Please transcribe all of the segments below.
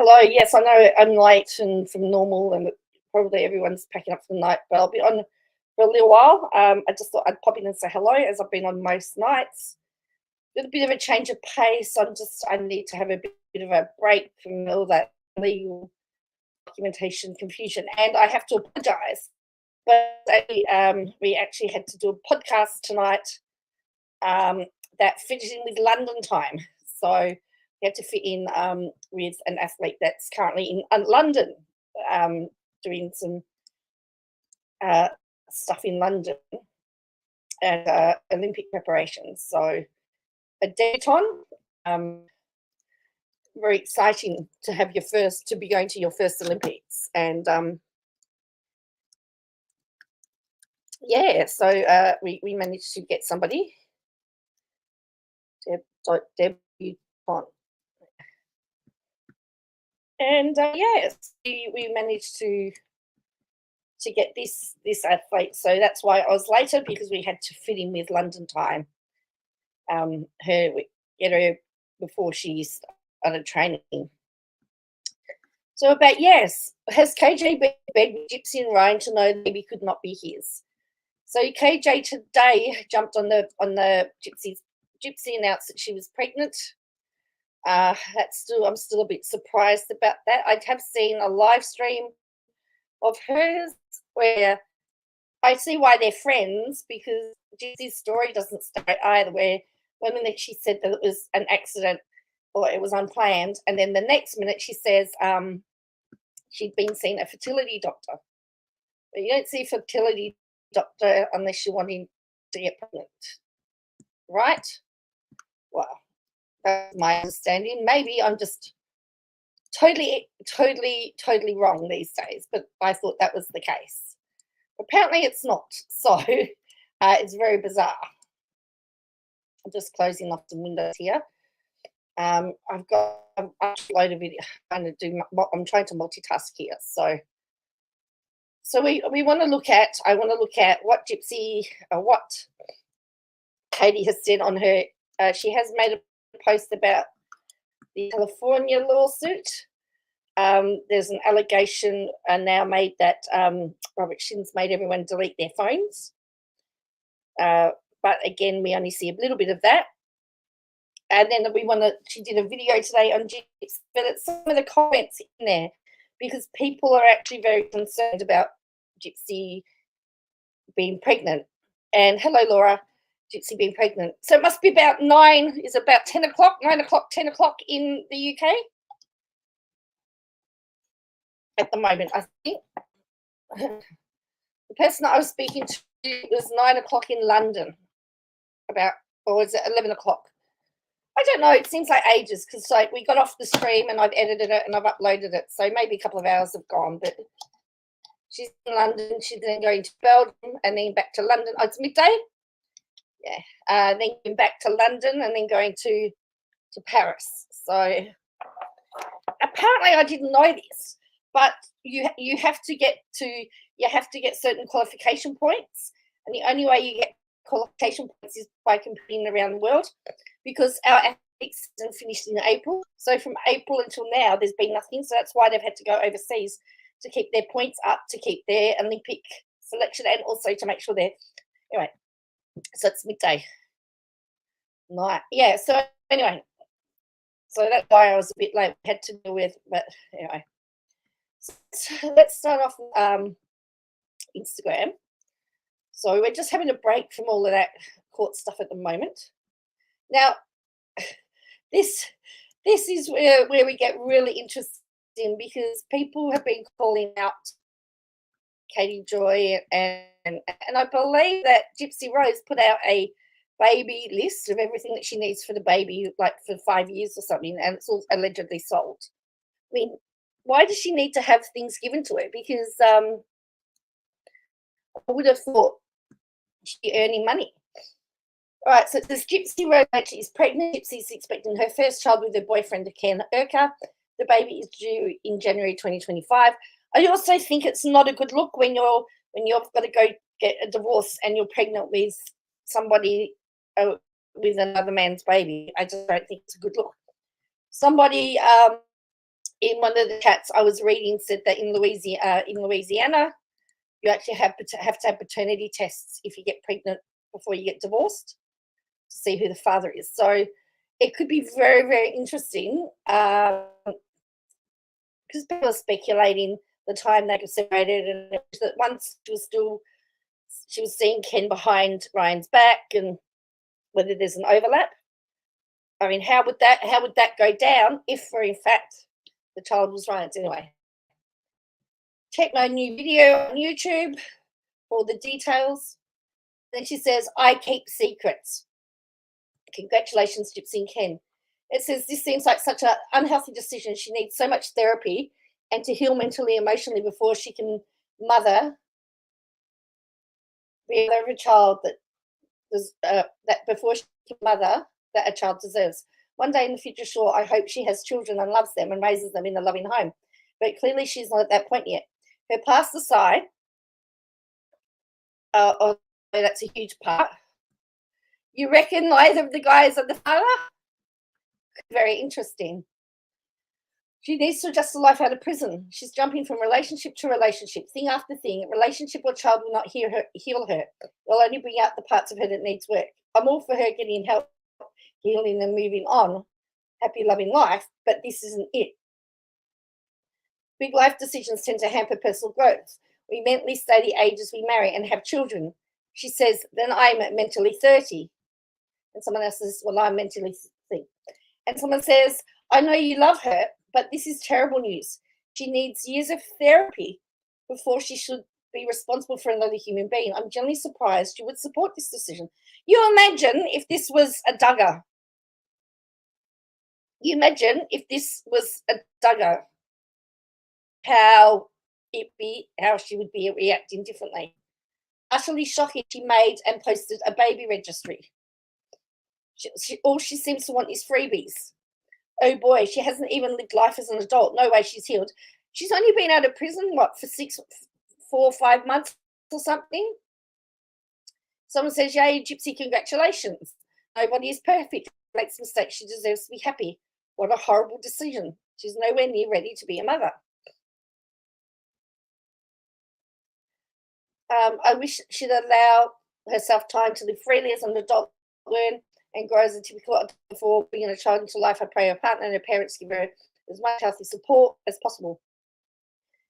Hello. Yes, I know I'm late and from normal, and probably everyone's packing up for the night, but I'll be on for a little while. I just thought I'd pop in and say hello, as I've been on most nights. With a bit of a change of pace, I need to have a bit of a break from all that legal documentation confusion, and I have to apologise. But we actually had to do a podcast tonight that fitted in with London time, so we had to fit in with an athlete that's currently in London doing some stuff in London and Olympic preparations. So a debutante, very exciting to have to be going to your first Olympics. And yeah, so we managed to get somebody, debutante. And yes, we managed to get this athlete. So that's why I was later, because we had to fit in with London time. Get her before she started training. So yes, has KJ begged Gypsy and Ryan to know that baby could not be his? So KJ today jumped on the Gypsy. Gypsy announced that she was pregnant. I'm still a bit surprised about that. I have seen a live stream of hers where I see why they're friends, because Gypsy's story doesn't start either, where one minute she said that it was an accident or it was unplanned, and then the next minute she says she'd been seeing a fertility doctor. But you don't see a fertility doctor unless you're wanting to get pregnant, right? Well, that's my understanding. Maybe I'm just totally wrong these days, but I thought that was the case. Apparently it's not, so it's very bizarre. I'm just closing off the windows here. I've got a load of video. I'm trying to multitask here, so we want to look at. I want to look at what what Katie has said on her. She has made a post about the California lawsuit. There's an allegation now made that Robert Shin's made everyone delete their phones. But again, we only see a little bit of that. And then she did a video today on Gypsy, but it's some of the comments in there, because people are actually very concerned about Gypsy being pregnant. And hello, Laura, Gypsy being pregnant. So it must be about 9 o'clock, 10 o'clock in the UK at the moment, I think. The person I was speaking to, it was 9 o'clock in London, or is it 11 o'clock? I don't know. It seems like ages, because we got off the stream and I've edited it and I've uploaded it, so maybe a couple of hours have gone. But she's in London. She's then going to Belgium and then back to London. Oh, it's midday. Yeah. Then going back to London and then going to Paris. So apparently I didn't know this, but you have to get certain qualification points, and the only way you get qualification points is by competing around the world, because our athletics season finished in April. So from April until now, there's been nothing. So that's why they've had to go overseas to keep their points up, to keep their Olympic selection, and also to make sure they're anyway. So it's midday night. Yeah. So anyway, so that's why I was a bit late. We had to deal with, but anyway. So let's start off with Instagram. So we're just having a break from all of that court stuff at the moment. Now, this is where we get really interesting, because people have been calling out Katie Joy, and I believe that Gypsy Rose put out a baby list of everything that she needs for the baby, like for 5 years or something, and it's all allegedly sold. I mean, why does she need to have things given to her? Because I would have thought she's earning money. All right, so this Gypsy Rose actually is pregnant. Gypsy's expecting her first child with her boyfriend, Ken Urquhart. The baby is due in January 2025. I also think it's not a good look when you've got to go get a divorce and you're pregnant with somebody with another man's baby. I just don't think it's a good look. Somebody in one of the chats I was reading said that in Louisiana, you actually have to have paternity tests if you get pregnant before you get divorced to see who the father is. So it could be very, very interesting because people are speculating the time they got separated, and that once she was seeing Ken behind Ryan's back, and whether there's an overlap. I mean, how would that go down if, for in fact, the child was Ryan's? Anyway, check my new video on YouTube for the details. Then she says, I keep secrets. Congratulations, Gypsy and Ken. It says, this seems like such an unhealthy decision. She needs so much therapy and to heal mentally, emotionally before she can be a mother of a child that a child deserves. One day in the future, sure, I hope she has children and loves them and raises them in a loving home. But clearly she's not at that point yet. Her past aside, that's a huge part. You reckon neither of the guys are the father? Very interesting. She needs to adjust her life out of prison. She's jumping from relationship to relationship, thing after thing. Relationship or child will not heal her. Will only bring out the parts of her that needs work. I'm all for her getting help, healing and moving on, happy, loving life, but this isn't it. Big life decisions tend to hamper personal growth. We mentally stay the ages we marry and have children. She says, then I'm mentally 30. And someone else says, well, I'm mentally 30. And someone says, I know you love her, but this is terrible news. She needs years of therapy before she should be responsible for another human being. I'm generally surprised you would support this decision. You imagine if this was a Duggar. You imagine if this was a Duggar, how she would be reacting differently. Utterly shocking, she made and posted a baby registry. All she seems to want is freebies. Oh boy, she hasn't even lived life as an adult. No way she's healed. She's only been out of prison, for 4 or 5 months or something? Someone says, yay, Gypsy, congratulations. Nobody is perfect. Makes mistakes. She deserves to be happy. What a horrible decision. She's nowhere near ready to be a mother. I wish she'd allow herself time to live freely as an adult, learn and grow as a typical adult before bringing a child into life. I pray her partner and her parents give her as much healthy support as possible.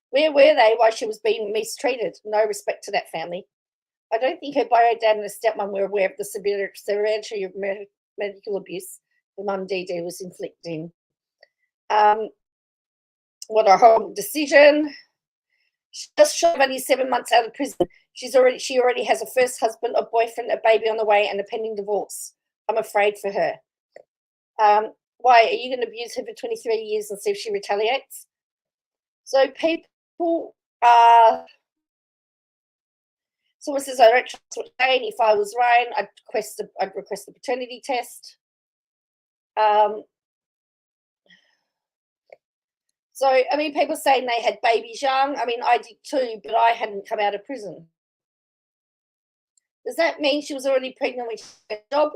Where were they while she was being mistreated? No respect to that family. I don't think her bio dad and her stepmom were aware of the severity of medical abuse the mum Dee Dee was inflicting. What a horrible decision. She's just short of only 7 months out of prison. She already has a first husband, a boyfriend, a baby on the way, and a pending divorce. I'm afraid for her. Why are you going to abuse her for 23 years and see if she retaliates? So people someone says, I don't trust what Jane. If I was Ryan, I'd request a paternity test. So, I mean, people saying they had babies young. I mean, I did too, but I hadn't come out of prison. Does that mean she was already pregnant when she got a job?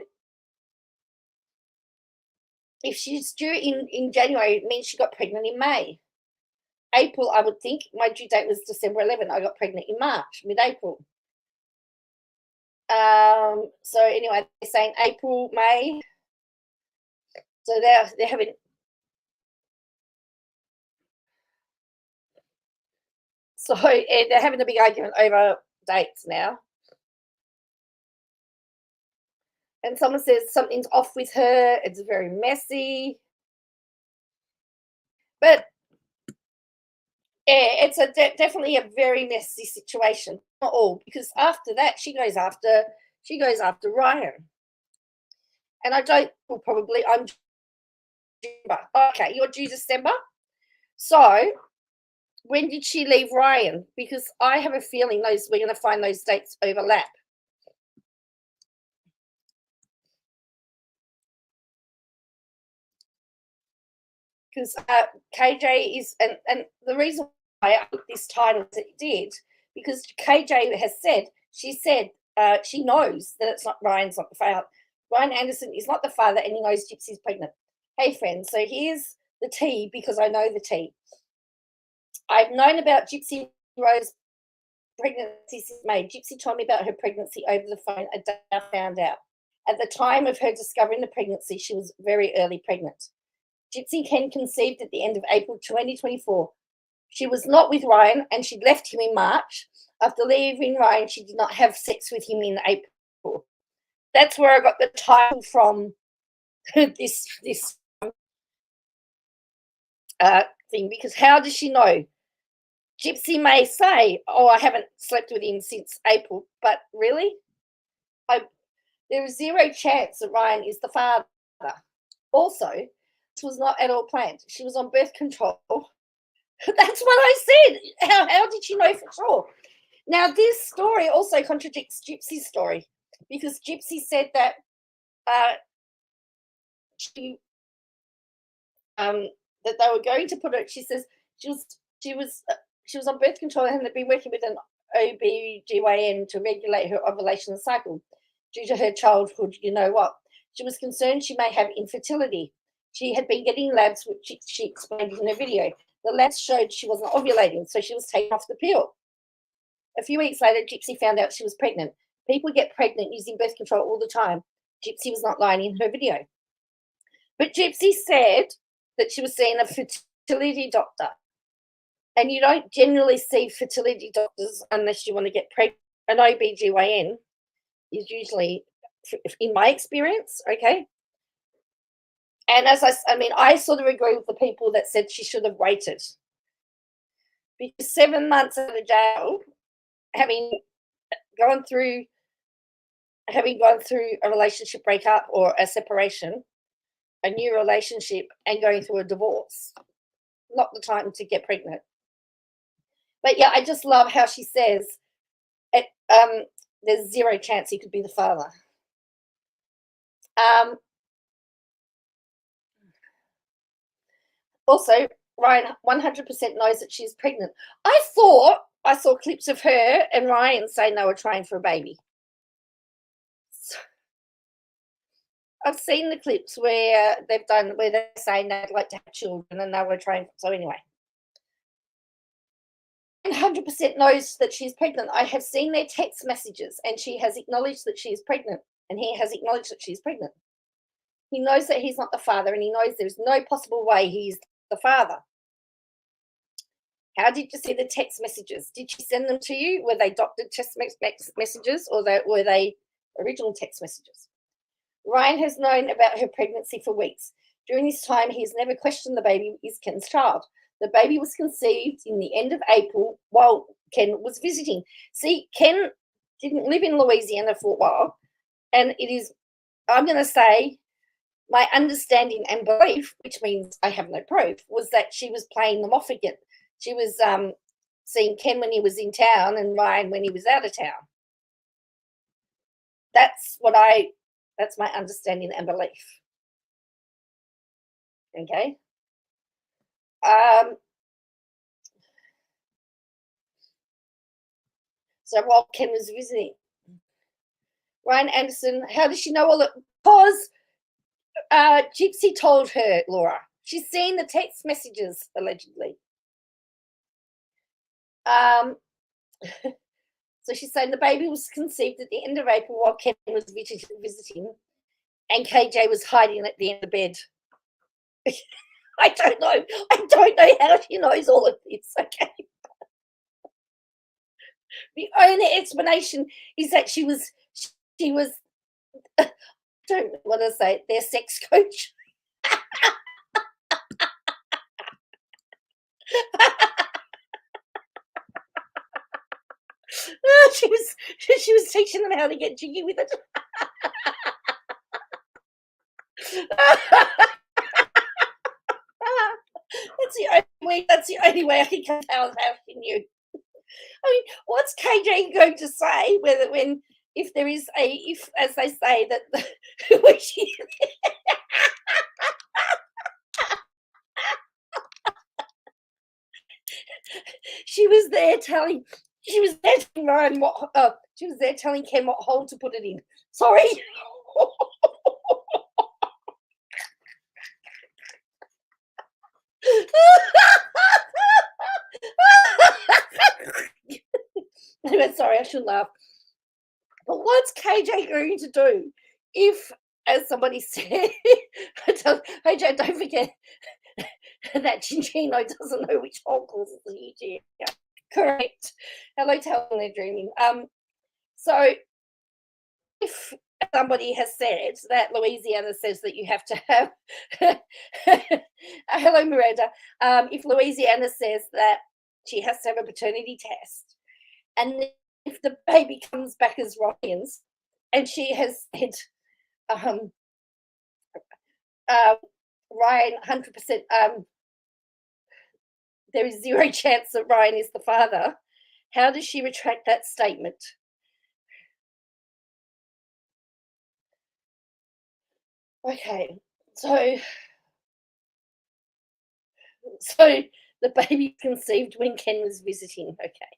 If she's due in January, it means she got pregnant in May. April, I would think. My due date was December 11. I got pregnant in March, mid-April. So anyway, they're saying April, May. So they're having... So they're having a big argument over dates now. And someone says something's off with her. It's very messy. But yeah, it's definitely a very messy situation. Not all, because after that she goes after Ryan. And I don't probably I'm December. Okay, you're due December. So when did she leave Ryan? Because I have a feeling we're going to find those dates overlap. Because KJ is, and the reason why I put this title as it did, because KJ has said, she knows that it's not Ryan's not the father. Ryan Anderson is not the father, and he knows Gypsy's pregnant. Hey, friends, so here's the tea because I know the tea. I've known about Gypsy Rose pregnancy since May. Gypsy told me about her pregnancy over the phone a day I found out. At the time of her discovering the pregnancy, she was very early pregnant. Gypsy Ken conceived at the end of April 2024. She was not with Ryan and she'd left him in March. After leaving Ryan, she did not have sex with him in April. That's where I got the title from this thing, because how does she know? Gypsy may say, oh, I haven't slept with him since April, but really? There is zero chance that Ryan is the father. Also, this was not at all planned. She was on birth control. That's what I said. How did she know for sure? Now, this story also contradicts Gypsy's story, because Gypsy said that that they were going to put her. She says she was on birth control and had been working with an OB/GYN to regulate her ovulation cycle due to her childhood. You know what? She was concerned she may have infertility. She had been getting labs, which she explained in her video. The labs showed she wasn't ovulating, so she was taken off the pill. A few weeks later, Gypsy found out she was pregnant. People get pregnant using birth control all the time. Gypsy was not lying in her video. But Gypsy said that she was seeing a fertility doctor. And you don't generally see fertility doctors unless you want to get pregnant. An OB/GYN is usually, in my experience, okay? And I sort of agree with the people that said she should have waited. Because 7 months out of jail, having gone through a relationship breakup or a separation, a new relationship, and going through a divorce, not the time to get pregnant. But yeah, I just love how she says there's zero chance he could be the father. Also, Ryan 100% knows that she's pregnant. I thought I saw clips of her and Ryan saying they were trying for a baby. I've seen the clips where they're saying they'd like to have children and they were trying. So anyway, 100% knows that she's pregnant. I have seen their text messages and she has acknowledged that she is pregnant and he has acknowledged that she's pregnant. He knows that he's not the father and he knows there's no possible way he's the father. How did you see the text messages? Did she send them to you? Were they doctored text messages or were they original text messages? Ryan has known about her pregnancy for weeks. During this time, he has never questioned the baby is Ken's child. The baby was conceived in the end of April while Ken was visiting. See, Ken didn't live in Louisiana for a while, and it is, I'm going to say, my understanding and belief, which means I have no proof, was that she was playing them off again. She was seeing Ken when he was in town and Ryan when he was out of town. That's my understanding and belief. Okay. So while Ken was visiting, Ryan Anderson, how does she know all that? Because Gypsy told her, Laura. She's seen the text messages, allegedly. So she's saying the baby was conceived at the end of April while Ken was visiting and KJ was hiding at the end of the bed. I don't know how she knows all of this, okay? The only explanation is that she was I don't want to say their sex coach. She was teaching them how to get jiggy with it. That's the only way I can tell how she knew. I mean, what's KJ going to say if as they say that when she was there telling Ryan she was there telling Ken what hole to put it in. Sorry. Anyway, sorry, I should laugh. But what's KJ going to do if, as somebody said, KJ, don't forget that Chinchino doesn't know which hole causes the UTI. Correct. Hello, telling they're dreaming. So if somebody has said that Louisiana says that you have to have hello Miranda, if Louisiana says that she has to have a paternity test, and if the baby comes back as Ryan's, and she has said Ryan 100%, there is zero chance that Ryan is the father, how does she retract that statement? Okay, so the baby conceived when Ken was visiting. Okay,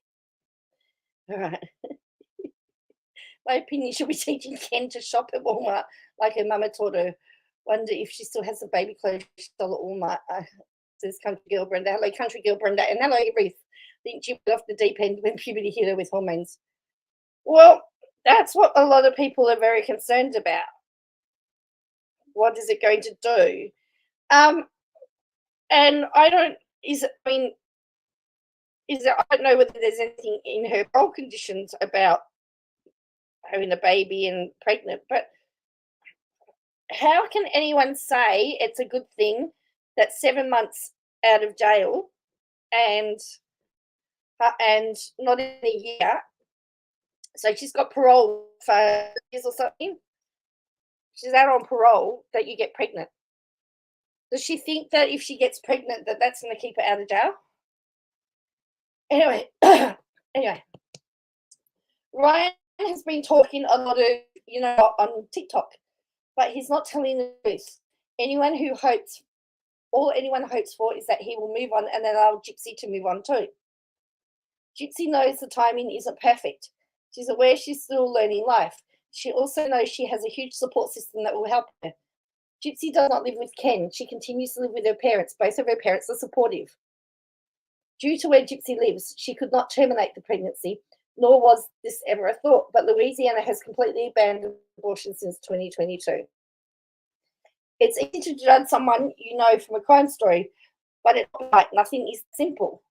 all right. My opinion, she'll be teaching Ken to shop at Walmart like her mama taught her. Wonder if she still has the baby clothes she stole at Walmart. Says Country Girl Brenda. Hello, Country Girl Brenda. And hello, Ruth. Think she went off the deep end when puberty hit her with hormones. Well, that's what a lot of people are very concerned about. What is it going to do? And I don't know whether there's anything in her health conditions about having a baby and pregnant, but how can anyone say it's a good thing that 7 months out of jail and not in a year? So she's got parole for years or something. She's out on parole that you get pregnant. Does she think that if she gets pregnant that that's going to keep her out of jail? Anyway, Ryan has been talking a lot of, on TikTok, but he's not telling the truth. All anyone hopes for is that he will move on and allow Gypsy to move on too. Gypsy knows the timing isn't perfect. She's aware she's still learning life. She also knows she has a huge support system that will help her. Gypsy does not live with Ken. She continues to live with her parents. Both of her parents are supportive. Due to where Gypsy lives, she could not terminate the pregnancy, nor was this ever a thought, but Louisiana has completely abandoned abortion since 2022. It's easy to judge someone you know from a crime story, but it's not right. Nothing is simple.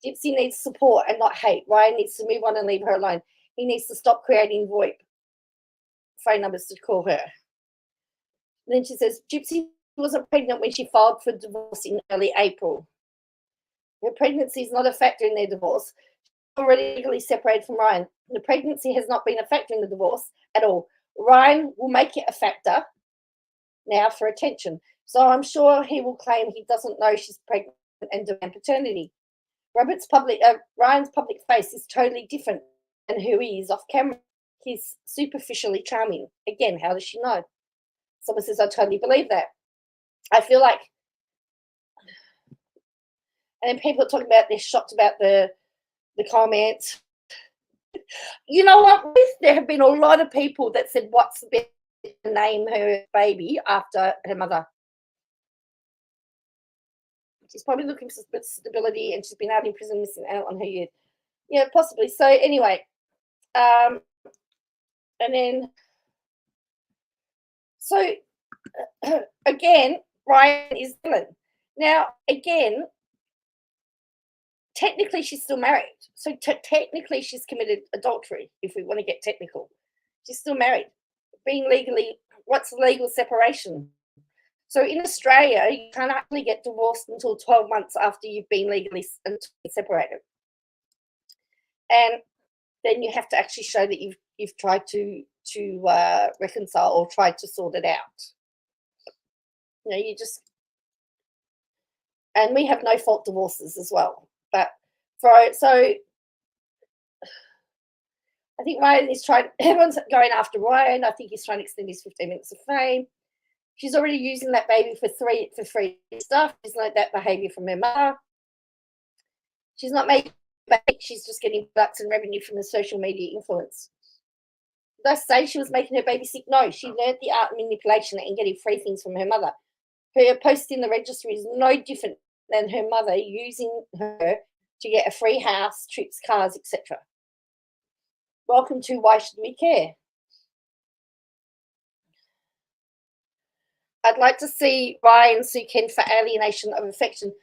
Gypsy needs support and not hate. Ryan needs to move on and leave her alone. He needs to stop creating VoIP phone numbers to call her. And then she says, Gypsy wasn't pregnant when she filed for divorce in early April. Her pregnancy is not a factor in their divorce. She's already legally separated from Ryan. The pregnancy has not been a factor in the divorce at all. Ryan will make it a factor now for attention. So I'm sure he will claim he doesn't know she's pregnant and demand paternity. Ryan's public face is totally different than who he is off camera. He's superficially charming. Again, how does she know? Someone says, I totally believe that. I feel like, and then people are talking about, they're shocked about the comments. You know what? There have been a lot of people that said, what's the best to name her baby after her mother? She's probably looking for stability and she's been out in prison missing out on her youth. Yeah, possibly. So anyway, and then, so again, Ryan is villain. Now, again, technically she's still married. So technically she's committed adultery, if we want to get technical. She's still married. Being legally, what's legal separation? So in Australia, you can't actually get divorced until 12 months after you've been legally separated. And then you have to actually show that you've tried to reconcile or tried to sort it out. And we have no fault divorces as well. But so I think Ryan is everyone's going after Ryan. I think he's trying to extend his 15 minutes of fame. She's already using that baby for free stuff. She's learned that behavior from her mother. She's not making baby, she's just getting bucks and revenue from the social media influence. Did I say she was making her baby sick? No, she learned the art of manipulation and getting free things from her mother. Her post in the registry is no different than her mother using her to get a free house, trips, cars, etc. Welcome to Why Should We Care? I'd like to see Ryan sue Ken for alienation of affection.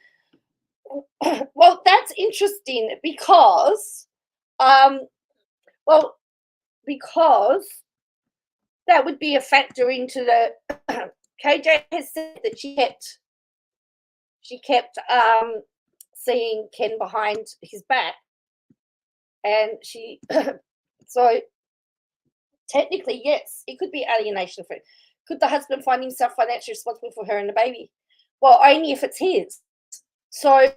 Well, that's interesting because, because that would be a factor into the. KJ has said that she kept seeing Ken behind his back, and she. So technically, yes, it could be alienation. Could the husband find himself financially responsible for her and the baby? Well, only if it's his. So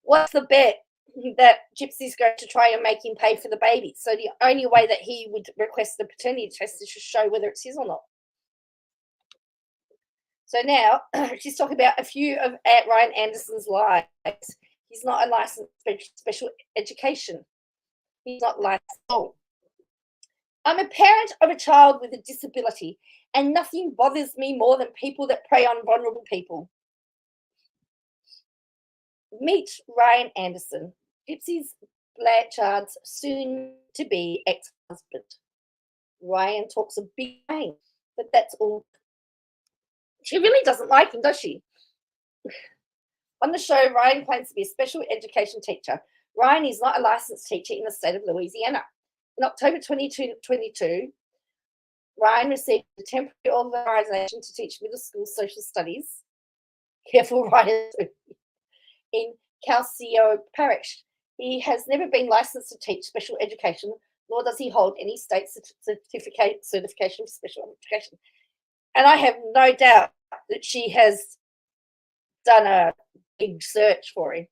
what's the bet that Gypsy's going to try and make him pay for the baby? So the only way that he would request the paternity test is to show whether it's his or not. So now she's talking about a few of Ryan Anderson's lies. He's not a licensed special education. He's not licensed at all. I'm a parent of a child with a disability, and nothing bothers me more than people that prey on vulnerable people. Meet Ryan Anderson, Gypsy's Blanchard's soon-to-be ex-husband. Ryan talks a big game, but that's all. She really doesn't like him, does she? On the show, Ryan claims to be a special education teacher. Ryan is not a licensed teacher in the state of Louisiana. In October 2022, Ryan received a temporary authorization to teach middle school social studies. Careful, Ryan. In Calcio Parish. He has never been licensed to teach special education, nor does he hold any state certification for special education. And I have no doubt that she has done a big search for him.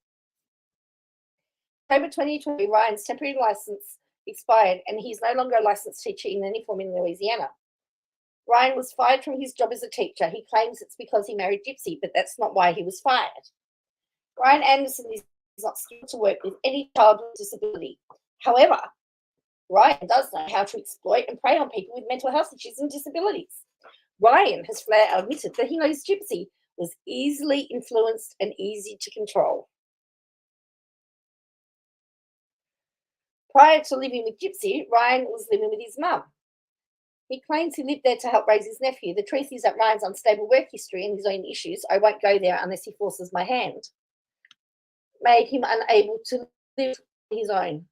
October 2020, Ryan's temporary license expired, and he's no longer a licensed teacher in any form in Louisiana. Ryan was fired from his job as a teacher. He claims it's because he married Gypsy, but that's not why he was fired. Ryan Anderson is not skilled to work with any child with disability. However, Ryan does know how to exploit and prey on people with mental health issues and disabilities. Ryan has flat out admitted that he knows Gypsy was easily influenced and easy to control. Prior to living with Gypsy, Ryan was living with his mum. He claims he lived there to help raise his nephew. The truth is that Ryan's unstable work history and his own issues, I won't go there unless he forces my hand, made him unable to live on his own.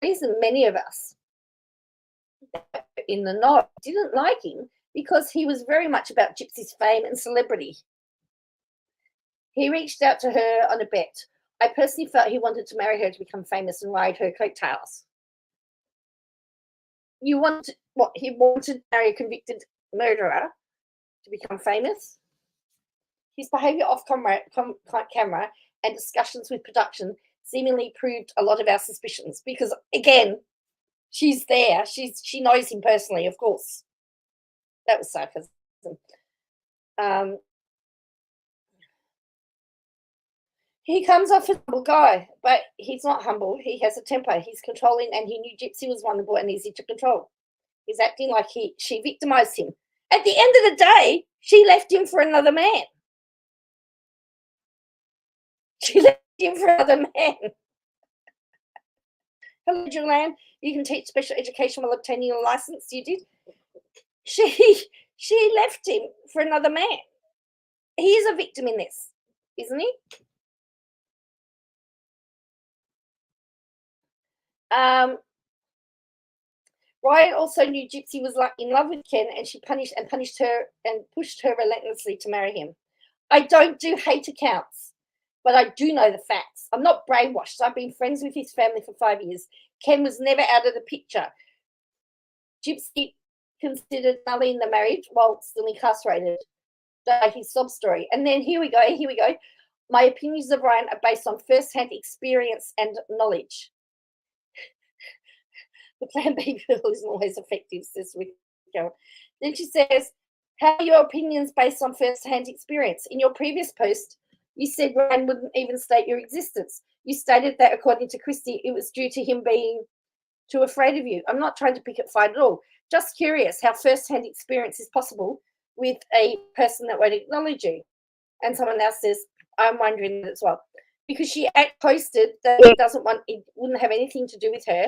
The reason many of us in the know didn't like him because he was very much about Gypsy's fame and celebrity. He reached out to her on a bet. I personally felt he wanted to marry her to become famous and ride her coattails. He wanted to marry a convicted murderer to become famous? His behaviour off camera and discussions with production seemingly proved a lot of our suspicions because, again, she's there. She knows him personally, of course. That was sarcasm. He comes off as a humble guy, but he's not humble. He has a temper. He's controlling, and he knew Gypsy was vulnerable and easy to control. He's acting like she victimized him. At the end of the day, she left him for another man. She left him for another man. Hello, Joanne. You can teach special education while obtaining a license. You did. She left him for another man. He is a victim in this, isn't he? Ryan also knew Gypsy was in love with Ken, and she punished her and pushed her relentlessly to marry him. I don't do hate accounts, but I do know the facts. I'm not brainwashed. I've been friends with his family for 5 years. Ken was never out of the picture. Gypsy considered nulling the marriage while still incarcerated. His sob story. And then here we go. My opinions of Ryan are based on first-hand experience and knowledge. The Plan B pill isn't always effective, says Rick. Then she says, how are your opinions based on first-hand experience? In your previous post, you said Ryan wouldn't even state your existence. You stated that, according to Christy, it was due to him being too afraid of you. I'm not trying to pick a fight at all. Just curious how first-hand experience is possible with a person that won't acknowledge you. And someone else says, I'm wondering that as well. Because she posted that he wouldn't have anything to do with her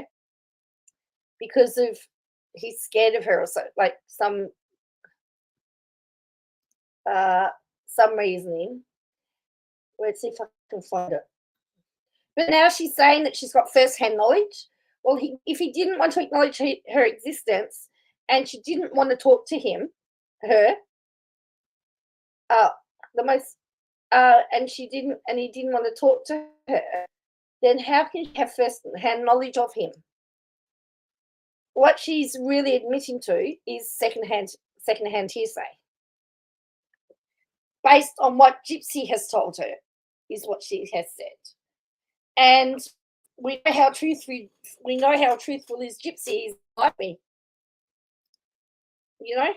because of he's scared of her or so, like some reasoning. Let's see if I can find it. But now she's saying that she's got first-hand knowledge. Well, if he didn't want to acknowledge her existence and she didn't want to talk to him, and he didn't want to talk to her, then how can she have first-hand knowledge of him? What she's really admitting to is second-hand hearsay, based on what Gypsy has told her, is what she has said. And we know how truthful is Gypsy is like me. You know?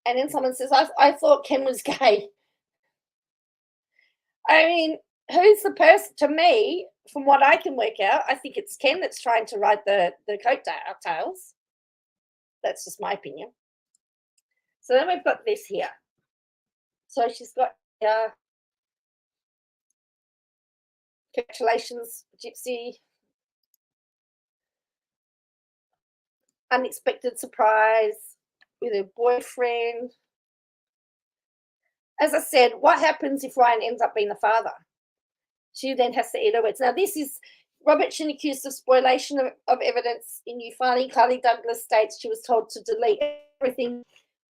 And then someone says, I thought Ken was gay. I mean, who's the person? To me, from what I can work out, I think it's Ken that's trying to ride the coattails. That's just my opinion. So then we've got this here. So she's got, congratulations, Gypsy. Unexpected surprise with her boyfriend. As I said, what happens if Ryan ends up being the father? She then has to eat her words. Now, this is Robert Chin accused of spoliation of evidence in new filing. Carly Douglas states she was told to delete everything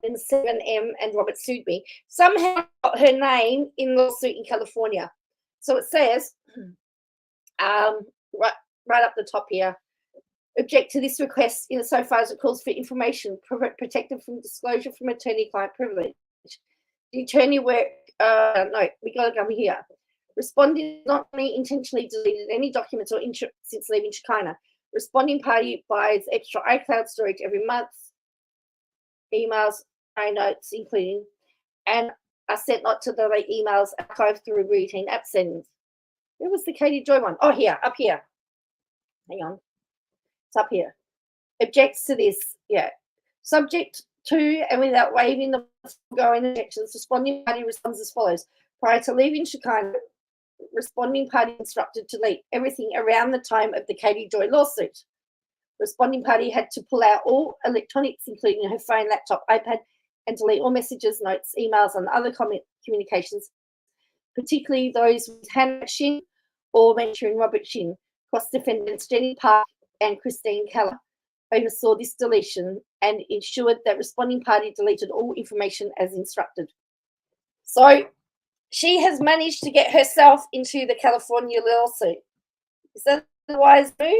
in 7M and Robert sued me. Somehow got her name in the lawsuit in California. So it says, right up the top here, object to this request insofar as it calls for information protected from disclosure from attorney-client privilege. The attorney work, no, we got to come here. Responding not only intentionally deleted any documents or since leaving China. Responding party buys extra iCloud storage every month. Emails, notes, including, and are sent not to delete emails archived through routine app settings. Where was the Katie Joy one? Oh, here, up here. Hang on. It's up here. Objects to this, yeah. Subject to and without waiving the foregoing objections, responding party responds as follows. Prior to leaving Chicago, responding party instructed to delete everything around the time of the Katie Joy lawsuit. Responding party had to pull out all electronics, including her phone, laptop, iPad, and delete all messages, notes, emails, and other communications, particularly those with Hannah Shin or mentoring Robert Shin. Cross-defendants Jenny Park and Christine Keller oversaw this deletion and ensured that responding party deleted all information as instructed. So she has managed to get herself into the California lawsuit. Is that a wise move?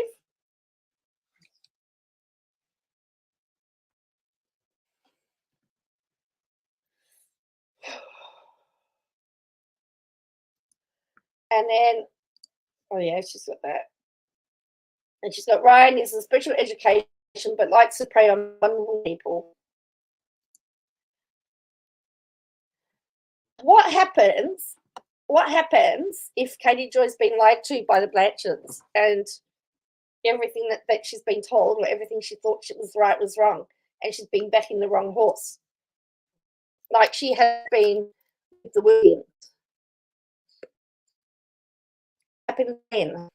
And then, oh yeah, she's got that. And she's got Ryan is a special education, but likes to prey on vulnerable people. What happens if Katie Joy's been lied to by the Blanchards and everything that she's been told, or everything she thought she was right was wrong, and she's been backing the wrong horse, like she has been with the Williams? What happens then?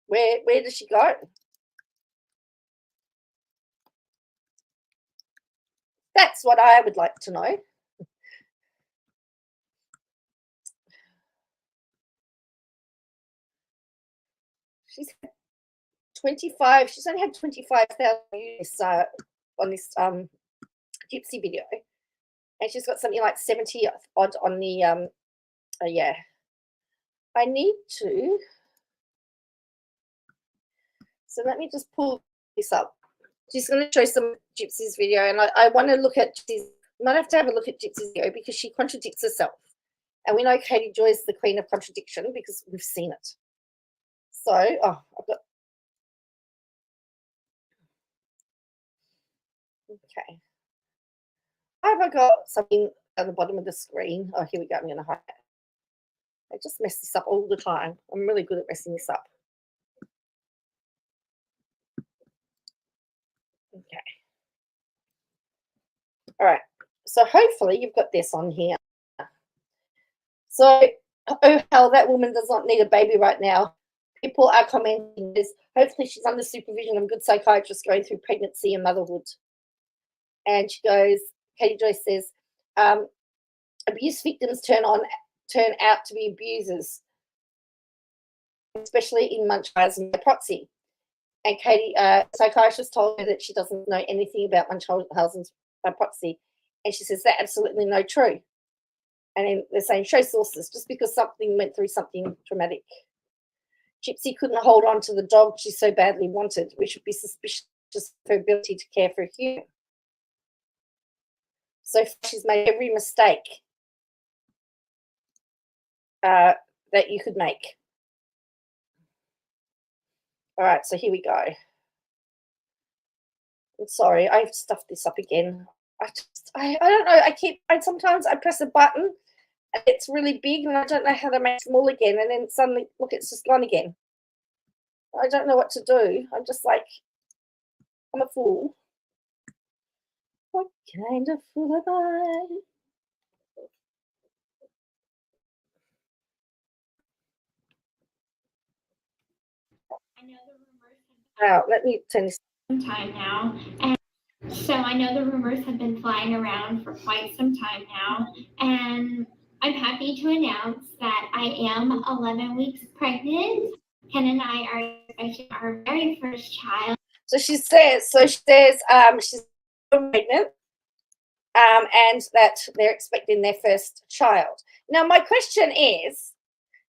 Where does she go? That's what I would like to know. She's had 25. She's only had 25,000 views on this Gypsy video, and she's got something like 70 odd on the yeah. I need to. So let me just pull this up. She's going to show some Gypsy's video, and I want to look at Gypsy's. I might have to have a look at Gypsy's video because she contradicts herself, and we know Katie Joy is the queen of contradiction because we've seen it. So, I've got. Okay. Have I got something at the bottom of the screen? Oh, here we go. I'm going to hide it. I just mess this up all the time. I'm really good at messing this up. Okay. All right. So hopefully you've got this on here. So, oh hell, that woman does not need a baby right now. People are commenting this. Hopefully she's under supervision of a good psychiatrist going through pregnancy and motherhood. And she goes, Katie Joyce says, abuse victims turn out to be abusers, especially in Munchausen by proxy. And Katie, psychiatrist told her that she doesn't know anything about Munchausen by proxy. And she says, that's absolutely no true. And then they're saying, show sources, just because something went through something traumatic. Gypsy couldn't hold on to the dog she so badly wanted, which would be suspicious of her ability to care for a human. So she's made every mistake that you could make. All right, so here we go. I'm sorry, I've stuffed this up again. I don't know. Sometimes I press a button and it's really big and I don't know how to make it small again. And then suddenly, look, it's just gone again. I don't know what to do. I'm just like, I'm a fool. What kind of fool am I? Wow, let me turn this. Time now, and so I know the rumors have been flying around for quite some time now, and I'm happy to announce that I am 11 weeks pregnant. Ken and I are expecting our very first child. So she says she's pregnant, and that they're expecting their first child. Now, my question is,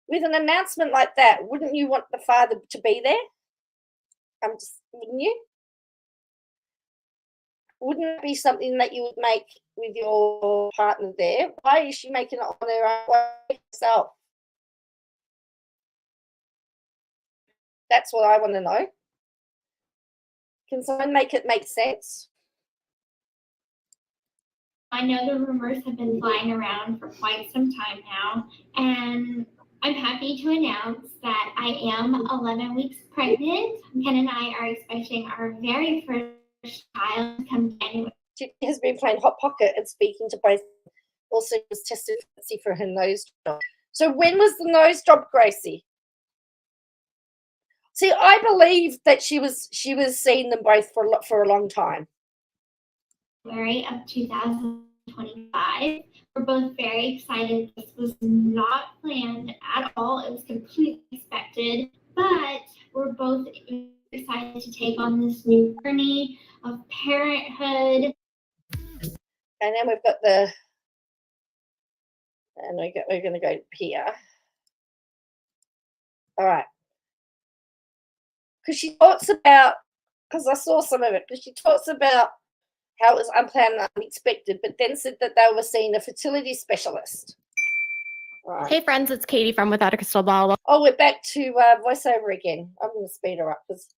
with an announcement like that, wouldn't you want the father to be there? Wouldn't you? Wouldn't it be something that you would make with your partner there? Why is she making it on her own way herself? That's what I want to know. Can someone make it make sense? I know the rumors have been flying around for quite some time now, and I'm happy to announce that I am 11 weeks pregnant. Ken and I are expecting our very first child come January. She has been playing Hot Pocket and speaking to both. Also was tested for her nose job. So when was the nose job, Gracie? See, I believe that she was seeing them both for a long time. January of 2025. We're both very excited. This was not planned at all. It was completely expected, but we're both excited to take on this new journey of parenthood. And then we've got we're going to go here. All right. Because she talks about, because I saw some of it, because she talks about how it was unplanned and unexpected, but then said that they were seeing a fertility specialist. Right. Hey friends, it's Katie from Without a Crystal Ball. Oh, we're back to voiceover again. I'm going to speed her up because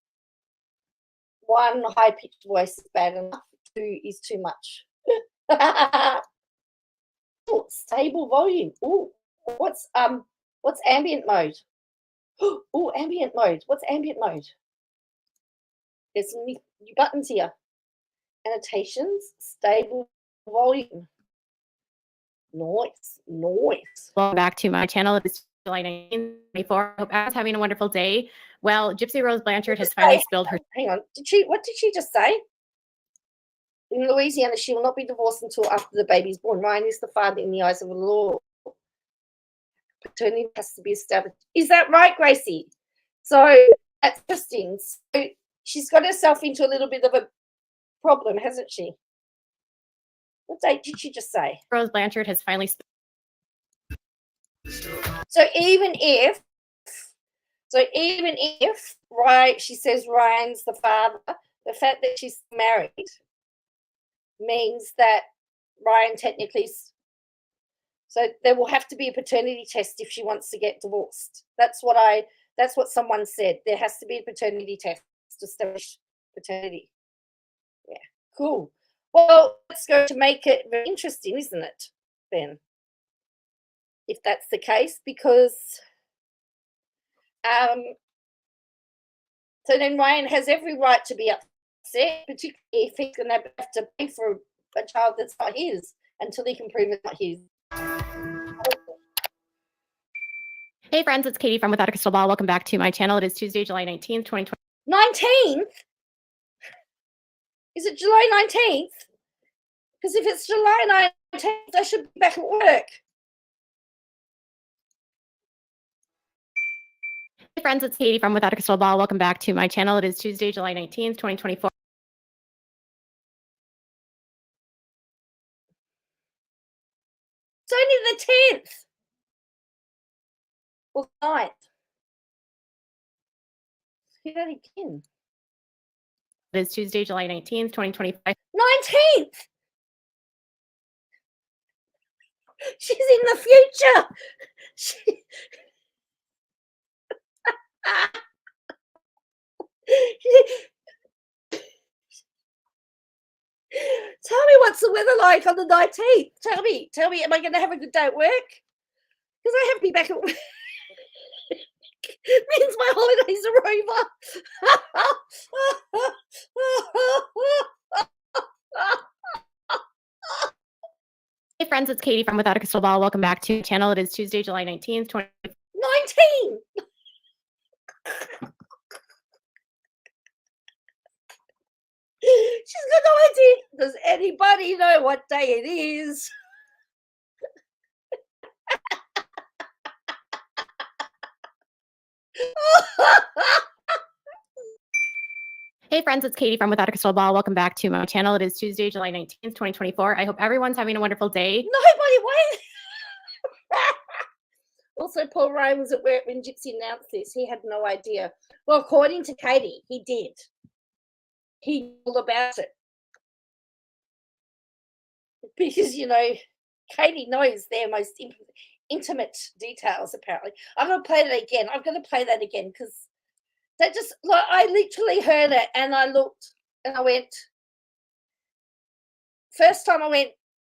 one, high-pitched voice is bad enough. Two is too much. Ooh, stable volume. Ooh, what's ambient mode? Oh, ambient mode. What's ambient mode? There's some new buttons here. Annotations, stable volume. Noise. Welcome back to my channel. It's July 1924. Hope everyone's having a wonderful day. Well, Gypsy Rose Blanchard has finally spilled her. Hang on. What did she just say? In Louisiana, she will not be divorced until after the baby is born. Ryan is the father in the eyes of the law. Paternity has to be established. Is that right, Gracie? So that's interesting. So she's got herself into a little bit of a problem, hasn't she? What date did she just say? Rose Blanchard has finally. So even if she says Ryan's the father, the fact that she's married means that Ryan technically. So there will have to be a paternity test if she wants to get divorced. That's what someone said. There has to be a paternity test to establish paternity. Yeah, cool. Well, let's go to make it very interesting, isn't it, then? If that's the case, because so then Ryan has every right to be upset, particularly if he's going to have to pay for a child that's not his until he can prove it's not his. Hey friends, it's Katie from Without a Crystal Ball. Welcome back to my channel. It is Tuesday, July 19th, 2020. 19th? Is it July 19th? Because if it's July 19th, I should be back at work. Hey friends, it's Katie from Without a Crystal Ball. Welcome back to my channel. It is Tuesday, July 19th, 2024. It's only the 10th. Or 9th. See that again. It is Tuesday, July 19th, 2025. 19th. She's in the future. Tell me what's the weather like on the 19th. Tell me, am I going to have a good day at work? Because I have to be back at work. Means my holidays are over. Hey friends, it's Katie from Without a Crystal Ball. Welcome back to my channel. It is Tuesday, July 19th, 2024. 19. She's got no idea. Does anybody know what day it is? Hey friends, it's Katie from Without a Crystal Ball. Welcome back to my channel. It is Tuesday, July 19th, 2024. I hope everyone's having a wonderful day. Nobody wait. Also, Paul Ryan was at work when Gypsy announced this. He had no idea. Well, according to Katie, he did. He knew all about it. Because, you know, Katie knows their most intimate details, apparently. I'm going to play that again. I'm going to play that again because that just, like, I literally heard it and I looked and I went, first time I went,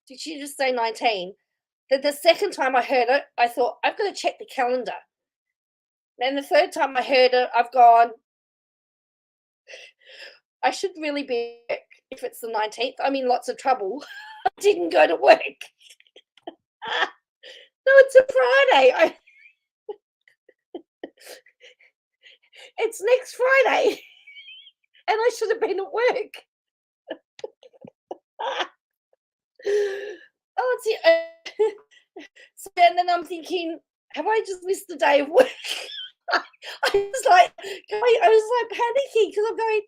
did she just say 19? Then the second time I heard it, I thought, I've got to check the calendar. Then the third time I heard it, I've gone, I should really be if it's the 19th. I'm in lots of trouble. I didn't go to work. No, it's a Friday. It's next Friday. And I should have been at work. Oh, it's the so and then I'm thinking, have I just missed a day of work? I was like panicking because I'm going,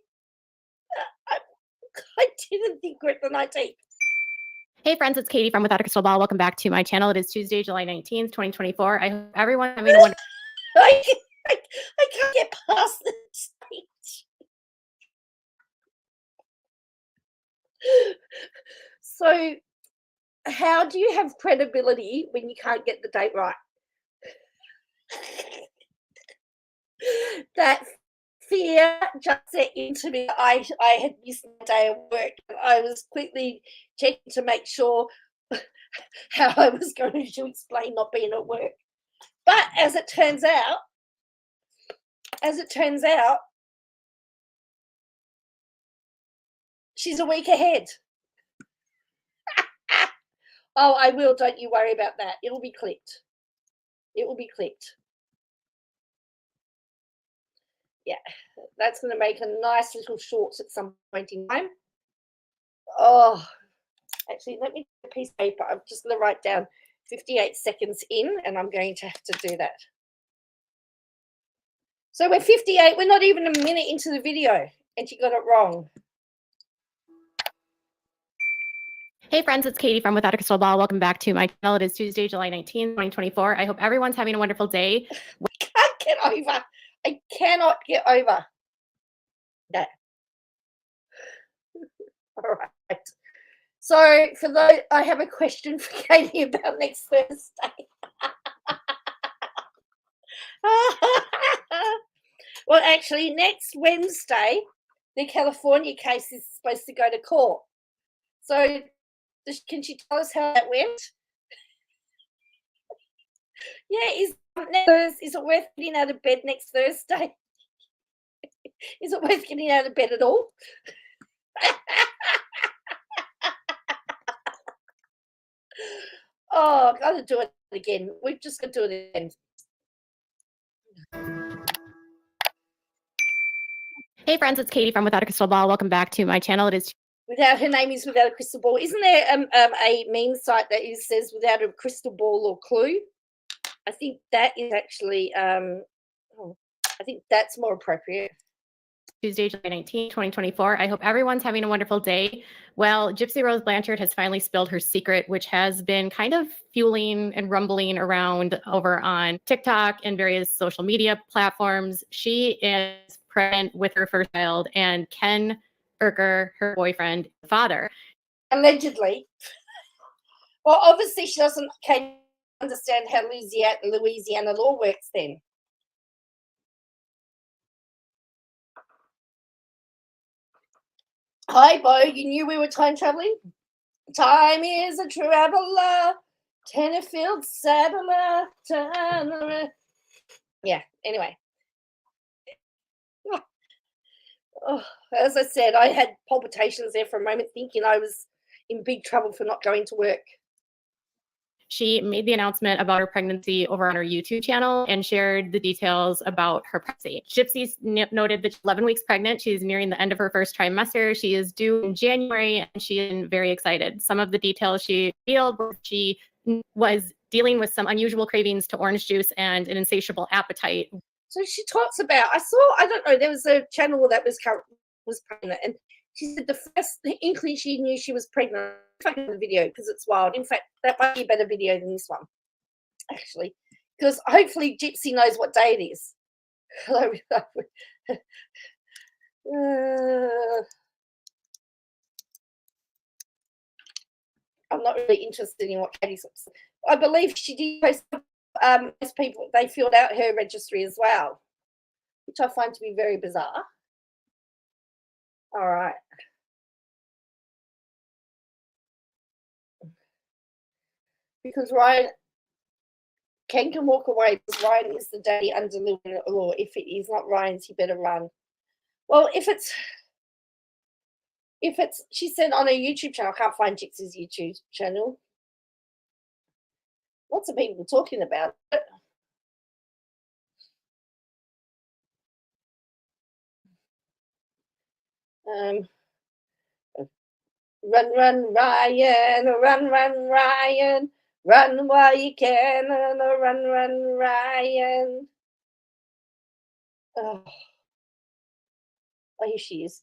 I didn't think we're at the 19th. Hey friends, it's Katie from Without a Crystal Ball. Welcome back to my channel. It is Tuesday, July 19th, 2024. I hope everyone's having a wonderful I can't get past the stage. So, how do you have credibility when you can't get the date right? That fear just set into me. I had missed my day of work. I was quickly checking to make sure how I was going to explain not being at work. But as it turns out, she's a week ahead. Oh, I will. Don't you worry about that. It'll be clipped. It will be clipped. Yeah, that's going to make a nice little shorts at some point in time. Oh, actually, let me get a piece of paper. I'm just going to write down 58 seconds in, and I'm going to have to do that. So we're 58. We're not even a minute into the video, and you got it wrong. Hey friends, it's Katie from Without a Crystal Ball. Welcome back to my channel. It is Tuesday, July 19th, 2024. I hope everyone's having a wonderful day. I cannot get over that. All right. So for those, I have a question for Katie about next Thursday. Well, actually, next Wednesday, the California case is supposed to go to court. So can she tell us how that went? Yeah, is it worth getting out of bed next Thursday? Is it worth getting out of bed at all? Oh, gotta do it again. We've just got to do it again. Hey friends, it's Katie from Without a Crystal Ball. Welcome back to my channel. It is Her name is Without a Crystal Ball. Isn't there a meme site that says without a crystal ball or clue? I think that is actually I think that's more appropriate. Tuesday, July 19, 2024. I hope everyone's having a wonderful day. Well, Gypsy Rose Blanchard has finally spilled her secret, which has been kind of fueling and rumbling around over on TikTok and various social media platforms. She is pregnant with her first child, and Ken Erker, her boyfriend, father. Allegedly. Well, obviously she doesn't understand how Louisiana law works then. Hi, Bo. You knew we were time traveling? Time is a traveler, Tenterfield saddler. Yeah, anyway. Oh, as I said, I had palpitations there for a moment, thinking I was in big trouble for not going to work. She made the announcement about her pregnancy over on her YouTube channel and shared the details about her pregnancy. Gypsy noted that she's 11 weeks pregnant. She's nearing the end of her first trimester. She is due in January, and she is very excited. Some of the details she revealed were she was dealing with some unusual cravings to orange juice and an insatiable appetite. So she talks about, I don't know, there was a channel that was pregnant, and she said the first inkling she knew she was pregnant, the video, because it's wild. In fact, that might be a better video than this one, actually, because hopefully Gypsy knows what day it is. I'm not really interested in what Katie says. I believe she did post, most people, they filled out her registry as well, which I find to be very bizarre. All right. Because Ken can walk away because Ryan is the daddy under the law. If it is not Ryan's, he better run. Well, if it's, she said on her YouTube channel, I can't find Gypsy's YouTube channel. Lots of people talking about it. Run, run, Ryan, run, run, Ryan, run while you can, run, run, Ryan. Oh, here she is.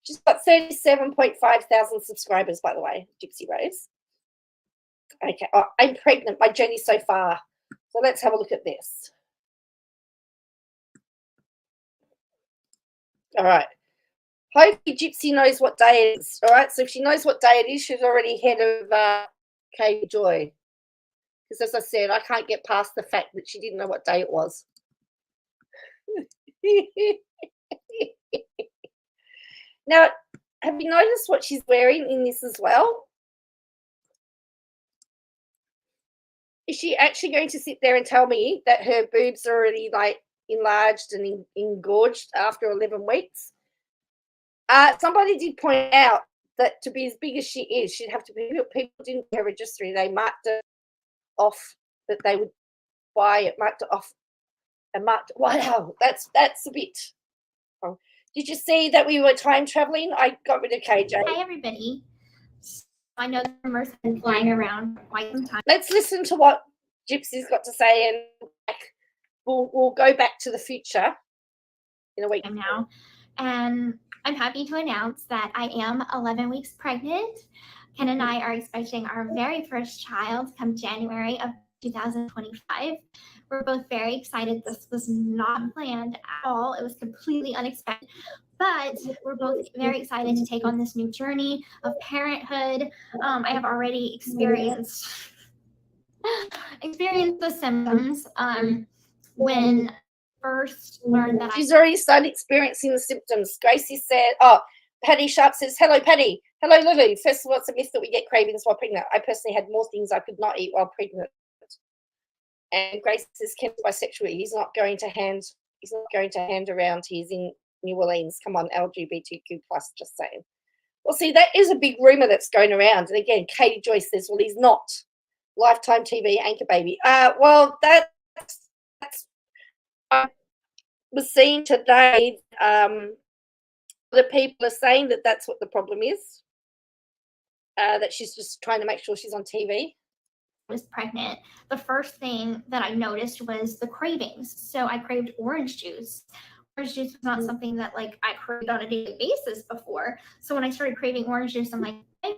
She's got 37.5 thousand subscribers, by the way, Gypsy Rose. Okay, I'm pregnant. My journey so far. So let's have a look at this. All right. Hopefully Gypsy knows what day it is. All right. So if she knows what day it is, she's already ahead of Katie Joy. Because as I said, I can't get past the fact that she didn't know what day it was. Now, have you noticed what she's wearing in this as well? Is she actually going to sit there and tell me that her boobs are already like enlarged and engorged after 11 weeks? Somebody did point out that to be as big as she is, she'd have to be, people didn't her registry. They marked it off that they would buy it, marked it off and marked, wow, that's a bit. Oh. Did you see that we were time traveling? I got rid of KJ. Hi, everybody. I know the rumors have been flying around for quite some time. Let's listen to what Gypsy's got to say, and we'll go back to the future in a week. Now, and I'm happy to announce that I am 11 weeks pregnant. Ken and I are expecting our very first child come January of 2025. We're both very excited. This was not planned at all. It was completely unexpected. But we're both very excited to take on this new journey of parenthood. I have already experienced the symptoms when first learned that she's already started experiencing the symptoms. Gracie said, Patty Sharp says, hello, Patty. Hello, Lulu. First of all, it's a myth that we get cravings while pregnant. I personally had more things I could not eat while pregnant. And Grace says Ken's bisexual. He's not going to hand around. He's in New Orleans. Come on, LGBTQ plus, just saying. Well, see, that is a big rumor that's going around. And again, Katie Joyce says, well, he's not. Lifetime TV anchor baby. Well, that's I was seeing today. The people are saying that that's what the problem is. That she's just trying to make sure she's on TV. Was pregnant, the first thing that I noticed was the cravings. So I craved orange juice. Orange juice was not something that like I craved on a daily basis before. So when I started craving orange juice, I'm like, hey,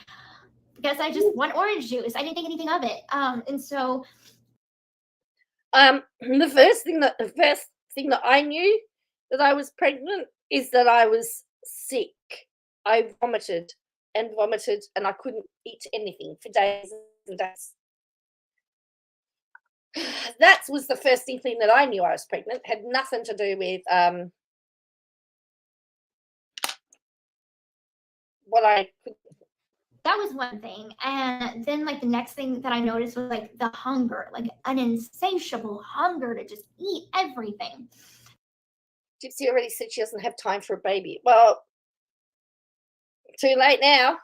I guess I just want orange juice. I didn't think anything of it. And so the first thing that I knew that I was pregnant is that I was sick. I vomited, and I couldn't eat anything for days and days. That was the first thing that I knew I was pregnant. Had nothing to do with what I could. That was one thing. And then like the next thing that I noticed was like the hunger, like an insatiable hunger to just eat everything. Gypsy already said she doesn't have time for a baby. Well, too late now.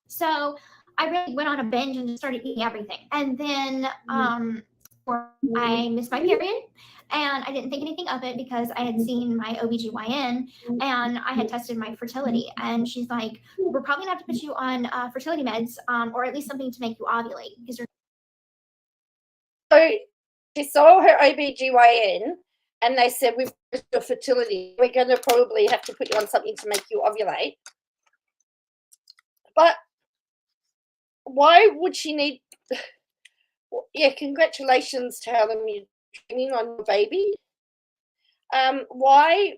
So I really went on a binge and just started eating everything. And then I missed my period, and I didn't think anything of it because I had seen my OBGYN and I had tested my fertility. And she's like, we're probably going to have to put you on fertility meds or at least something to make you ovulate. Because you're So she saw her OBGYN and they said, we've got your fertility. We're going to probably have to put you on something to make you ovulate. But why would she need... Yeah, congratulations to her on you training on your baby. Why,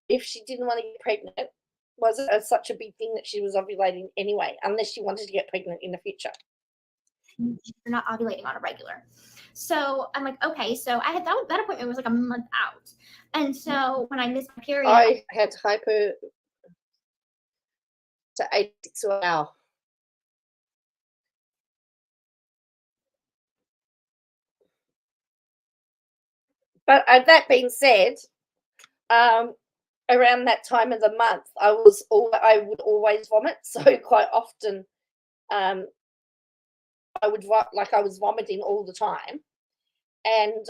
if she didn't want to get pregnant, was it such a big thing that she was ovulating anyway, unless she wanted to get pregnant in the future? You're not ovulating on a regular. So I'm like, okay. So I had that appointment was like a month out. And so when I missed my period, I had hyper to 86 an hour. But that being said, around that time of the month, I would always vomit. So quite often, I was vomiting all the time, and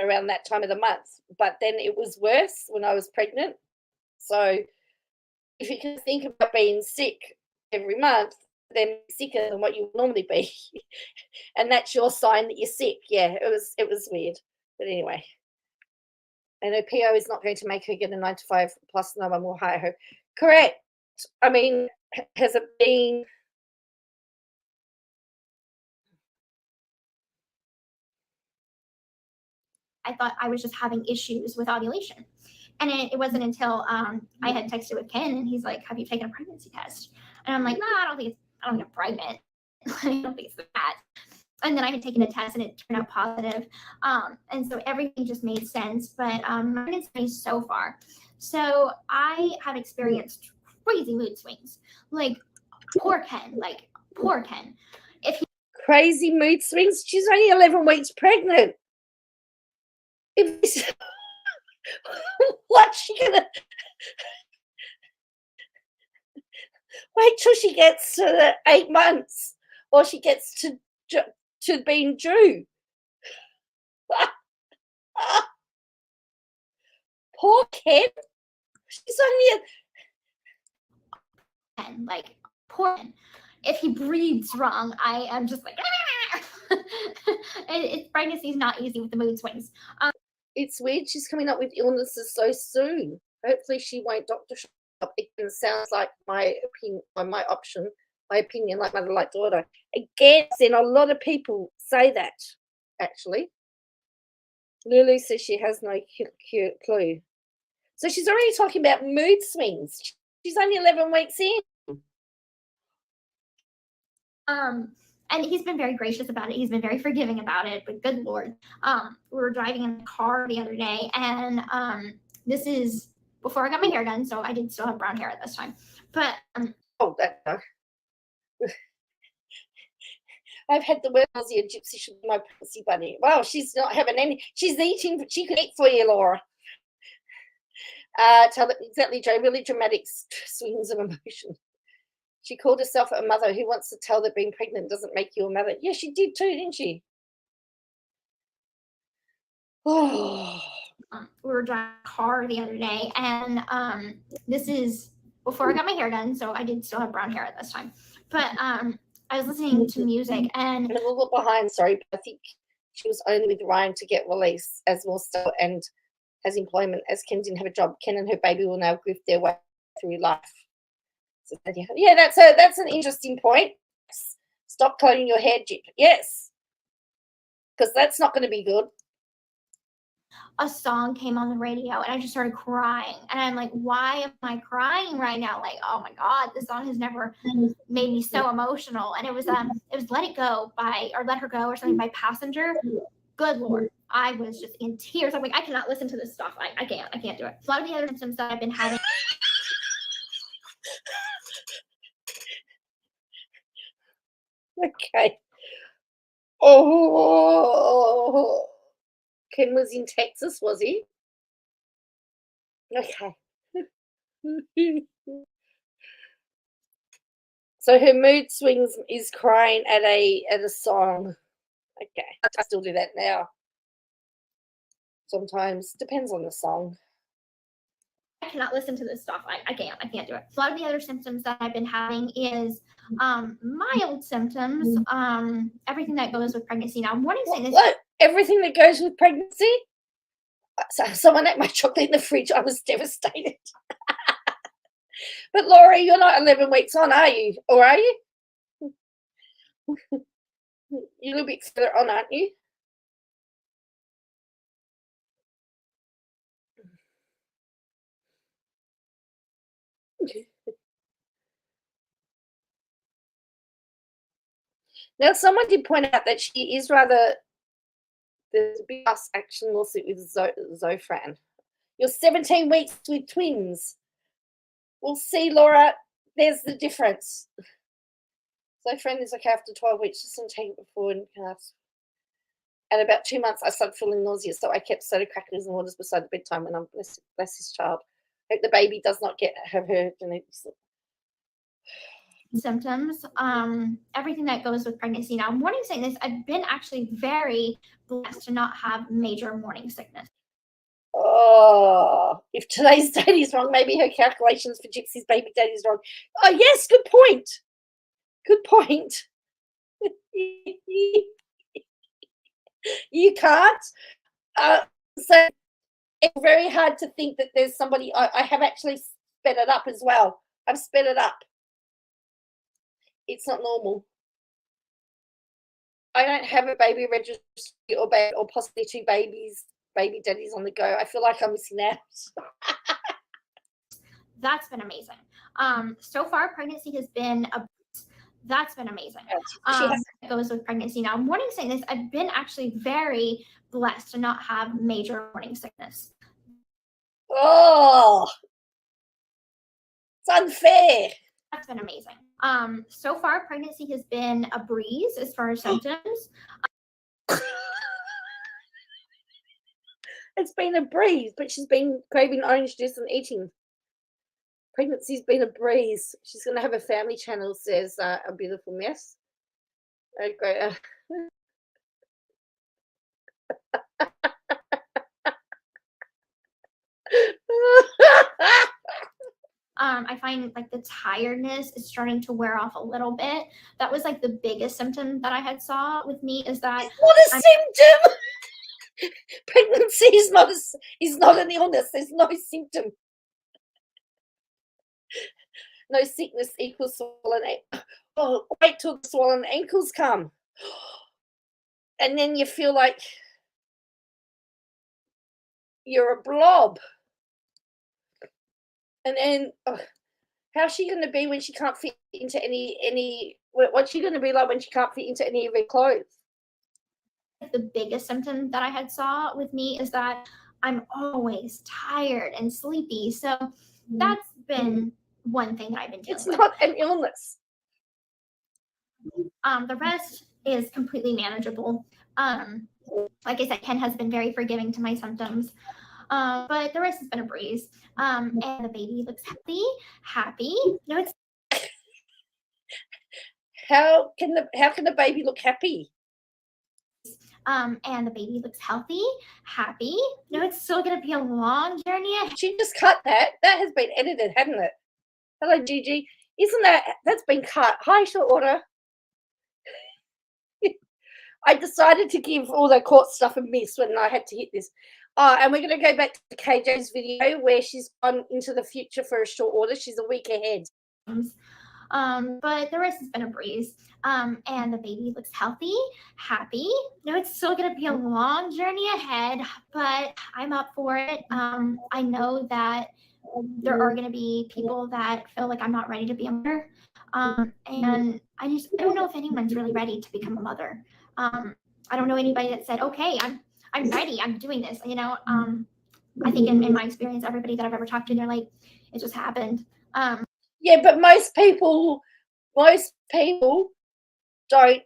around that time of the month. But then it was worse when I was pregnant. So if you can think about being sick every month, then sicker than what you would normally be, and that's your sign that you're sick. Yeah, it was weird, but anyway. And her PO is not going to make her get a 9 to 5 plus no one will hire her. Correct. I mean, has it been? I thought I was just having issues with ovulation. And it wasn't until I had texted with Ken and he's like, have you taken a pregnancy test? And I'm like, no, I don't think I'm pregnant. I don't think it's that. And then I had taken a test and it turned out positive. And so everything just made sense. But my pregnancy so far. So I have experienced crazy mood swings. Like poor Ken. Crazy mood swings? She's only 11 weeks pregnant. What's she gonna wait till she gets to the 8 months, or she gets to being due? Poor Ken. She's only poor Ken. If he breathes wrong, I am just like pregnancy is not easy with the mood swings. It's weird she's coming up with illnesses so soon. Hopefully she won't doctor shop. It sounds like my opinion, like mother, like daughter. Again, then a lot of people say that, actually. Lulu says she has no clue. So she's already talking about mood swings. She's only 11 weeks in. And he's been very gracious about it. He's been very forgiving about it, but good Lord. We were driving in the car the other day, and this is before I got my hair done, so I did still have brown hair at this time. But I've had the word Aussie and Gypsy should be my pregnancy bunny. Wow, she's not having any. She's eating, but she could eat for you, Laura. Exactly, Joe. Really dramatic swings of emotion. She called herself a mother who wants to tell that being pregnant doesn't make you a mother. Yeah, she did too, didn't she? Oh. We were driving a car the other day, and this is before I got my hair done, so I did still have brown hair at this time. But I was listening to music, and a little behind, sorry, but I think she was only with Ryan to get release as well still and has employment as Ken didn't have a job. Ken and her baby will now grift their way through life. So, yeah, that's an interesting point. Stop cutting your hair, Jip. Yes, because that's not going to be good. a song came on the radio, and I just started crying. And I'm like, why am I crying right now? Like, oh my God, this song has never made me so emotional. And it was Let It Go or Let Her Go or something by Passenger. Good Lord. I was just in tears. I'm like, I cannot listen to this stuff. I can't do it. A lot of the other symptoms that I've been having. Okay. Oh, Ken was in Texas, was he? Okay. So her mood swings is crying at a song. Okay, I still do that now. Sometimes depends on the song. I cannot listen to this stuff. I can't do it. A lot of the other symptoms that I've been having is mild symptoms. Everything that goes with pregnancy. Now, I'm wanting to say this. What? Everything that goes with pregnancy? So someone ate my chocolate in the fridge. I was devastated. But Laura, you're not 11 weeks on, are you? Or are you? You're a little bit further on, aren't you? Now, someone did point out that she is rather. There's a big class action lawsuit with Zofran. You're 17 weeks with twins. Well, see, Laura, there's the difference. Zofran is okay after 12 weeks. Just didn't take it before and at about 2 months, I started feeling nauseous, so I kept soda crackers and waters beside the bedtime when I'm bless this child. Hope the baby does not have her symptoms, everything that goes with pregnancy. Now, I'm wanting to say this. I've been actually very blessed to not have major morning sickness. Oh, if today's date is wrong, maybe her calculations for Gypsy's baby date is wrong. Oh, yes, good point. Good point. You can't. So it's very hard to think that there's somebody. I have actually sped it up as well. I've sped it up. It's not normal. I don't have a baby registry or possibly two baby daddies on the go. I feel like I'm missing out. That's been amazing. So far, pregnancy has been that's been amazing. It goes with pregnancy. Now, I'm wanting to say this. I've been actually very blessed to not have major morning sickness. Oh, it's unfair. That's been amazing. So far, pregnancy has been a breeze as far as symptoms. It's been a breeze, but she's been craving orange juice and eating. Pregnancy's been a breeze. She's going to have a family channel, says A Beautiful Mess. Okay. I find like the tiredness is starting to wear off a little bit. That was like the biggest symptom that I had saw with me is that. What a symptom! Pregnancy is not an illness. There's no symptom. No sickness equals swollen ankles. Oh, wait till the swollen ankles come. And then you feel like you're a blob. And then how's she going to be when she can't fit into any what's she going to be like when she can't fit into any of her clothes? The biggest symptom that I had saw with me is that I'm always tired and sleepy. So that's been one thing that I've been dealing with. It's not an illness. The rest is completely manageable. Like I said, Ken has been very forgiving to my symptoms. But the rest has been a breeze. And the baby looks happy. No, it's How can the baby look happy? And the baby looks healthy, happy. You know, it's still going to be a long journey ahead. She just cut that. That has been edited, hasn't it? Hello, Gigi. Isn't that's been cut? Hi, short order. I decided to give all the court stuff a miss when I had to hit this. And we're going to go back to KJ's video where she's gone into the future for a short order. She's a week ahead. But the rest has been a breeze. And the baby looks healthy, happy. You know, it's still going to be a long journey ahead, but I'm up for it. I know that there are going to be people that feel like I'm not ready to be a mother. And I don't know if anyone's really ready to become a mother. I don't know anybody that said, okay, I'm ready, I'm doing this. You know, I think in my experience, everybody that I've ever talked to, they're like, it just happened. Yeah, but most people don't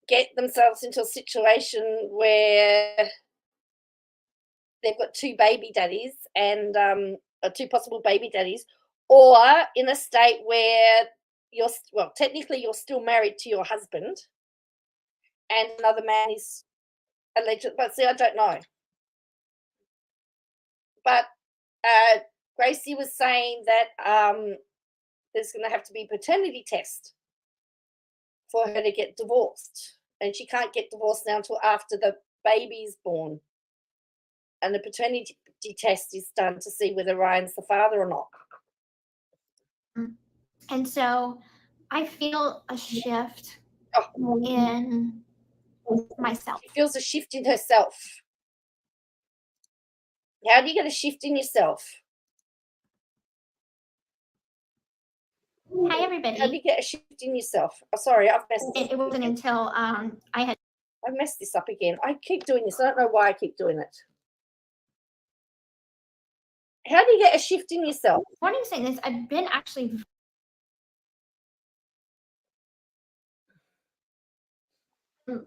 get themselves into a situation where they've got two baby daddies and two possible baby daddies, or in a state where technically you're still married to your husband and another man is alleged. But see, I don't know. But Gracie was saying that there's going to have to be a paternity test for her to get divorced, and she can't get divorced now until after the baby's born, and the paternity test is done to see whether Ryan's the father or not. And so I feel a shift in myself. She feels a shift in herself. How do you get a shift in yourself? Hi, everybody. How do you get a shift in yourself? Oh, sorry, I've messed this up. It wasn't until I've messed this up again. I keep doing this. I don't know why I keep doing it. How do you get a shift in yourself? Why do you say this? I've been actually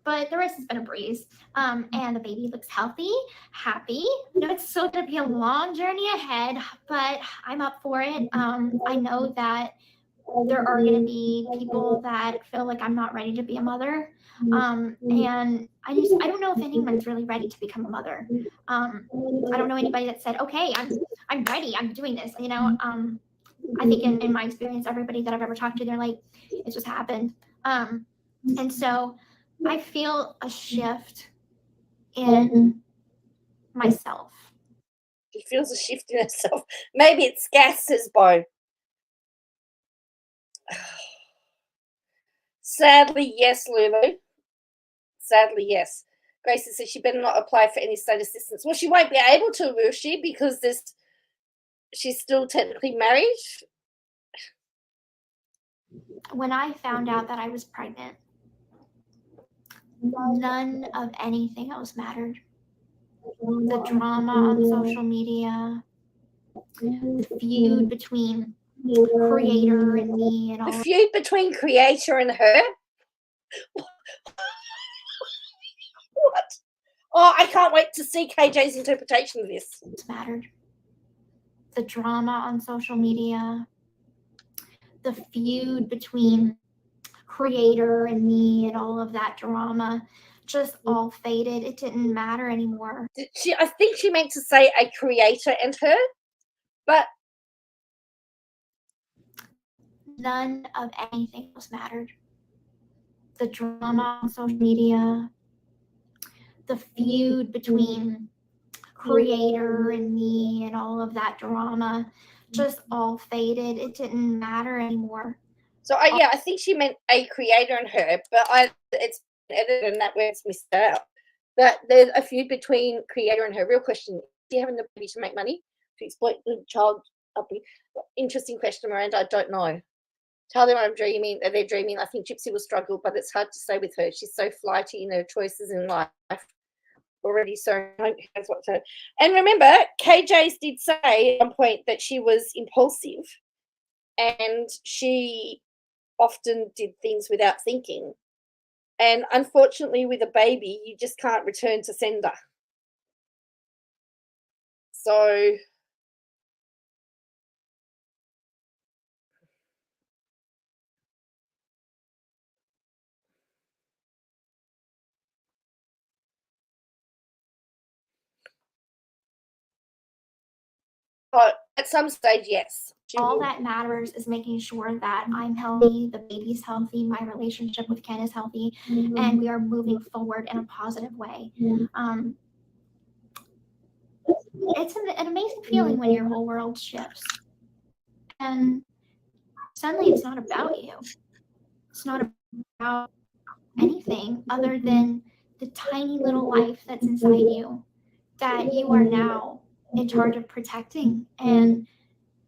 but the rest has been a breeze. And the baby looks healthy, happy. You know, it's still going to be a long journey ahead, but I'm up for it. I know that there are going to be people that feel like I'm not ready to be a mother. And I don't know if anyone's really ready to become a mother. I don't know anybody that said, okay, I'm ready, I'm doing this. You know, I think in my experience, everybody that I've ever talked to, they're like, it just happened. And so I feel a shift in myself. She feels a shift in herself. Maybe it's gas, says Bo. Sadly, yes, Lulu. Sadly, yes. Gracie says she better not apply for any state assistance. Well, she won't be able to, will she? Because she's still technically married. When I found out that I was pregnant, none of anything else mattered. The drama on social media, the feud between creator and me, and all. The feud between creator and her? What? Oh, I can't wait to see KJ's interpretation of this. Mattered. The drama on social media, the feud between creator and me, and all of that drama just all faded. It didn't matter anymore. I think she meant to say a creator and her, but none of anything else mattered. The drama on social media, the feud between creator and me, and all of that drama just all faded. It didn't matter anymore. So I think she meant a creator and her, but it's edited and that word's missed out. But there's a feud between creator and her. Real question: is she having the baby to make money, to exploit the child? Interesting question, Miranda. I don't know. Tell them I'm dreaming. They're dreaming. I think Gypsy will struggle, but it's hard to say with her. She's so flighty in her choices in life already. So that's what to. And remember, KJ did say at one point that she was impulsive, and she often did things without thinking. And unfortunately, with a baby, you just can't return to sender. So Oh, at some stage, yes. All that matters is making sure that I'm healthy, the baby's healthy, my relationship with Ken is healthy, and we are moving forward in a positive way. It's an amazing feeling when your whole world shifts. And suddenly it's not about you. It's not about anything other than the tiny little life that's inside you that you are now in charge of protecting. And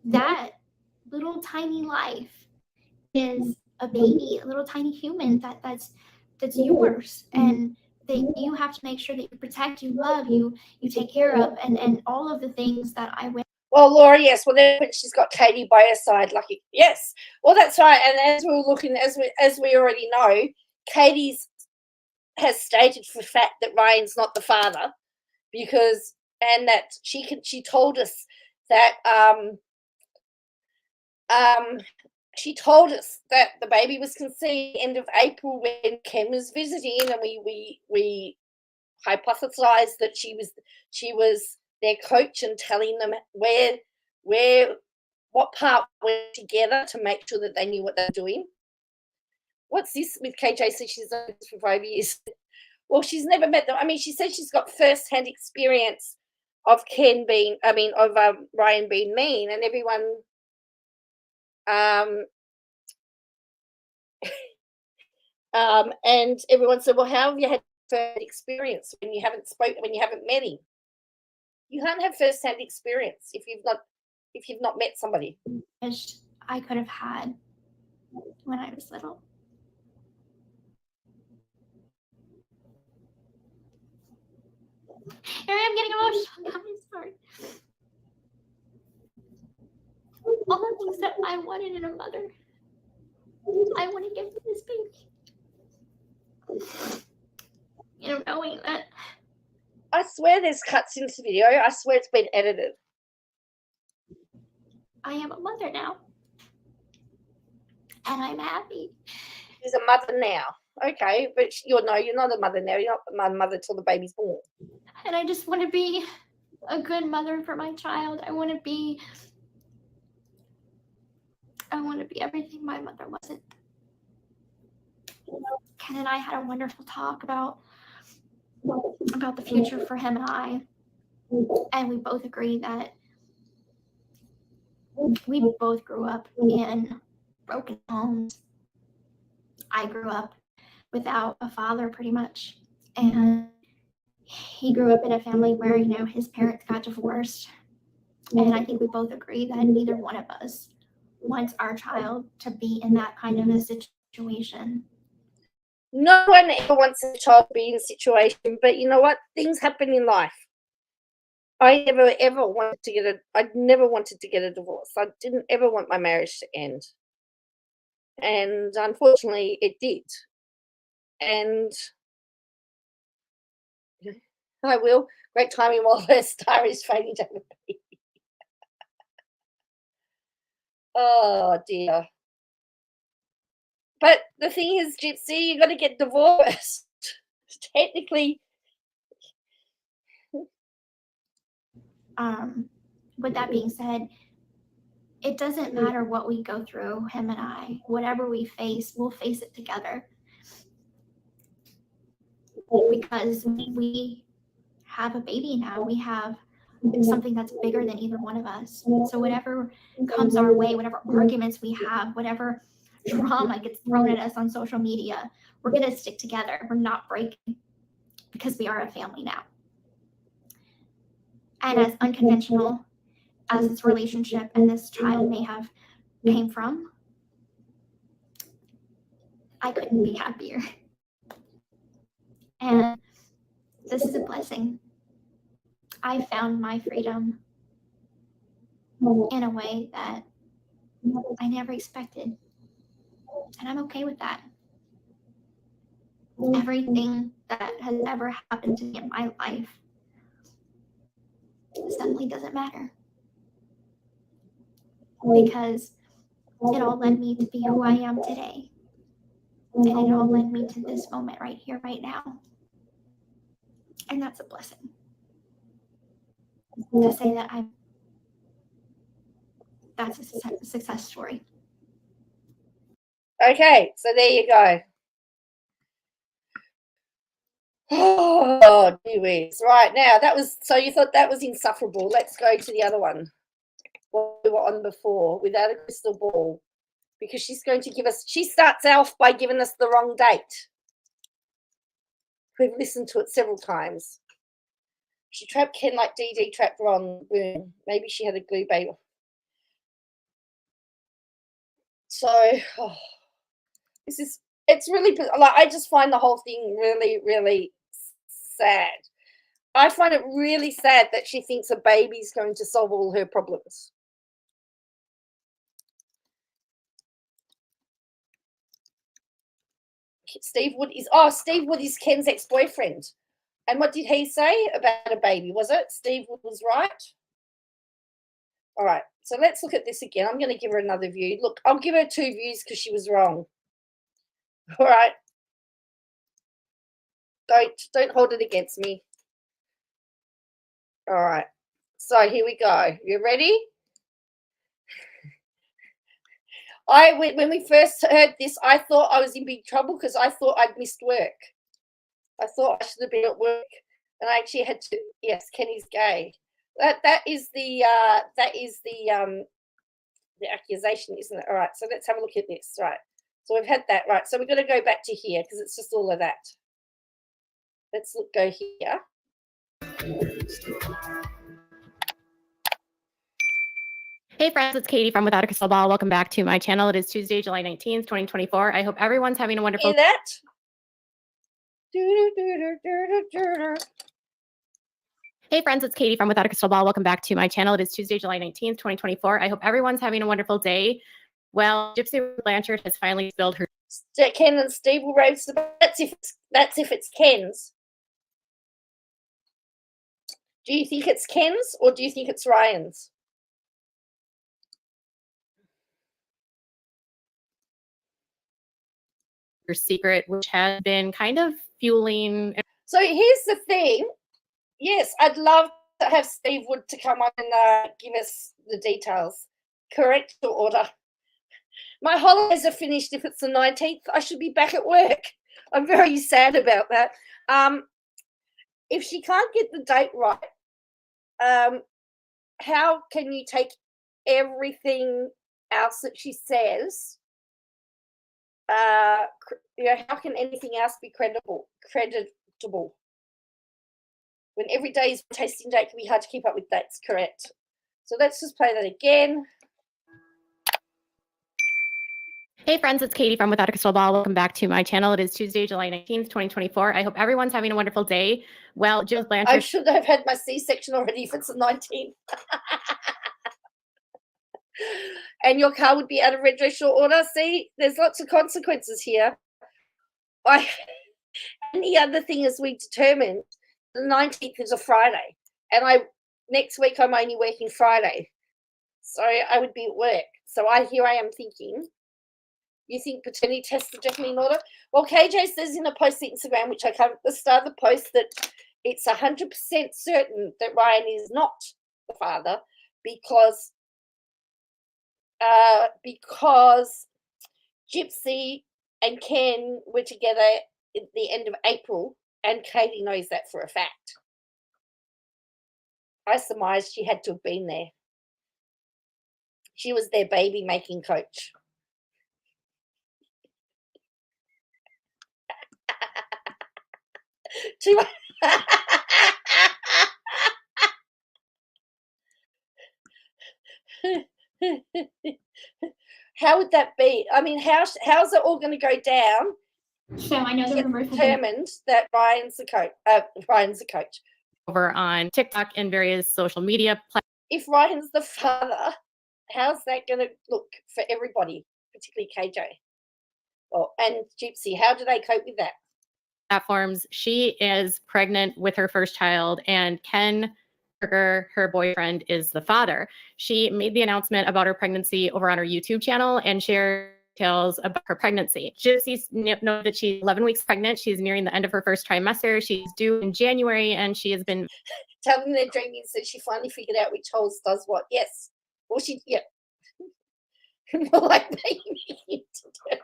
that little tiny life is a baby, a little tiny human that's yours, and that you have to make sure that you protect, you love, you take care of, and all of the things that I went. Well, Laura, yes. Well, then when she's got Katie by her side, lucky. Yes. Well, that's right. And as we were looking, as we already know, Katie's has stated for fact that Ryan's not the father, because and that she told us that she told us that the baby was conceived end of April when Ken was visiting, and we hypothesized that she was their coach and telling them what part went together to make sure that they knew what they're doing. What's this with KJ? So she's known for 5 years. Well, she's never met them. I mean, she said she's got first-hand experience of Ryan being mean, and everyone and everyone said, well, how have you had first experience when you haven't met him? You can't have first-hand experience if you've not met somebody. Wish I could have had when I was little. Here I am getting emotional. I'm sorry. All the things that I wanted in a mother, I want to give to this baby. You know, knowing that. I swear there's cuts into the video. I swear it's been edited. I am a mother now. And I'm happy. She's a mother now. Okay, but you're not a mother now. You're not a mother till the baby's born. And I just want to be a good mother for my child. I want to be everything my mother wasn't. Ken and I had a wonderful talk about the future for him and I. And we both agree that we both grew up in broken homes. I grew up without a father pretty much. And he grew up in a family where, his parents got divorced. And I think we both agree that neither one of us wants our child to be in that kind of a situation. No one ever wants a child to be in a situation, but you know what? Things happen in life. I never ever wanted to get a divorce. I didn't ever want my marriage to end. And unfortunately it did. And I will. Great timing while her star is fading down the baby. Oh dear. But the thing is, Gypsy, you got to get divorced. Technically. With that being said, it doesn't matter what we go through, him and I. Whatever we face, we'll face it together. Because we have a baby now. We have something that's bigger than either one of us. So whatever comes our way, whatever arguments we have, whatever drama gets thrown at us on social media, we're going to stick together. We're not breaking, because we are a family now. And as unconventional as this relationship and this child may have came from, I couldn't be happier. And this is a blessing. I found my freedom in a way that I never expected. And I'm okay with that. Everything that has ever happened to me in my life suddenly doesn't matter. Because it all led me to be who I am today. And it all led me to this moment right here, right now. And that's a blessing. To say that I'm that's a success story. Okay, so there you go. Oh, gee whiz. Right, now that was, so you thought that was insufferable. Let's go to the other one. What we were on before, without a crystal ball. Because she's going to give us, she starts off by giving us the wrong date. We've listened to it several times. She trapped Ken like Dee Dee trapped Ron. Boom. Maybe she had a glue baby. So, this is, it's really, like, I just find the whole thing really, really sad. I find it really sad that she thinks a baby's going to solve all her problems. Steve Wood is Ken's ex-boyfriend. And what did he say about a baby? Was it? Steve Wood was right. All right. So let's look at this again. I'm going to give her another view. Look, I'll give her 2 views because she was wrong. All right. Don't hold it against me. All right. So here we go. You ready? When we first heard this, I thought I was in big trouble because I thought I'd missed work. I thought I should have been at work, and I actually had to. Yes, Kenny's gay. That is the accusation, isn't it? All right. So let's have a look at this. Right. So we've had that. Right. So we're going to go back to here because it's just all of that. Let's go here. Hey friends, it's Katie from Without a Crystal Ball. Welcome back to my channel. It is Tuesday, July 19th, 2024. I hope everyone's having a wonderful Hear that? Hey friends, it's Katie from Without a Crystal Ball. Welcome back to my channel. It is Tuesday, July 19th, 2024. I hope everyone's having a wonderful day. Well, Gypsy Blanchard has finally spilled her Ken and Steve will raise the, that's if it's Ken's. Do you think it's Ken's or do you think it's Ryan's? secret, which has been kind of fueling. So here's the thing. Yes, I'd love to have Steve Wood to come on and give us the details. Correct or order. My holidays are finished. If it's the 19th, I should be back at work. I'm very sad about that. If she can't get the date right, how can you take everything else that she says? How can anything else be creditable? When every day's tasting date can be hard to keep up with dates, correct? So let's just play that again. Hey friends, it's Katie from Without a Crystal Ball. Welcome back to my channel. It is Tuesday, July 19th, 2024. I hope everyone's having a wonderful day. Well, Jill Blanchard. I should have had my C-section already if it's the 19th. And your car would be out of red short order. See, there's lots of consequences here. And the other thing is we determined the 19th is a Friday. And next week I'm only working Friday. So I would be at work. So here I am thinking, you think paternity tests are definitely in order? Well, KJ says in a post to Instagram, which I covered at the start of the post, that it's 100% certain that Ryan is not the father because Gypsy and Ken were together at the end of April, and Katie knows that for a fact. I surmised she had to have been there. She was their baby making coach. How would that be? I mean, how's it all going to go down? So I know the rumors determined that Ryan's the coach. Over on TikTok and various social media platforms. If Ryan's the father, how's that going to look for everybody, particularly KJ? And Gypsy, how do they cope with that? Platforms. She is pregnant with her first child, and Ken, her boyfriend, is the father. She made the announcement about her pregnancy over on her YouTube channel and shared details about her pregnancy. Gypsy knows that she's 11 weeks pregnant. She's nearing the end of her first trimester. She's due in January, and she has been telling their dreamings that she finally figured out which holes does what. Yes. Well, like maybe to do it.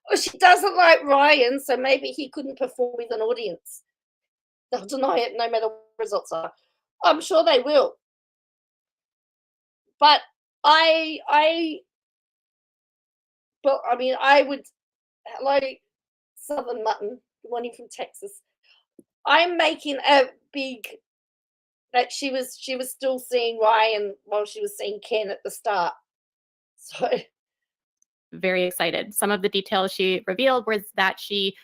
Well, she doesn't like Ryan, so maybe he couldn't perform with an audience. They'll deny it no matter what the results are. I'm sure they will. But I would, hello, Southern Mutton, good morning from Texas. I'm making a big, that she was still seeing Ryan while she was seeing Ken at the start. So very excited. Some of the details she revealed was that she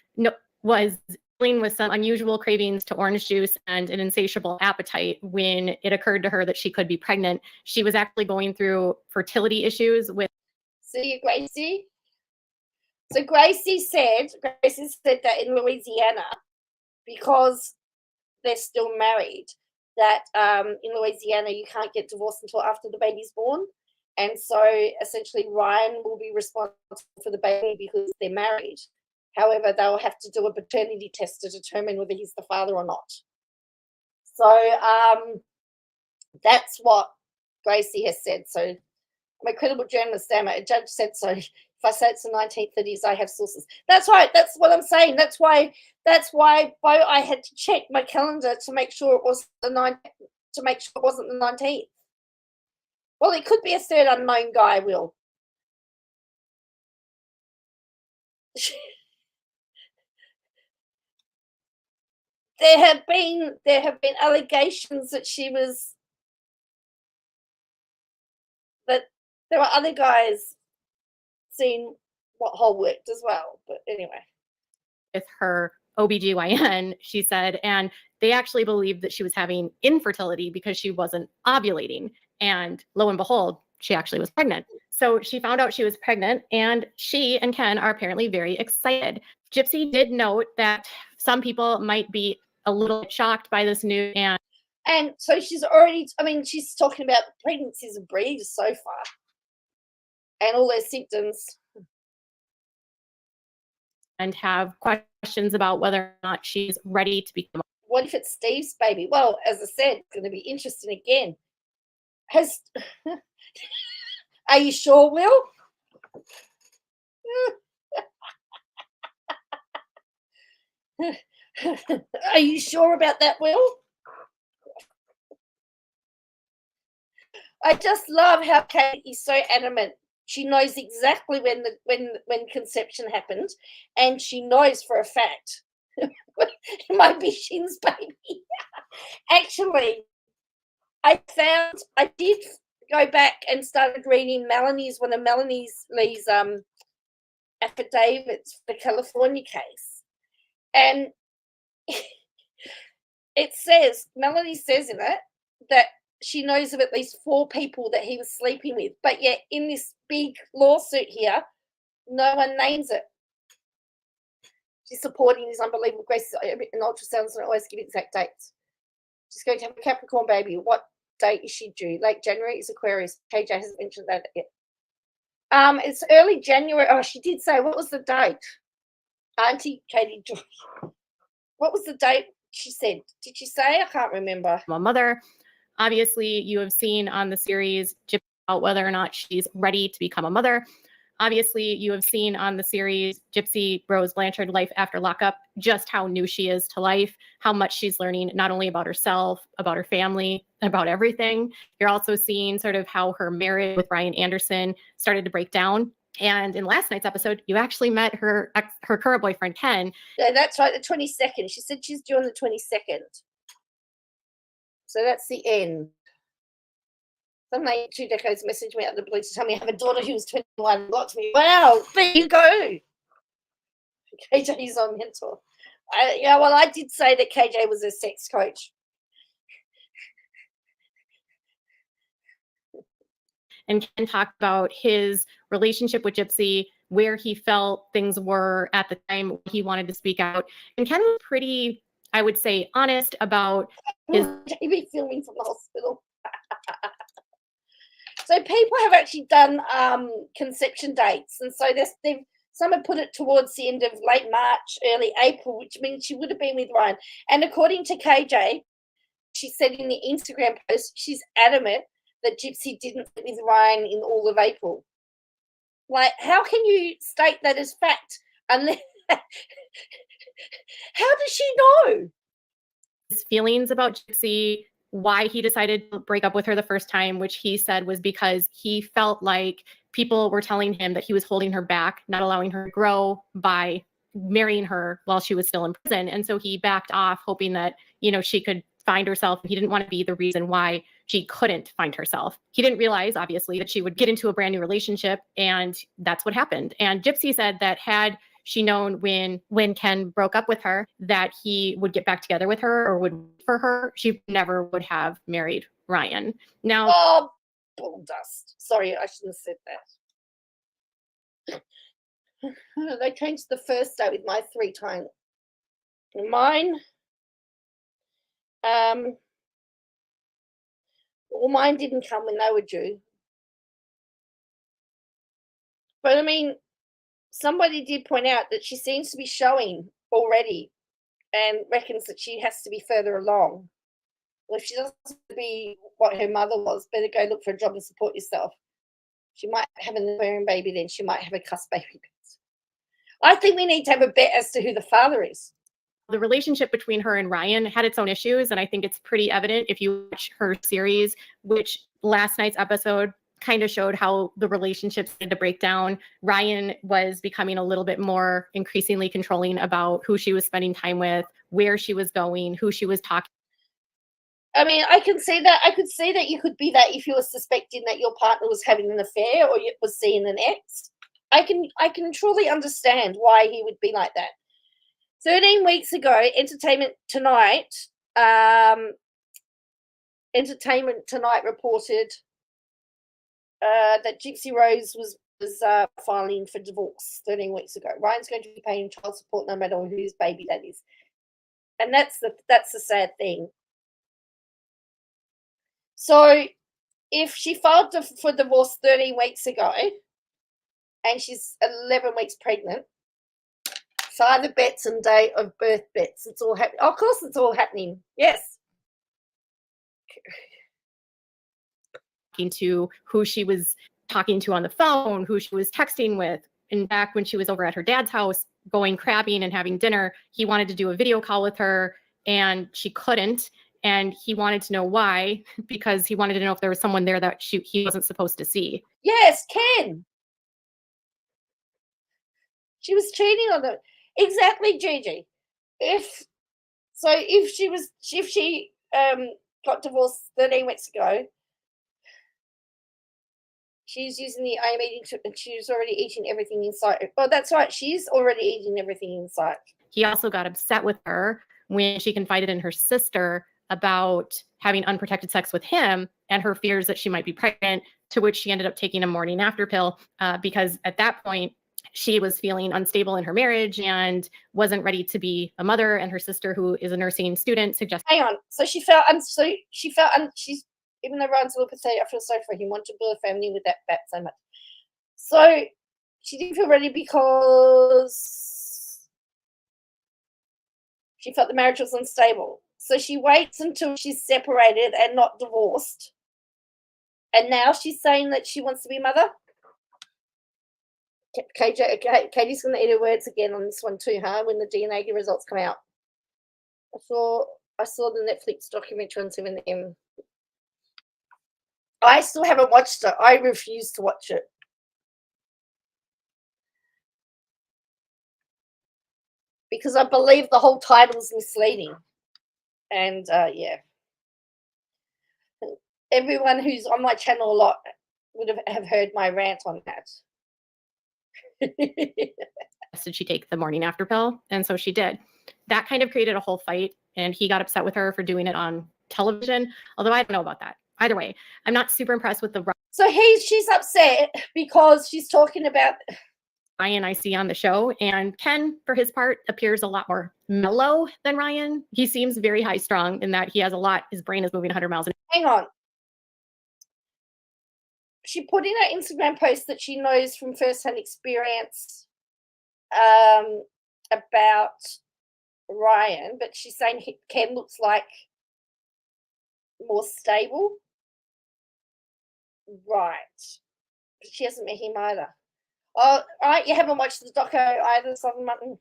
was dealing with some unusual cravings to orange juice and an insatiable appetite when it occurred to her that she could be pregnant. She was actually going through fertility issues with. See you, Gracie. So Gracie said that in Louisiana, because they're still married, that in Louisiana you can't get divorced until after the baby's born. And so essentially Ryan will be responsible for the baby because they're married. However, they'll have to do a paternity test to determine whether he's the father or not. So that's what Gracie has said. So I'm a credible journalist, damn it. A judge said so. If I say it's the 1930s, I have sources. That's right. That's what I'm saying. That's why I had to check my calendar to make sure it was the 19th. Well, it could be a third unknown guy, Will. There have been allegations that that there were other guys seeing what whole worked as well. But anyway. With her OBGYN, she said, and they actually believed that she was having infertility because she wasn't ovulating. And lo and behold, she actually was pregnant. So she found out she was pregnant, and she and Ken are apparently very excited. Gypsy did note that some people might be a little shocked by this news. And so she's already, she's talking about pregnancies and breeds so far and all their symptoms. And have questions about whether or not she's ready to become. What if it's Steve's baby? Well, as I said, it's going to be interesting again. Are you sure, Will? Are you sure about that, Will? I just love how Kate is so adamant. She knows exactly when conception happened, and she knows for a fact it might be Shin's baby. Actually, I did go back and started reading one of Melanie's affidavits for the California case, and Melanie says in it that she knows of at least 4 people that he was sleeping with, but yet in this big lawsuit here, no one names it. She's supporting his unbelievable grace in ultrasounds and always give exact dates. She's going to have a Capricorn baby. What date is she due? Late January is Aquarius. KJ hasn't mentioned that yet. It's early January. Oh, she did say, what was the date? Auntie Katie Joy. What was the date she said? Did she say? I can't remember. My mother. Obviously, you have seen on the series about whether or not she's ready to become a mother. Obviously, you have seen on the series Gypsy Rose Blanchard Life After Lockup just how new she is to life, how much she's learning not only about herself, about her family, about everything. You're also seeing sort of how her marriage with Ryan Anderson started to break down. And in last night's episode, you actually met her current boyfriend, Ken. Yeah, that's right, the 22nd. She said she's due on the 22nd. So that's the end. Some lady 2 decades messaged me out of the blue to tell me I have a daughter who was 21 blocked me. Wow, there you go. KJ is on mentor. I did say that KJ was a sex coach. And Ken talked about his relationship with Gypsy, where he felt things were at the time he wanted to speak out. And Ken was pretty, I would say, honest about his. He'd be filming from the hospital. So people have actually done conception dates, and so some have put it towards the end of late March, early April, which means she would have been with Ryan. And according to KJ, she said in the Instagram post, she's adamant that Gypsy didn't sleep with Ryan in all of April. Like, how can you state that as fact? And then, how does she know? His feelings about Gypsy, why he decided to break up with her the first time, which he said was because he felt like people were telling him that he was holding her back, not allowing her to grow by marrying her while she was still in prison. And so he backed off, hoping that, she could find herself. He didn't want to be the reason why she couldn't find herself. He didn't realize, obviously, that she would get into a brand new relationship, and that's what happened. And Gypsy said that had she known when Ken broke up with her that he would get back together with her or would for her, she never would have married Ryan. Now, oh, bull dust. Sorry, I shouldn't have said that. They changed the first date with my 3 times. Mine, well, mine didn't come when they were due. But I mean, somebody did point out that she seems to be showing already and reckons that she has to be further along. Well, if she doesn't be what her mother was, better go look for a job and support yourself. She might have an American baby, then she might have a cuss baby. I think we need to have a bet as to who the father is. The relationship between her and Ryan had its own issues, and I think it's pretty evident if you watch her series, which last night's episode kind of showed how the relationship started to break down. Ryan was becoming a little bit more increasingly controlling about who she was spending time with, where she was going, who she was talking. I mean, I can see that. I could see that you could be that if you were suspecting that your partner was having an affair or you was seeing an ex. I can truly understand why he would be like that. 13 weeks ago, Entertainment Tonight reported that Gypsy Rose was filing for divorce 13 weeks ago. Ryan's going to be paying child support no matter whose baby that is, and that's the sad thing. So, if she filed for divorce 13 weeks ago, and she's 11 weeks pregnant, father bets and date of birth bets. It's all happening. Of course, it's all happening. Yes. To who she was talking to on the phone, who she was texting with. In fact, when she was over at her dad's house going crabbing and having dinner, he wanted to do a video call with her and she couldn't. And he wanted to know why, because he wanted to know if there was someone there that he wasn't supposed to see. Yes, Ken. She was cheating on them. Exactly, Gigi. If she got divorced 13 weeks ago, she's using the I am eating, and she's already eating everything in sight. Oh, that's right. She's already eating everything in sight. He also got upset with her when she confided in her sister about having unprotected sex with him and her fears that she might be pregnant, to which she ended up taking a morning after pill because at that point, she was feeling unstable in her marriage and wasn't ready to be a mother. And her sister, who is a nursing student, suggested. Hang on. So she's even though Ryan's a little pathetic, I feel sorry for him. Wanted to build a family with that fat so much. So she didn't feel ready because she felt the marriage was unstable. So she waits until she's separated and not divorced. And now she's saying that she wants to be a mother. Katie's going to eat her words again on this one too, huh? When the DNA results come out. I saw the Netflix documentary on 7M. I still haven't watched it. I refuse to watch it. Because I believe the whole title is misleading. And, yeah. Everyone who's on my channel a lot would have heard my rant on that. Did she take the morning after pill? And so she did. That kind of created a whole fight, and he got upset with her for doing it on television, although I don't know about that. Either way, I'm not super impressed with the So she's upset because she's talking about Ryan I see on the show, and Ken, for his part, appears a lot more mellow than Ryan. He seems very high strung in that he has a lot, his brain is moving 100 miles an hour. Hang on. She put in her Instagram post that she knows from first-hand experience about Ryan, but she's saying Ken looks like more stable. Right. But she hasn't met him either. Oh, right, you haven't watched the doco either, Southern Mutton?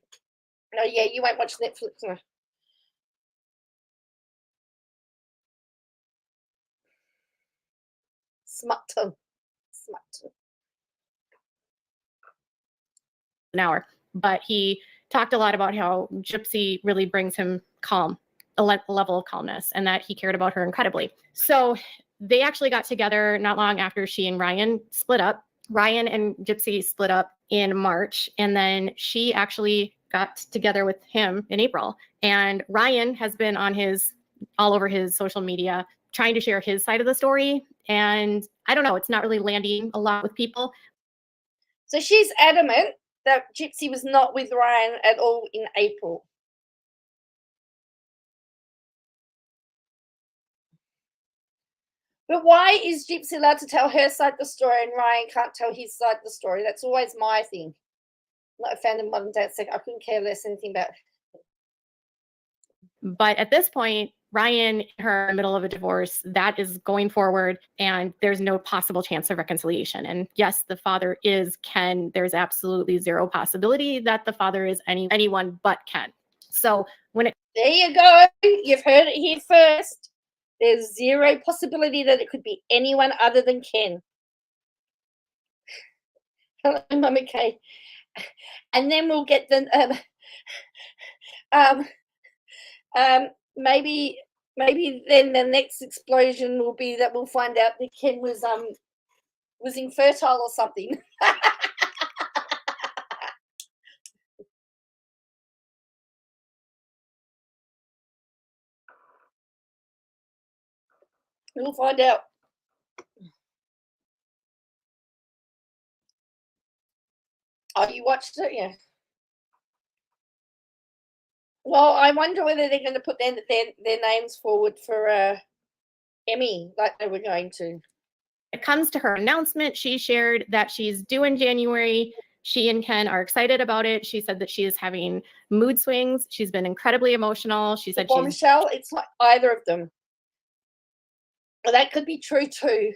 No, yeah, you won't watch Netflix, no. Smutton. An hour. But he talked a lot about how Gypsy really brings him calm, a level of calmness, and that he cared about her incredibly. So they actually got together not long after she and Ryan split up. Ryan and Gypsy split up in March, and then she actually got together with him in April. And Ryan has been on all over his social media trying to share his side of the story. And I don't know, it's not really landing a lot with people. So she's adamant that Gypsy was not with Ryan at all in April. But why is Gypsy allowed to tell her side of the story and Ryan can't tell his side of the story? That's always my thing. Like I found in Modern Day, I couldn't care less anything about it. But at this point, Ryan and her in the middle of a divorce, that is going forward, and there's no possible chance of reconciliation. And yes, the father is Ken. There's absolutely zero possibility that the father is anyone but Ken. So there you go. You've heard it here first. There's zero possibility that it could be anyone other than Ken. Hello, Mama Kay. And then we'll get the maybe then the next explosion will be that we'll find out that Ken was infertile or something. We'll find out. Oh, you watched it? Yeah. Well, I wonder whether they're going to put their names forward for Emmy like they were going to. It comes to her announcement, she shared that she's due in January. She and Ken are excited about it. She said that she is having mood swings. She's been incredibly emotional. She said Michelle, it's not either of them. Well, that could be true too.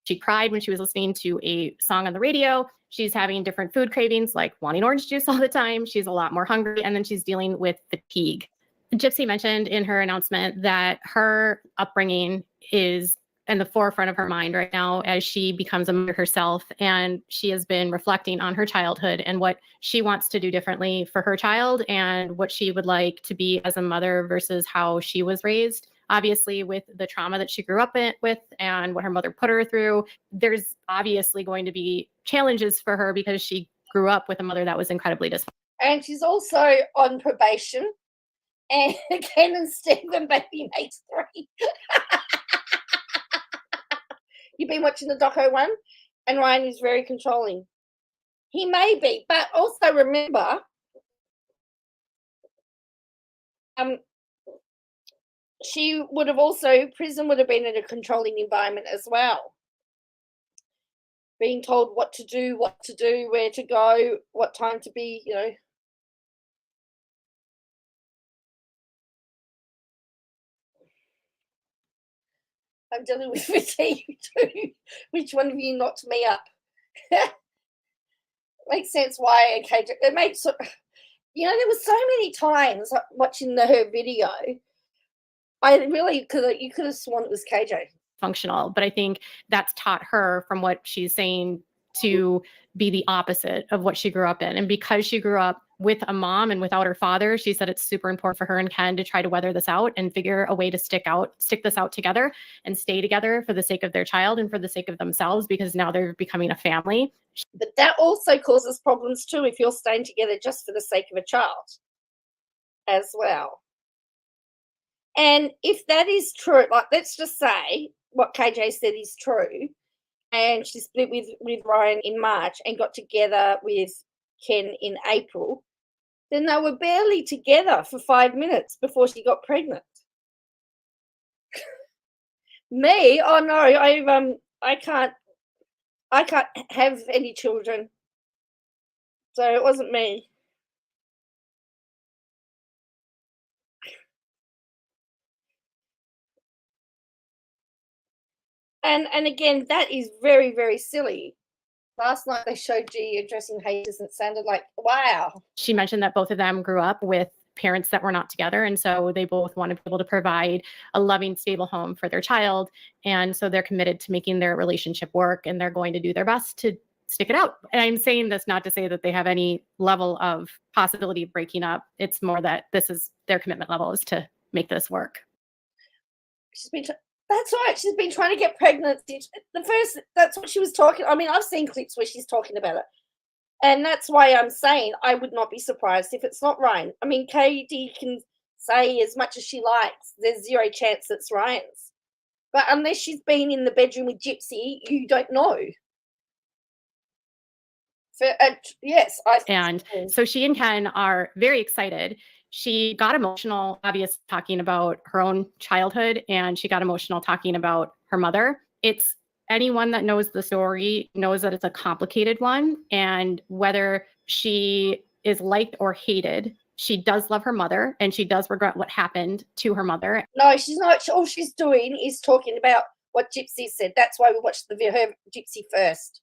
She cried when she was listening to a song on the radio. She's having different food cravings, like wanting orange juice all the time. She's a lot more hungry, and then she's dealing with fatigue. Gypsy mentioned in her announcement that her upbringing is in the forefront of her mind right now as she becomes a mother herself, and she has been reflecting on her childhood and what she wants to do differently for her child and what she would like to be as a mother versus how she was raised. Obviously, with the trauma that she grew up with and what her mother put her through, there's obviously going to be challenges for her because she grew up with a mother that was incredibly dysfunctional. And she's also on probation. And Ken and Stephen baby makes 3. You've been watching the doco one, and Ryan is very controlling. He may be, but also remember, prison would have been in a controlling environment as well. Being told what to do, where to go, what time to be, I'm dealing with fatigue too. Which one of you knocked me up? Makes sense why, okay. It makes, there were so many times watching her video, you could have sworn it was KJ. Functional, but I think that's taught her from what she's saying to be the opposite of what she grew up in. And because she grew up with a mom and without her father, she said it's super important for her and Ken to try to weather this out and figure a way to stick this out together and stay together for the sake of their child and for the sake of themselves, because now they're becoming a family. But that also causes problems too if you're staying together just for the sake of a child as well. And if that is true, like let's just say what KJ said is true, and she split with Ryan in March and got together with Ken in April, then they were barely together for 5 minutes before she got pregnant. Me? Oh no, I can't have any children. So it wasn't me. And again, that is very, very silly. Last night they showed G addressing haters and it sounded like, wow. She mentioned that both of them grew up with parents that were not together. And so they both want to be able to provide a loving, stable home for their child. And so they're committed to making their relationship work, and they're going to do their best to stick it out. And I'm saying this not to say that they have any level of possibility of breaking up. It's more that this is their commitment level, is to make this work. That's right. She's been trying to get pregnant. That's what she was talking. I mean, I've seen clips where she's talking about it. And that's why I'm saying I would not be surprised if it's not Ryan. I mean, Katie can say as much as she likes. There's zero chance it's Ryan's. But unless she's been in the bedroom with Gypsy, you don't know. Yes. And so she and Ken are very excited. She got emotional, obviously, talking about her own childhood, and she got emotional talking about her mother. It's anyone that knows the story knows that it's a complicated one. And whether she is liked or hated, she does love her mother, and she does regret what happened to her mother. No, she's not. All she's doing is talking about what Gypsy said. That's why we watched her Gypsy first.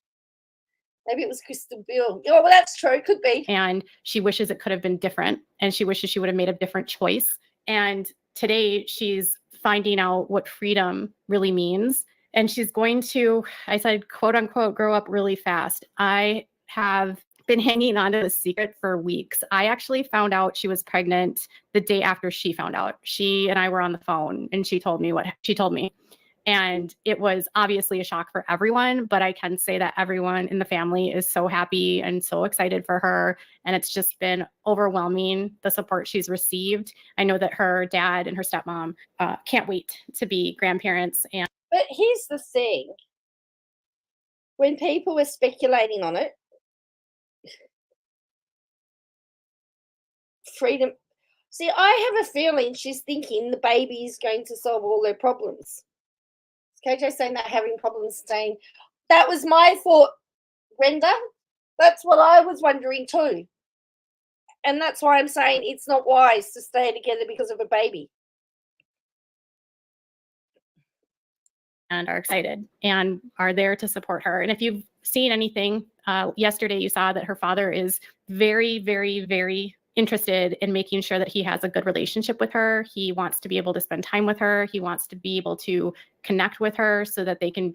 Maybe it was Crystal Bill. Oh, well, that's true. Could be. And she wishes it could have been different. And she wishes she would have made a different choice. And today she's finding out what freedom really means. And she's going to, I said, quote unquote, grow up really fast. I have been hanging on to this secret for weeks. I actually found out she was pregnant the day after she found out. She and I were on the phone, and she told me what she told me. And it was obviously a shock for everyone, but I can say that everyone in the family is so happy and so excited for her. And it's just been overwhelming, the support she's received. I know that her dad and her stepmom can't wait to be grandparents. But here's the thing. When people were speculating on it, freedom. See, I have a feeling she's thinking the baby is going to solve all her problems. KJ saying they're having problems staying. That was my thought, Brenda. That's what I was wondering too. And that's why I'm saying it's not wise to stay together because of a baby. And are excited and are there to support her. And if you've seen anything, yesterday you saw that her father is very, very, very interested in making sure that he has a good relationship with her. He wants to be able to spend time with her. He wants to be able to connect with her so that they can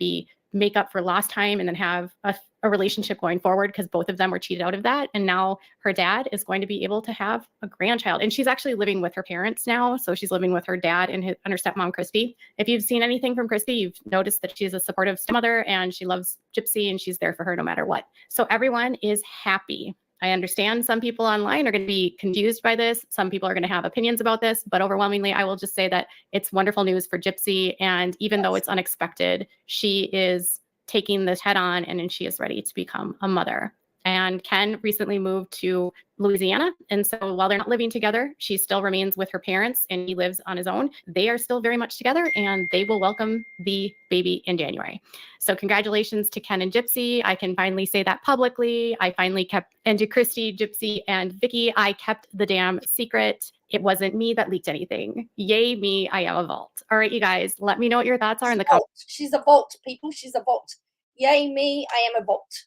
make up for lost time and then have a relationship going forward, because both of them were cheated out of that. And now her dad is going to be able to have a grandchild. And she's actually living with her parents now. So she's living with her dad and her stepmom, Christy. If you've seen anything from Christy, you've noticed that she's a supportive stepmother and she loves Gypsy and she's there for her no matter what. So everyone is happy. I understand some people online are going to be confused by this. Some people are going to have opinions about this, but overwhelmingly, I will just say that it's wonderful news for Gypsy. And even though it's unexpected, she is taking this head on, and she is ready to become a mother. And Ken recently moved to Louisiana. And so while they're not living together, she still remains with her parents and he lives on his own. They are still very much together, and they will welcome the baby in January. So congratulations to Ken and Gypsy. I can finally say that publicly. I finally kept, and to Christy, Gypsy, and Vicky, I kept the damn secret. It wasn't me that leaked anything. Yay me, I am a vault. All right, you guys, let me know what your thoughts are in the comments. She's a vault, people. She's a vault. Yay me, I am a vault.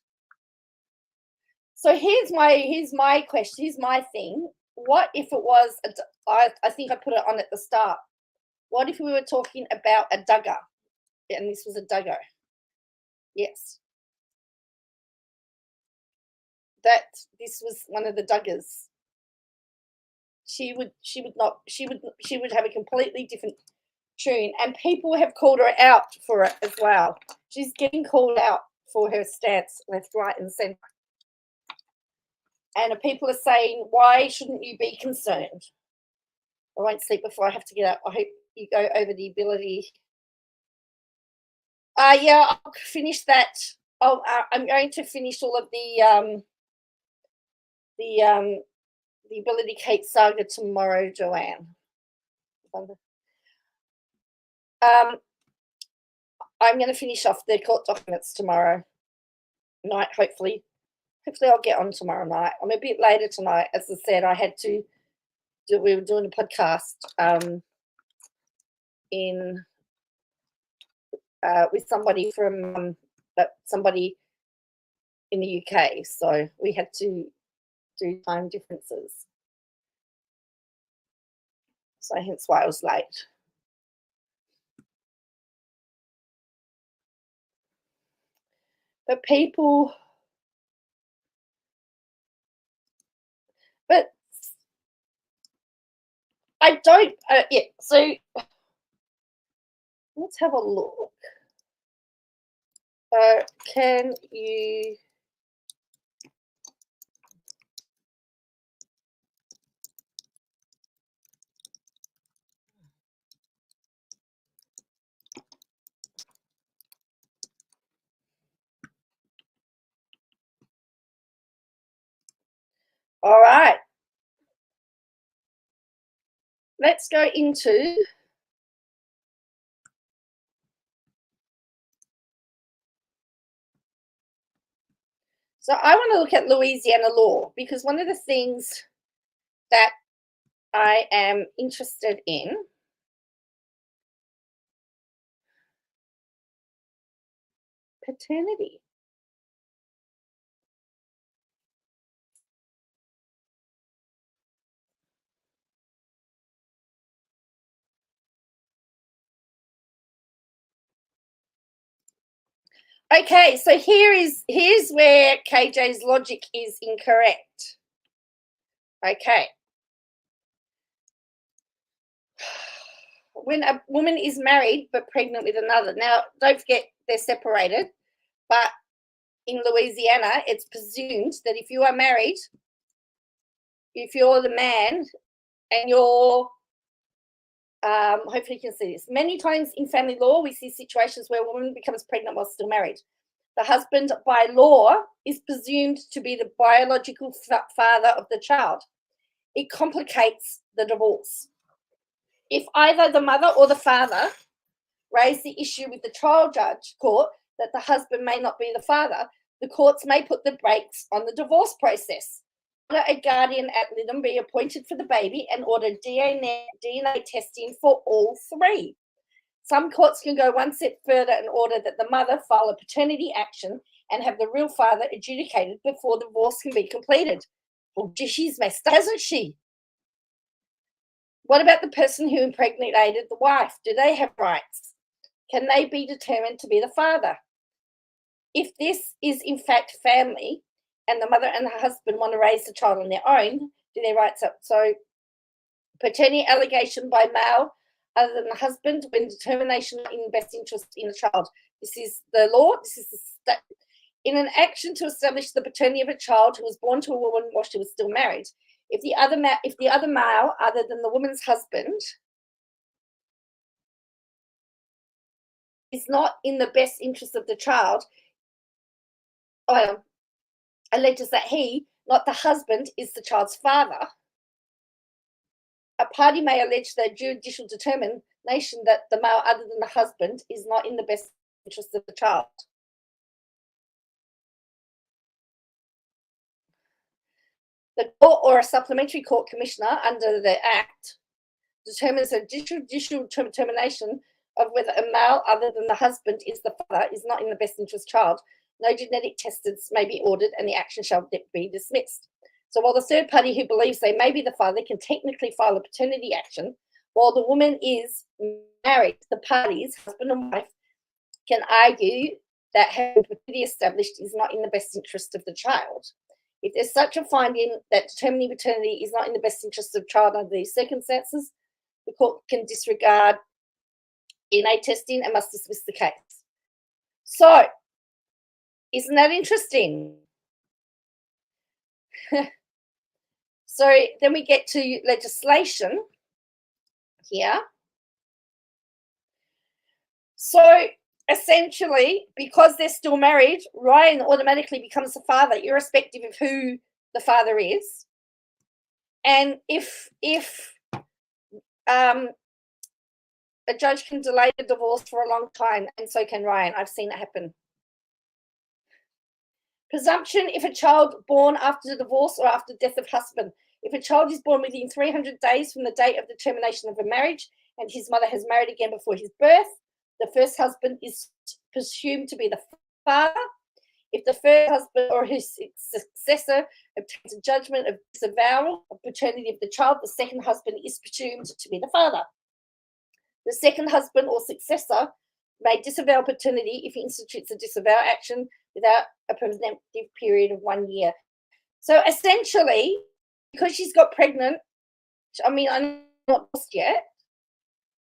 So here's my question. Here's my thing. What if it was, I think I put it on at the start. What if we were talking about a dugger and this was a dugger? Yes. That this was one of the duggers. She would have a completely different tune, and people have called her out for it as well. She's getting called out for her stance left, right, and centre. And people are saying, why shouldn't you be concerned? I won't sleep before I have to get up. I hope you go over the ability. Yeah, I'll finish that. I'm going to finish all of the Ability Kate saga tomorrow, Joanne. I'm going to finish off the court documents tomorrow night, hopefully. Hopefully I'll get on tomorrow night. I'm a bit later tonight. As I said, we were doing a podcast in with somebody from somebody in the UK, so we had to do time differences. So hence why I was late. But people, but I don't, yeah, so let's have a look. Can you, all right, let's go into so I want to look at Louisiana law, because one of the things that I am interested in paternity. Okay, so here's where KJ's logic is incorrect. Okay. When a woman is married but pregnant with another, now don't forget they're separated, but in Louisiana, it's presumed that if you are married, if you're the man and you're, hopefully you can see this, many times in family law, we see situations where a woman becomes pregnant while still married. The husband, by law, is presumed to be the biological father of the child. It complicates the divorce. If either the mother or the father raise the issue with the trial judge court that the husband may not be the father, the courts may put the brakes on the divorce process. Order a guardian ad litem be appointed for the baby and order DNA testing for all three. Some courts can go one step further and order that the mother file a paternity action and have the real father adjudicated before the divorce can be completed. Well, she's messed up, hasn't she? What about the person who impregnated the wife? Do they have rights? Can they be determined to be the father? If this is in fact family and the mother and the husband want to raise the child on their own, do their rights up? So paternity allegation by male other than the husband when determination in best interest in the child. This is the law. This is the in an action to establish the paternity of a child who was born to a woman while she was still married. If the other male other than the woman's husband is not in the best interest of the child, alleges that he, not the husband, is the child's father. A party may allege the judicial determination that the male other than the husband is not in the best interest of the child. The court or a supplementary court commissioner under the Act determines a judicial determination of whether a male other than the husband is the father is not in the best interest of the child. No genetic tests may be ordered and the action shall be dismissed. So while the third party who believes they may be the father can technically file a paternity action, while the woman is married, the parties, husband and wife, can argue that having paternity established is not in the best interest of the child. If there's such a finding that determining paternity is not in the best interest of the child under these circumstances, the court can disregard DNA testing and must dismiss the case. So, isn't that interesting? So then we get to legislation here. So essentially, because they're still married, Ryan automatically becomes the father, irrespective of who the father is. And if a judge can delay the divorce for a long time, and so can Ryan. I've seen it happen. Presumption if a child born after the divorce or after death of husband. If a child is born within 300 days from the date of the termination of a marriage and his mother has married again before his birth, the first husband is presumed to be the father. If the first husband or his successor obtains a judgment of disavowal of paternity of the child, the second husband is presumed to be the father. The second husband or successor may disavow paternity if he institutes a disavow action without a presumptive period of 1 year. So essentially, because she's got pregnant, I mean, I'm not divorced yet,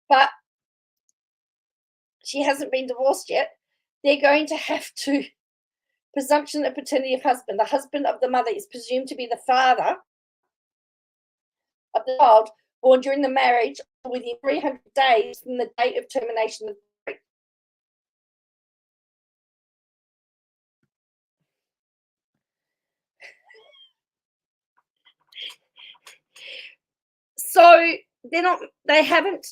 but she hasn't been divorced yet, they're going to have to, presumption of paternity of husband. The husband of the mother is presumed to be the father of the child born during the marriage within 300 days from the date of termination of the marriage. So they haven't,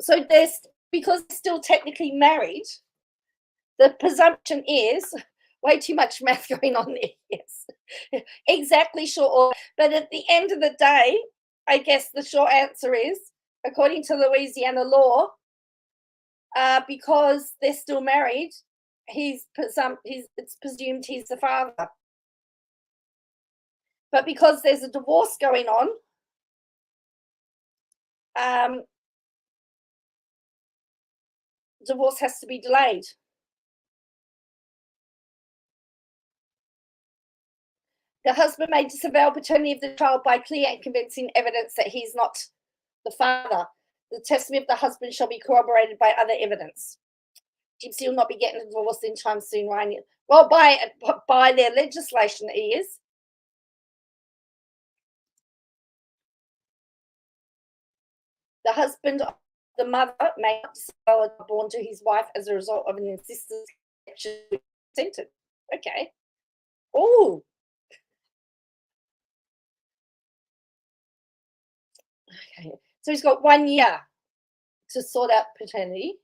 so there's, because they're still technically married, the presumption is, way too much math going on there, yes, exactly sure. But at the end of the day, I guess the short answer is, according to Louisiana law, because they're still married, it's presumed he's the father. But because there's a divorce going on, divorce has to be delayed. The husband may disavow paternity of the child by clear and convincing evidence that he's not the father. The testimony of the husband shall be corroborated by other evidence. Gypsy will not be getting a divorce anytime soon, Ryan. Well, by their legislation, it is. The husband of the mother may not disavow a child born to his wife as a result of an incestuous sentence. Okay. Oh. Okay. So he's got 1 year to sort out paternity.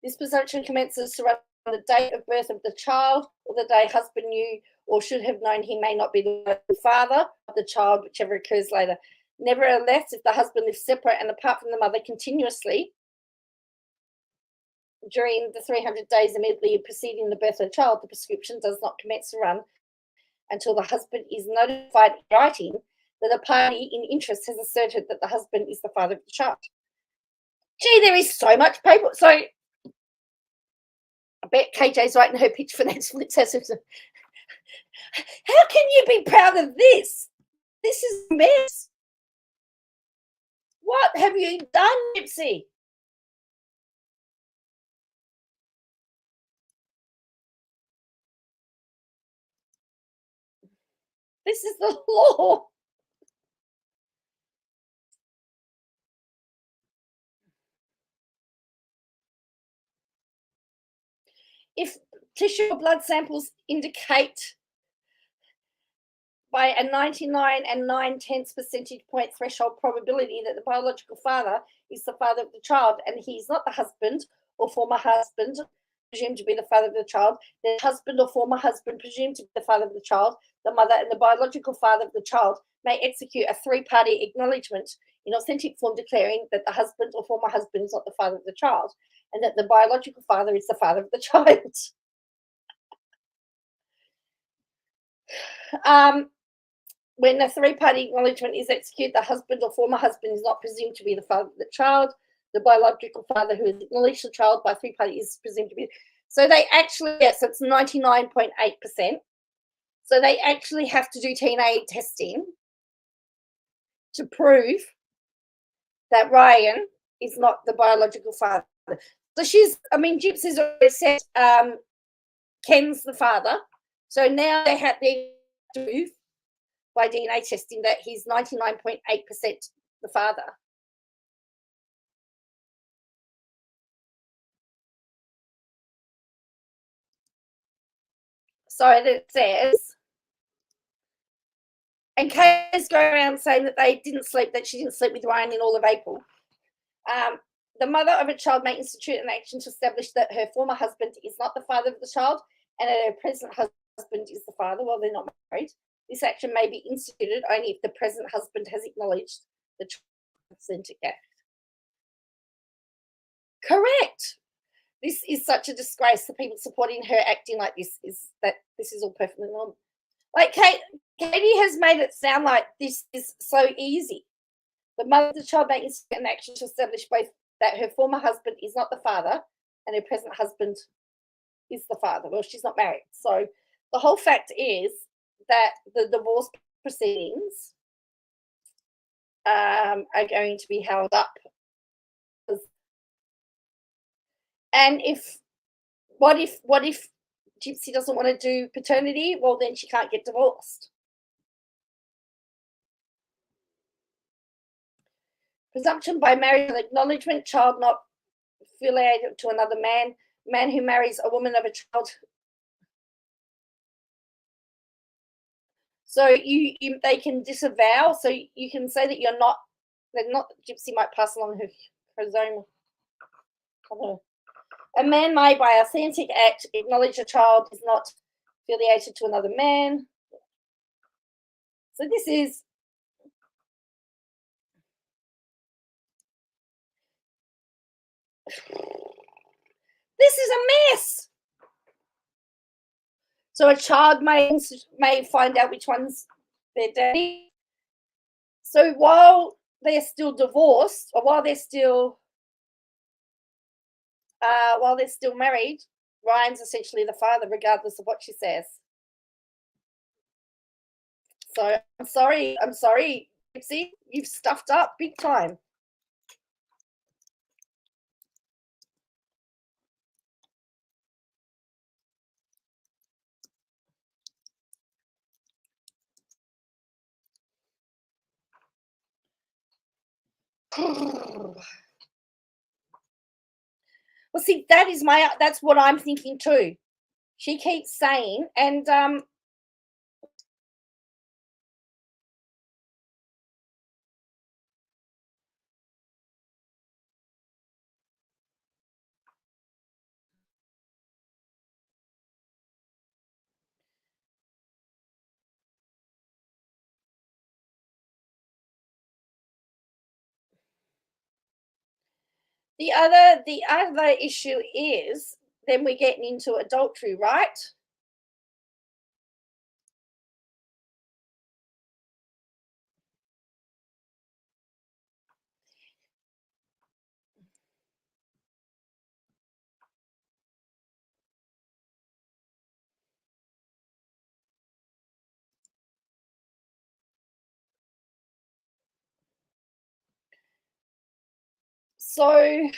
This presumption commences to run on the date of birth of the child or the day husband knew or should have known he may not be the father of the child, whichever occurs later. Nevertheless, if the husband lives separate and apart from the mother continuously during the 300 days immediately preceding the birth of the child, the prescription does not commence to run until the husband is notified in writing that a party in interest has asserted that the husband is the father of the child. Gee, there is so much paper. So I bet KJ's writing her pitch for next week. How can you be proud of this? This is a mess. What have you done, Gypsy? This is the law. If tissue or blood samples indicate by a 99 9/10 percentage point threshold probability that the biological father is the father of the child and he's not the husband or former husband presumed to be the father of the child, then husband or former husband presumed to be the father of the child, the mother and the biological father of the child may execute a three-party acknowledgement in authentic form declaring that the husband or former husband is not the father of the child and that the biological father is the father of the child. When a three-party acknowledgement is executed, the husband or former husband is not presumed to be the father of the child. The biological father who has acknowledged the child by three-party is presumed to be. So they actually, yes, it's 99.8%. So they actually have to do DNA testing to prove that Ryan is not the biological father. So Gypsy's already said Ken's the father. So now they have to prove by DNA testing that he's 99.8% the father. So it says, and Kay's going around saying that she didn't sleep with Ryan in all of April. The mother of a child may institute an action to establish that her former husband is not the father of the child and that her present husband is the father while they're not married. This action may be instituted only if the present husband has acknowledged the consent act. Correct. This is such a disgrace. The people supporting her acting like this is all perfectly normal. Like Katie has made it sound like this is so easy. The mother of the child making an action to establish both that her former husband is not the father and her present husband is the father. Well, she's not married. So the whole fact is that the divorce proceedings are going to be held up. And what if Gypsy doesn't want to do paternity? Well, then she can't get divorced. Presumption by marriage and acknowledgement, child not affiliated to another man, man who marries a woman of a child. So they can disavow. So you can say that they're not. Gypsy might pass along her chromosome. A man may, by authentic act, acknowledge a child is not affiliated to another man. So this is a mess. So a child may find out which one's their daddy. So while they're still divorced, or while they're still married, Ryan's essentially the father, regardless of what she says. So I'm sorry, Gypsy, you've stuffed up big time. Well, see, that's what I'm thinking too. She keeps saying, and the other issue is then we're getting into adultery, right? So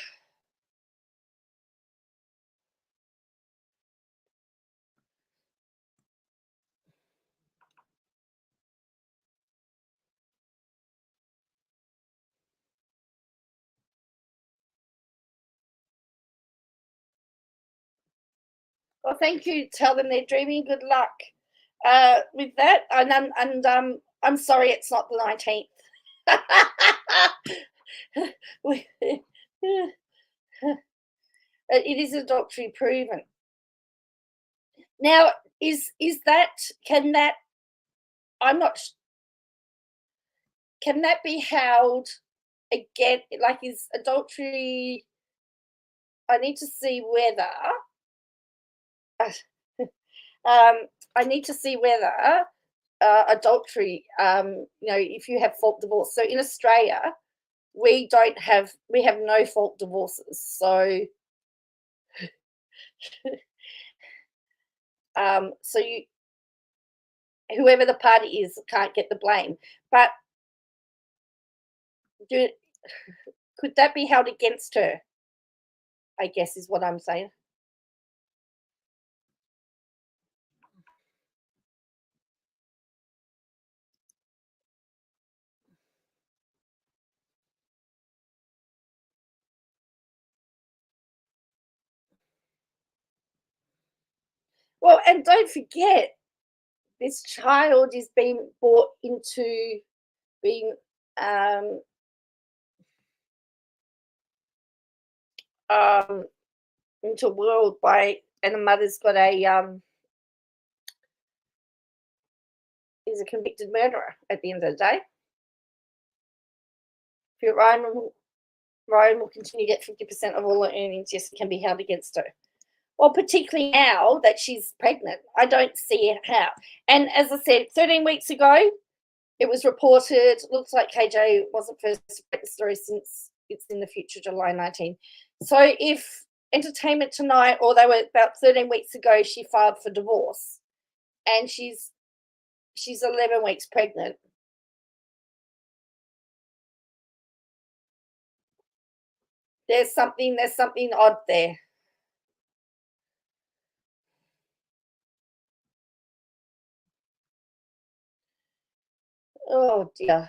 well, thank you. Tell them they're dreaming. Good luck with that. And I'm sorry, it's not the 19th. It is adultery proven. Now, can that be held again? Like, is adultery? I need to see whether. I need to see whether adultery. If you have fault divorce. So in Australia, we have no fault divorces. So. So whoever the party is can't get the blame. But could that be held against her? I guess is what I'm saying. Well, and don't forget, this child is being brought into being into a world and a mother's got is a convicted murderer at the end of the day. If you're Ryan Ryan will continue to get 50% of all her earnings. Yes, it can be held against her. Well, particularly now that she's pregnant, I don't see how. And as I said, 13 weeks ago, it was reported, looks like KJ wasn't first to break the story since it's in the future, July 19. So if Entertainment Tonight, or they were about 13 weeks ago, she filed for divorce, and she's 11 weeks pregnant. There's something odd there. Oh dear.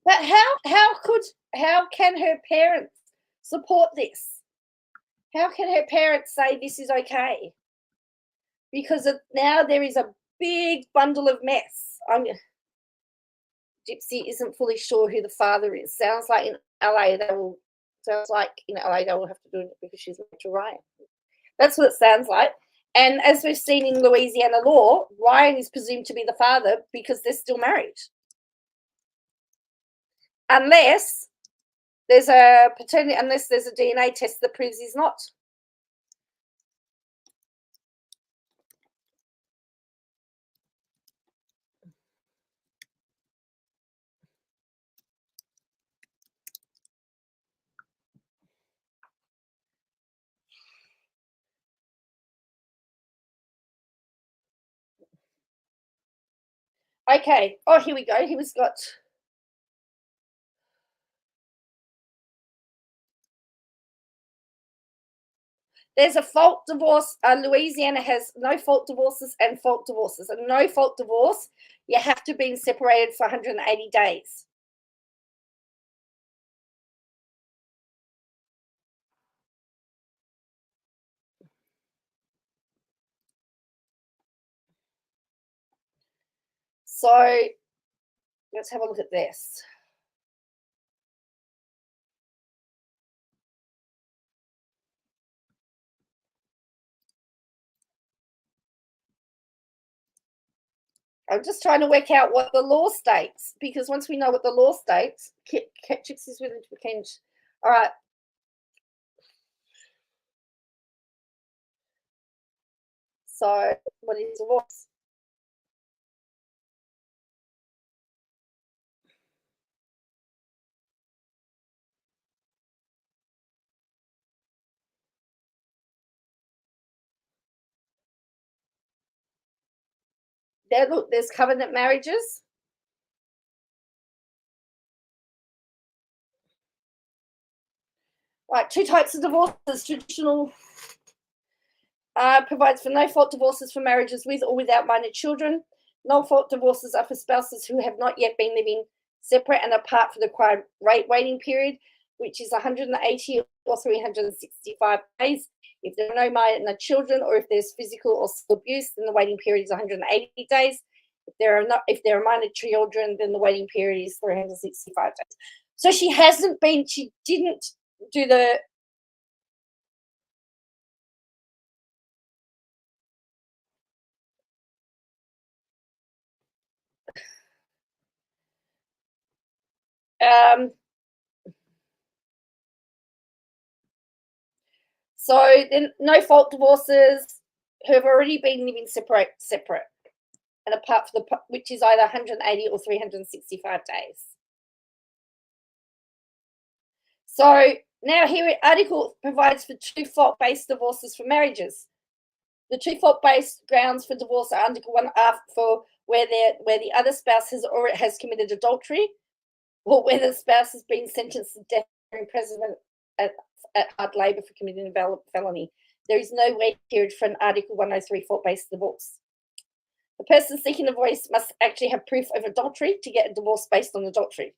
But how can her parents support this? How can her parents say this is okay? Because now there is a big bundle of mess. Gypsy isn't fully sure who the father is. Sounds like in LA they will have to do it because she's married to Ryan. That's what it sounds like. And as we've seen in Louisiana law, Ryan is presumed to be the father because they're still married. Unless there's a DNA test that proves he's not. Okay. Oh, here we go. There's a fault divorce. Louisiana has no fault divorces and fault divorces. A no fault divorce, you have to be separated for 180 days. So let's have a look at this. I'm just trying to work out what the law states, because once we know what the law states, Chicks is willing to change. All right. So what is divorce? Look, there's covenant marriages. Right, two types of divorces. Traditional provides for no fault divorces for marriages with or without minor children. No fault divorces are for spouses who have not yet been living separate and apart for the required waiting period, which is 180 or 365 days. If there are no minor children, or if there's physical or sexual abuse, then the waiting period is 180 days. If there are minor children, then the waiting period is 365 days. So she didn't do the so then no fault divorces who have already been living separate and apart from which is either 180 or 365 days. So now here article provides for two fault-based divorces for marriages. The two fault-based grounds for divorce are Article 1 for where the other spouse has committed adultery, or where the spouse has been sentenced to death or imprisonment at hard labour for committing a felony. There is no wait period for an Article 103 fault-based divorce. The person seeking divorce must actually have proof of adultery to get a divorce based on adultery.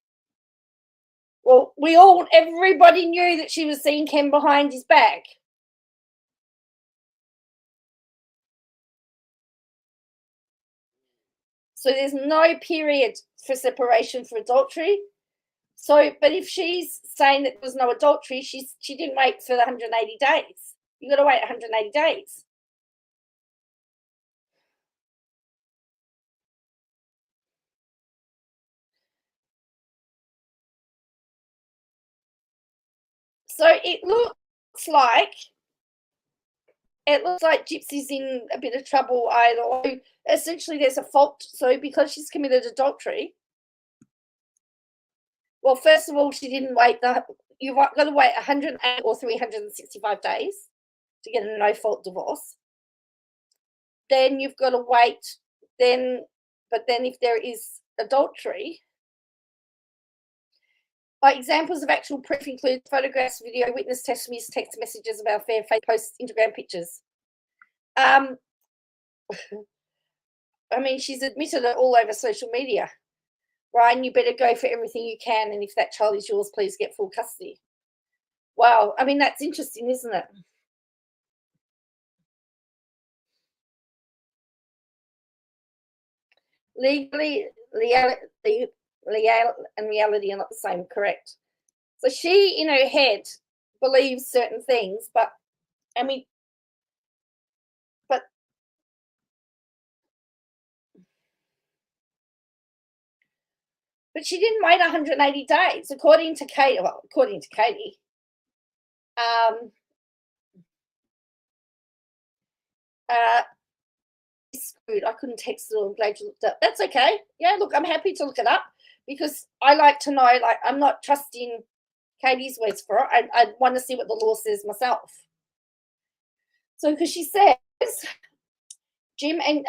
Well, everybody knew that she was seeing Ken behind his back. So there's no period for separation for adultery. So, but if she's saying that there was no adultery, she didn't wait for the 180 days. You got to wait 180 days. So it looks like Gypsy's in a bit of trouble either. Essentially, there's a fault. So because she's committed adultery, well, first of all, she didn't wait. You've got to wait 108 or 365 days to get a no-fault divorce. Then you've got to wait. But then if there is adultery, examples of actual proof include photographs, video, witness testimonies, text messages about affair, fake posts, Instagram pictures. I mean, she's admitted it all over social media. Ryan, you better go for everything you can, and if that child is yours, please get full custody. Wow, I mean, that's interesting, isn't it? Legally, legal and reality are not the same, correct? So she, in her head, believes certain things, but I mean, but she didn't wait 180 days, according to Katie. Well, according to Katie, screwed. I couldn't text it. I'm glad you looked up. That's okay. Yeah, look, I'm happy to look it up because I like to know. Like, I'm not trusting Katie's words for it. I want to see what the law says myself. So, because she says Jim and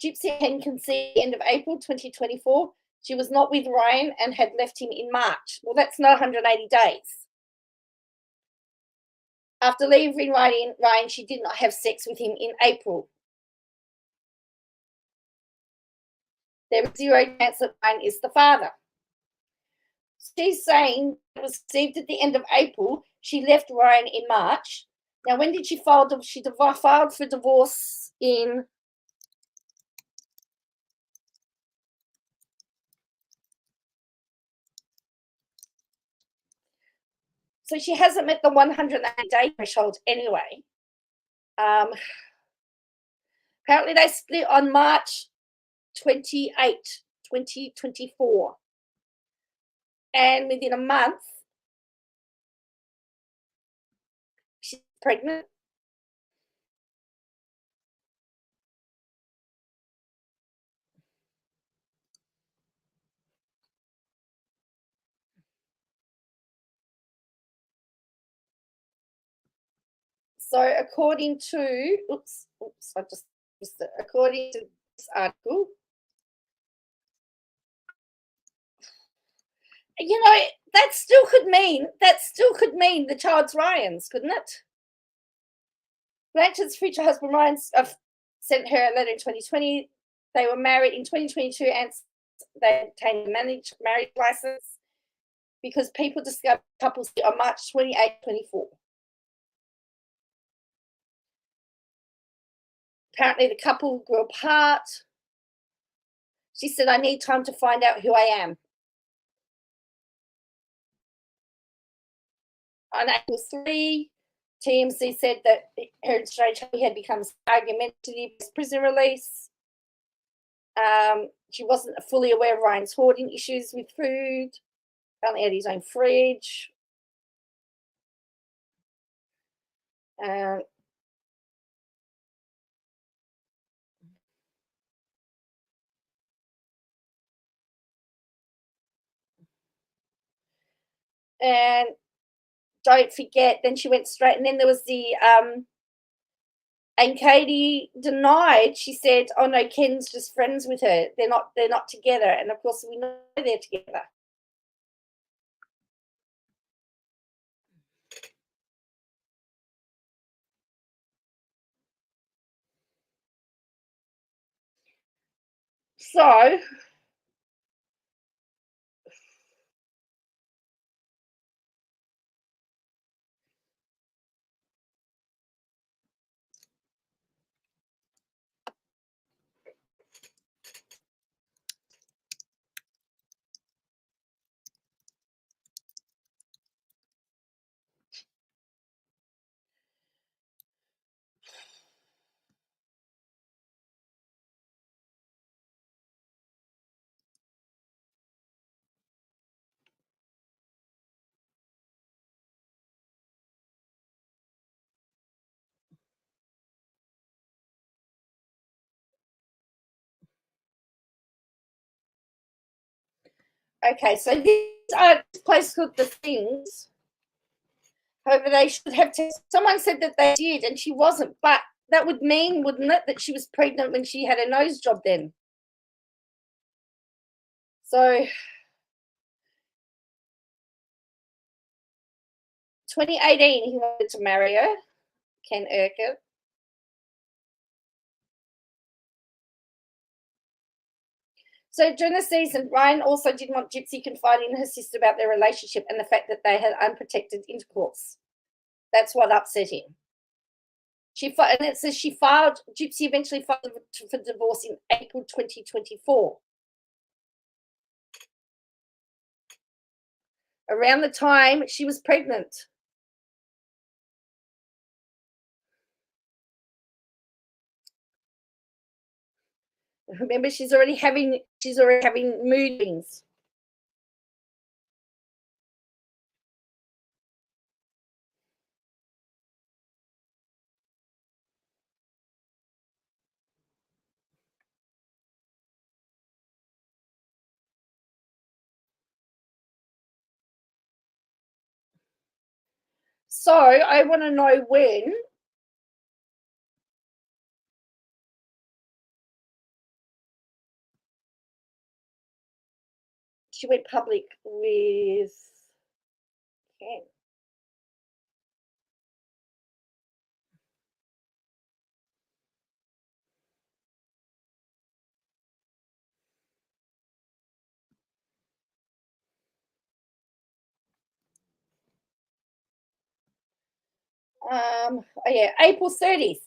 Gypsy had conceived end of April 2024. She was not with Ryan and had left him in March. Well, that's not 180 days. After leaving Ryan, she did not have sex with him in April. There is zero chance that Ryan is the father. She's saying it was conceived at the end of April. She left Ryan in March. Now, when did she file? She filed for divorce in so she hasn't met the 180-day threshold anyway. Apparently, they split on March 28, 2024. And within a month, she's pregnant. So according to, according to this article, you know, that still could mean the child's Ryan's, couldn't it? Blanche's future husband Ryan sent her a letter in 2020. They were married in 2022 and they obtained a marriage license because people discovered couples on March 28, 24. Apparently the couple grew apart. She said, I need time to find out who I am. On April 3, TMC said that her and Charlie had become argumentative prison release. She wasn't fully aware of Ryan's hoarding issues with food. Apparently had his own fridge. And don't forget, then she went straight, and then there was the and Katie denied. She said, oh no, Ken's just friends with her, they're not together. And of course we know they're together. So Okay, so this place called The Things. However, they should have tested. Someone said that they did, and she wasn't. But that would mean, wouldn't it, that she was pregnant when she had a nose job then? So 2018, he wanted to marry her, Ken Urquhart. So during the season, Ryan also didn't want Gypsy confiding in her sister about their relationship and the fact that they had unprotected intercourse. That's what upset him. And it says Gypsy eventually filed for divorce in April 2024. Around the time she was pregnant. Remember, she's already having mood swings. So I want to know when she went public with Ken. Oh yeah, April 30th.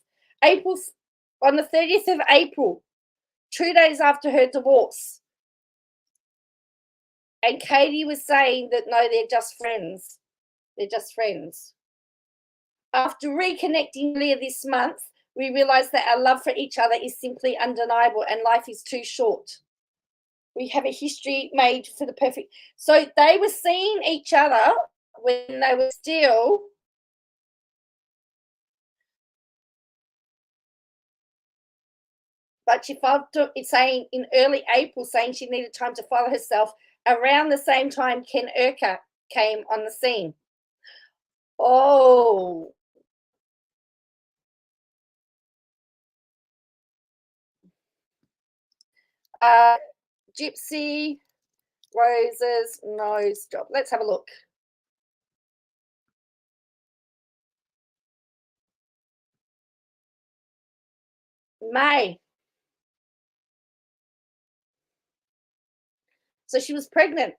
On the 30th of April, 2 days after her divorce. And Katie was saying that no, they're just friends. They're just friends. After reconnecting earlier this month, we realized that our love for each other is simply undeniable and life is too short. We have a history made for the perfect. So they were seeing each other when they were still. But she filed saying in early April, saying she needed time to file herself around the same time Ken Urquhart came on the scene. Oh. Gypsy Rose's nose job. Let's have a look. May. So she was pregnant.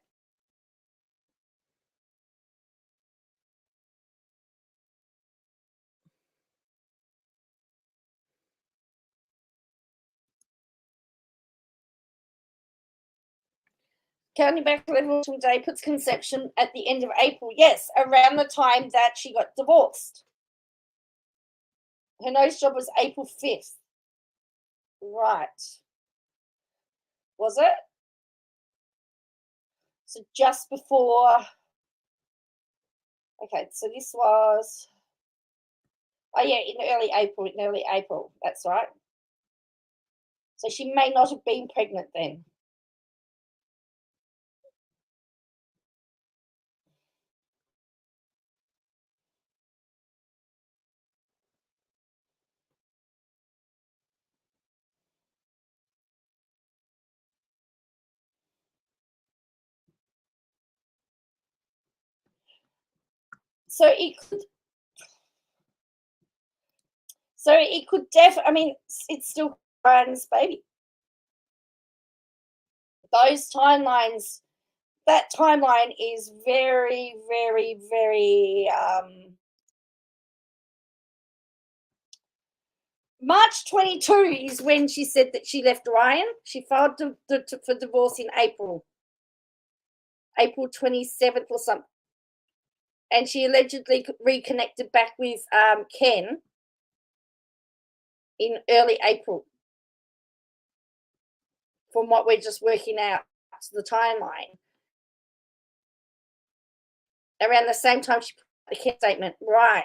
Counting back level from day puts conception at the end of April. Yes, around the time that she got divorced. Her nose job was April 5th. Right. Was it? So just before. Okay, so this was. Oh, yeah, in early April. That's right. So she may not have been pregnant then. So it could definitely, I mean, it's still Ryan's baby. Those timelines, that timeline is very, very, very, March 22 is when she said that she left Ryan. She filed for divorce in April 27th or something. And she allegedly reconnected back with Ken in early April, from what we're just working out the timeline. Around the same time she put the Ken statement. Right.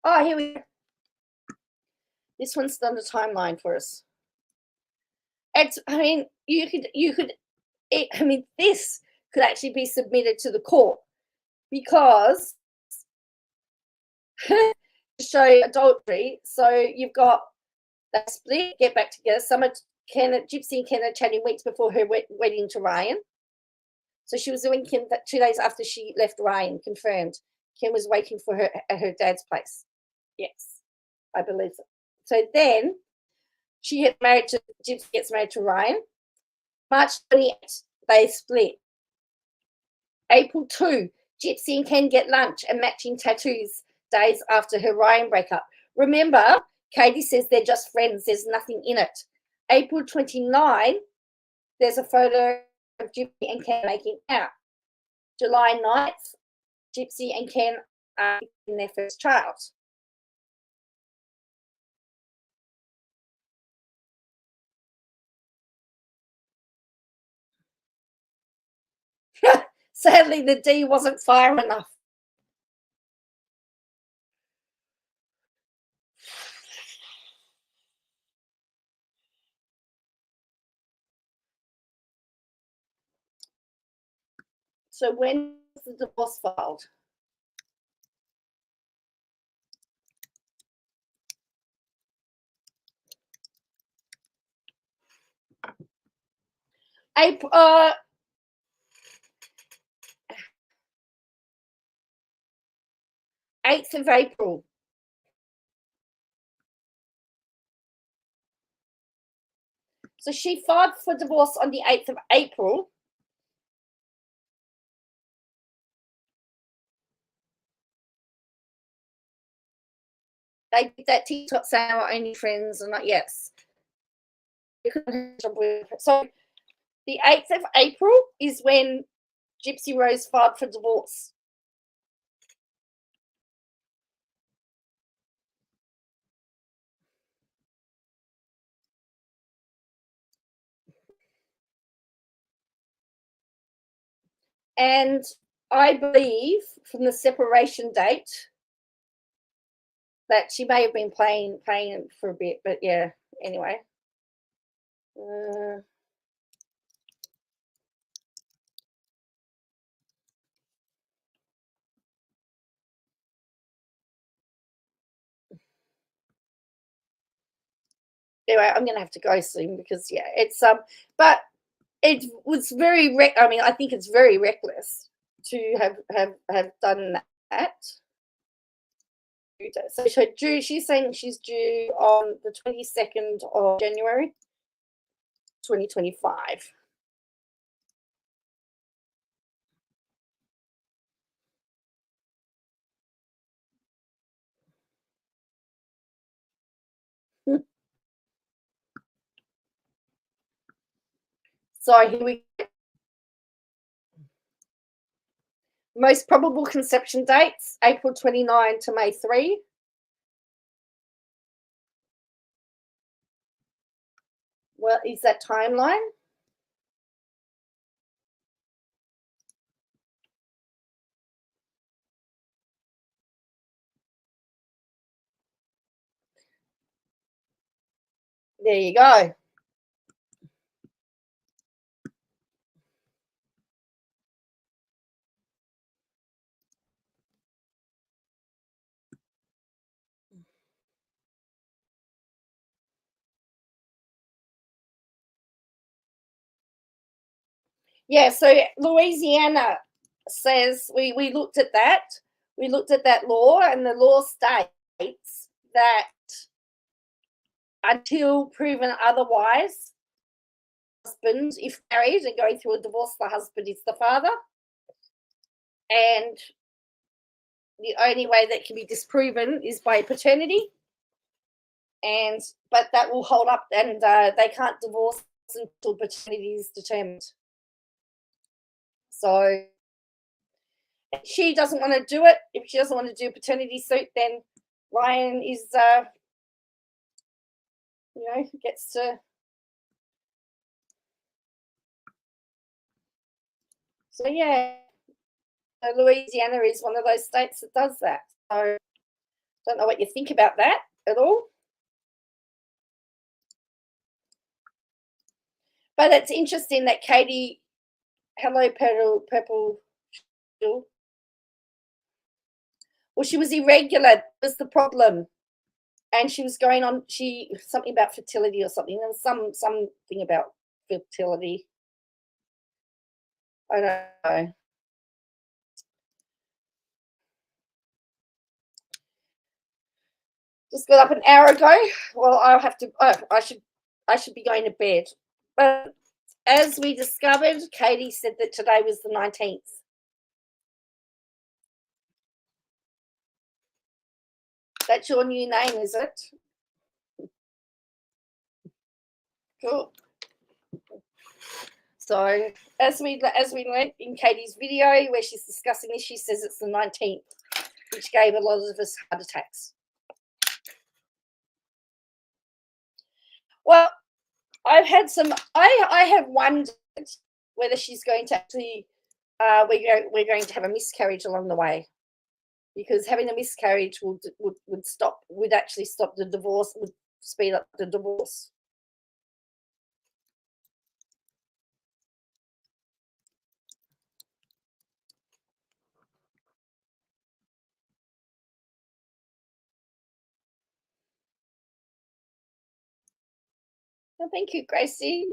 Oh, here we go. This one's done a timeline for us. It's, I mean, this could actually be submitted to the court because to show adultery. So you've got that split, get back together. Gypsy and Ken are chatting weeks before her wedding to Ryan. So she was doing Ken 2 days after she left Ryan, confirmed. Ken was waiting for her at her dad's place. Yes, I believe so. So then Gypsy gets married to Ryan. March 28th, they split. April 2, Gypsy and Ken get lunch and matching tattoos days after her Ryan breakup. Remember, Katie says they're just friends. There's nothing in it. April 29, there's a photo of Gypsy and Ken making out. July 9th, Gypsy and Ken are in their first child. Sadly, the D wasn't fire enough. So when was the divorce filed? April, 8th of April. So she filed for divorce on the 8th of April. They did that TikTok saying we're only friends and not yes. So the 8th of April is when Gypsy Rose filed for divorce. And I believe from the separation date that she may have been playing for a bit, but yeah, anyway. Anyway, I'm going to have to go soon because, yeah, it's, but it was very, I mean, I think it's very reckless to have done that. So she's saying she's due on the 22nd of January, 2025. So here we go. Most probable conception dates, April 29 to May 3. Well, is that timeline? There you go. Yeah, so Louisiana says we looked at that. We looked at that law, and the law states that until proven otherwise, husband, if married and going through a divorce, the husband is the father. And the only way that can be disproven is by paternity. But that will hold up, and they can't divorce until paternity is determined. So if she doesn't want to do it, if she doesn't want to do a paternity suit, then Ryan is, gets to. So yeah, Louisiana is one of those states that does that. So Don't know what you think about that at all. But it's interesting that Katie, hello, purple. Well, she was irregular. That was the problem. And she was going on, something about fertility or something. There was something about fertility. I don't know. Just got up an hour ago. Well, I'll have to. Oh, I should be going to bed. But as we discovered, Katie said that today was the 19th. That's your new name, is it? Cool. So as we learned in Katie's video where she's discussing this, she says it's the 19th, which gave a lot of us heart attacks. Well, I've had some. I have wondered whether she's going to actually. We're going to have a miscarriage along the way, because having a miscarriage would actually stop the divorce, would speed up the divorce. Oh, thank you, Gracie.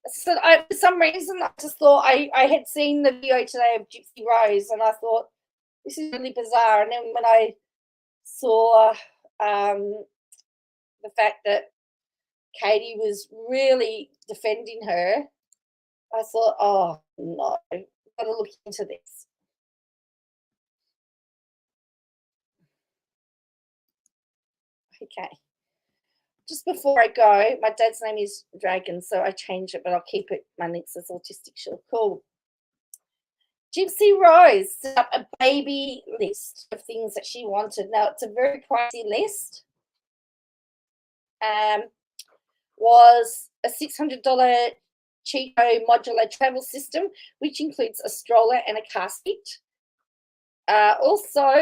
So for some reason, I just thought I had seen the video today of Gypsy Rose, and I thought this is really bizarre. And then when I saw the fact that Katie was really defending her, I thought, oh no, I've got to look into this. Okay. Just before I go, my dad's name is Dragon, so I changed it, but I'll keep it. My link says Autistic Shield. Cool. Gypsy Rose set up a baby list of things that she wanted. Now, it's a very pricey list. Was a $600 Chico modular travel system, which includes a stroller and a car seat. Also,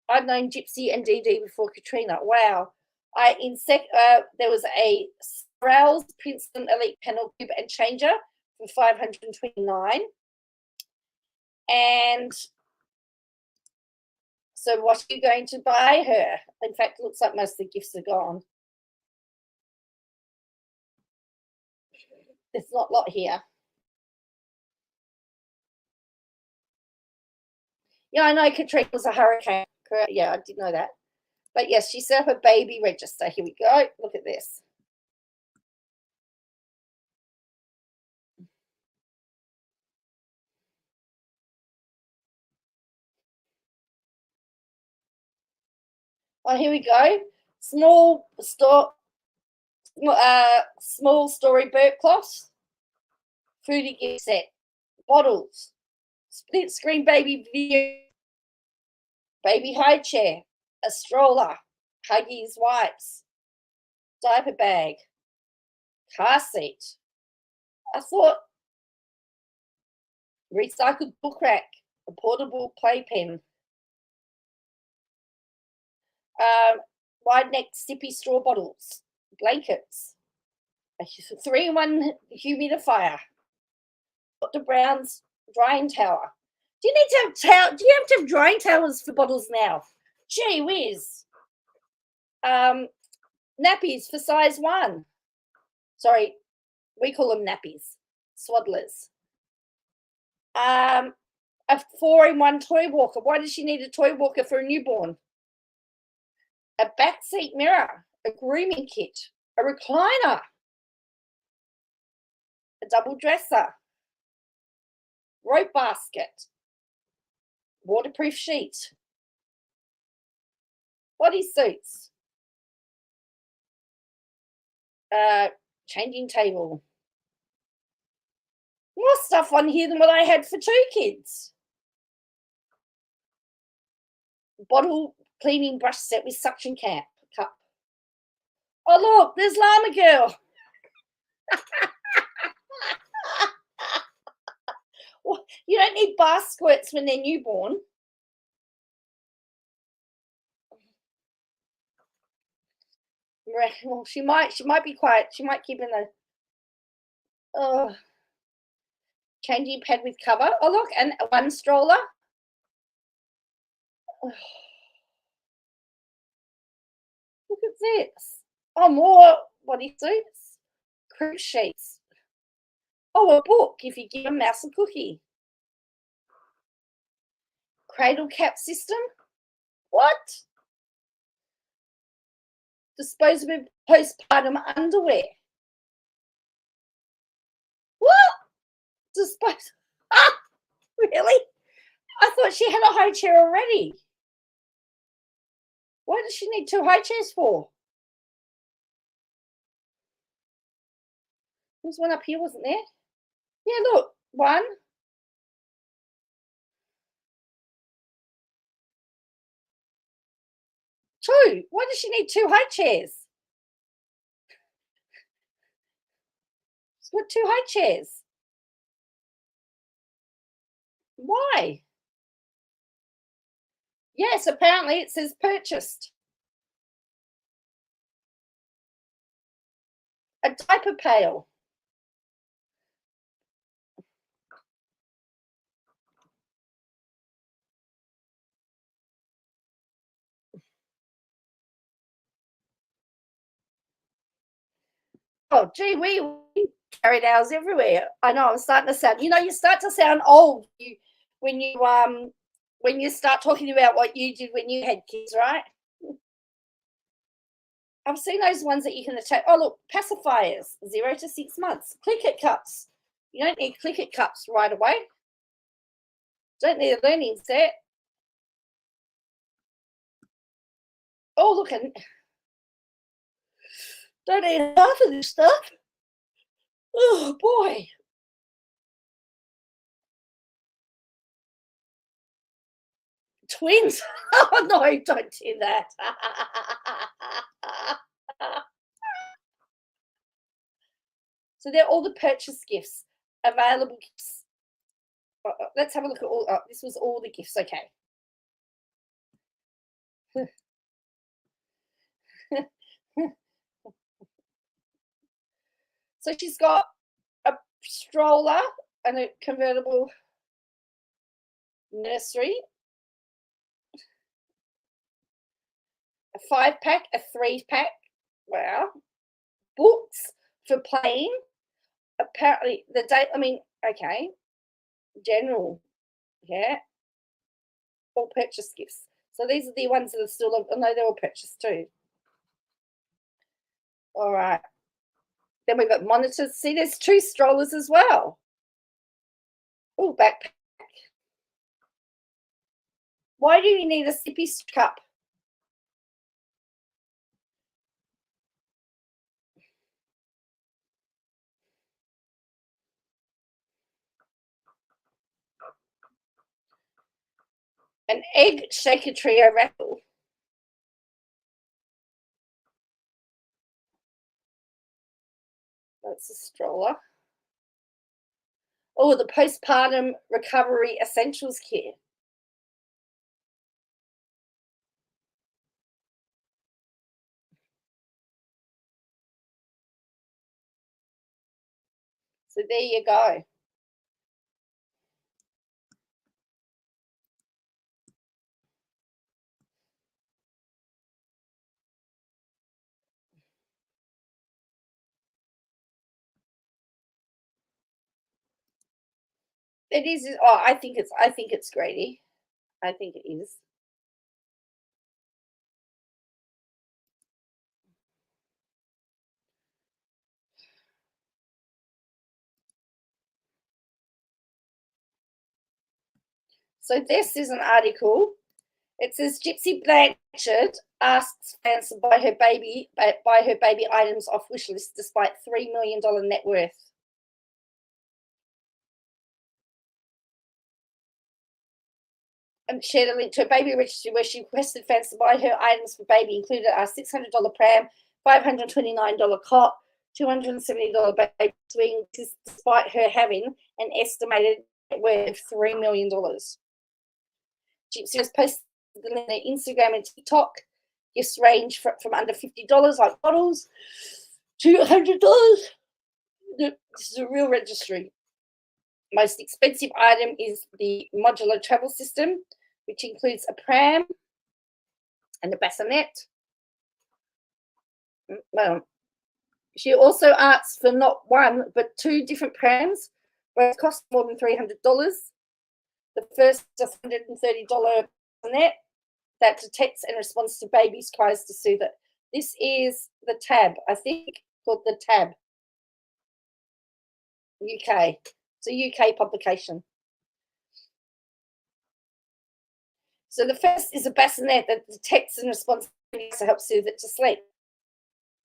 I've known Gypsy and Dee Dee before Katrina. Wow. There was a Sprouse Princeton Elite Panel Cube and Changer for $529. And so what are you going to buy her? In fact, it looks like most of the gifts are gone. There's not a lot here. Yeah, I know Katrina was a hurricane. Correct. Yeah, I did know that. But yes, she set up a baby register. Here we go. Look at this. Oh, here we go. Small storybook cloth, foodie gift set, bottles, split screen baby video, baby high chair, a stroller, Huggies wipes, diaper bag, car seat. I thought recycled book rack, a portable playpen, wide neck sippy straw bottles, blankets, a 3-in-1 humidifier, Dr. Brown's drying tower. Do you have to have drying towels for bottles now? Gee whiz. Nappies for size 1. Sorry, we call them nappies. Swaddlers. A 4-in-1 toy walker. Why does she need a toy walker for a newborn? A backseat mirror, a grooming kit, a recliner, a double dresser, rope basket, waterproof sheet, bodysuits, changing table. More stuff on here than what I had for 2 kids. Bottle cleaning brush set with suction cup. Oh, look, there's Llama Girl. Well, you don't need bar squirts when they're newborn. Well, she might be quiet. She might keep in the changing pad with cover. Oh, look, and one stroller. Oh, look at this. Oh, more bodysuits, cruise sheets. Oh, a book if you give a mouse a cookie. Cradle cap system. What? Disposable postpartum underwear. What? Really? I thought she had a high chair already. Why does she need 2 high chairs for? There's one up here, wasn't there? Yeah, look. 1. 2. Why does she need 2 high chairs? She's got 2 high chairs. Why? Yes, apparently it says purchased. A diaper pail. Oh, gee, we carried ours everywhere. I know, I'm starting to sound, you start to sound old when you start talking about what you did when you had kids, right? I've seen those ones that you can attach. Oh, look, pacifiers, 0 to 6 months. Click-it cups. You don't need click-it cups right away. Don't need a learning set. Oh, look, and don't need half of this stuff. Oh, boy. Twins. Oh, no, don't do that. So they're all the purchase gifts, available gifts. Let's have a look at all. This was all the gifts. Okay. So she's got a stroller and a convertible nursery, a 5-pack, a 3-pack. Wow. Books for playing. Apparently, the date. Okay. General. Yeah. All purchase gifts. So these are the ones that are still. Oh no, they're all purchased too. All right. Then we've got monitors. See, there's 2 strollers as well. Oh, backpack. Why do you need a sippy cup? An egg shaker trio raffle. That's a stroller. Oh, the postpartum recovery essentials kit. So there you go. It is. Oh, I think it's Grady. I think it is. So this is an article. It says Gypsy Blanchard asks fans to buy her baby items off wish list despite $3 million net worth. And shared a link to a baby registry where she requested fans to buy her items for baby, included a $600 pram, $529 cot, $270 baby swing, despite her having an estimated net worth of $3 million. Gypsy has posted on Instagram and TikTok Gifts range from under $50, like bottles, to $100. This is a real registry. Most expensive item is the modular travel system, which includes a pram and a bassinet. Well, she also asks for not one, but 2 different prams. Both cost more than $300. The first is a $130 bassinet that detects and responds to babies' cries to soothe it. This is the Tab, I think, called the Tab. UK. It's a UK publication. So the first is a bassinet that detects and responds to help soothe it to sleep.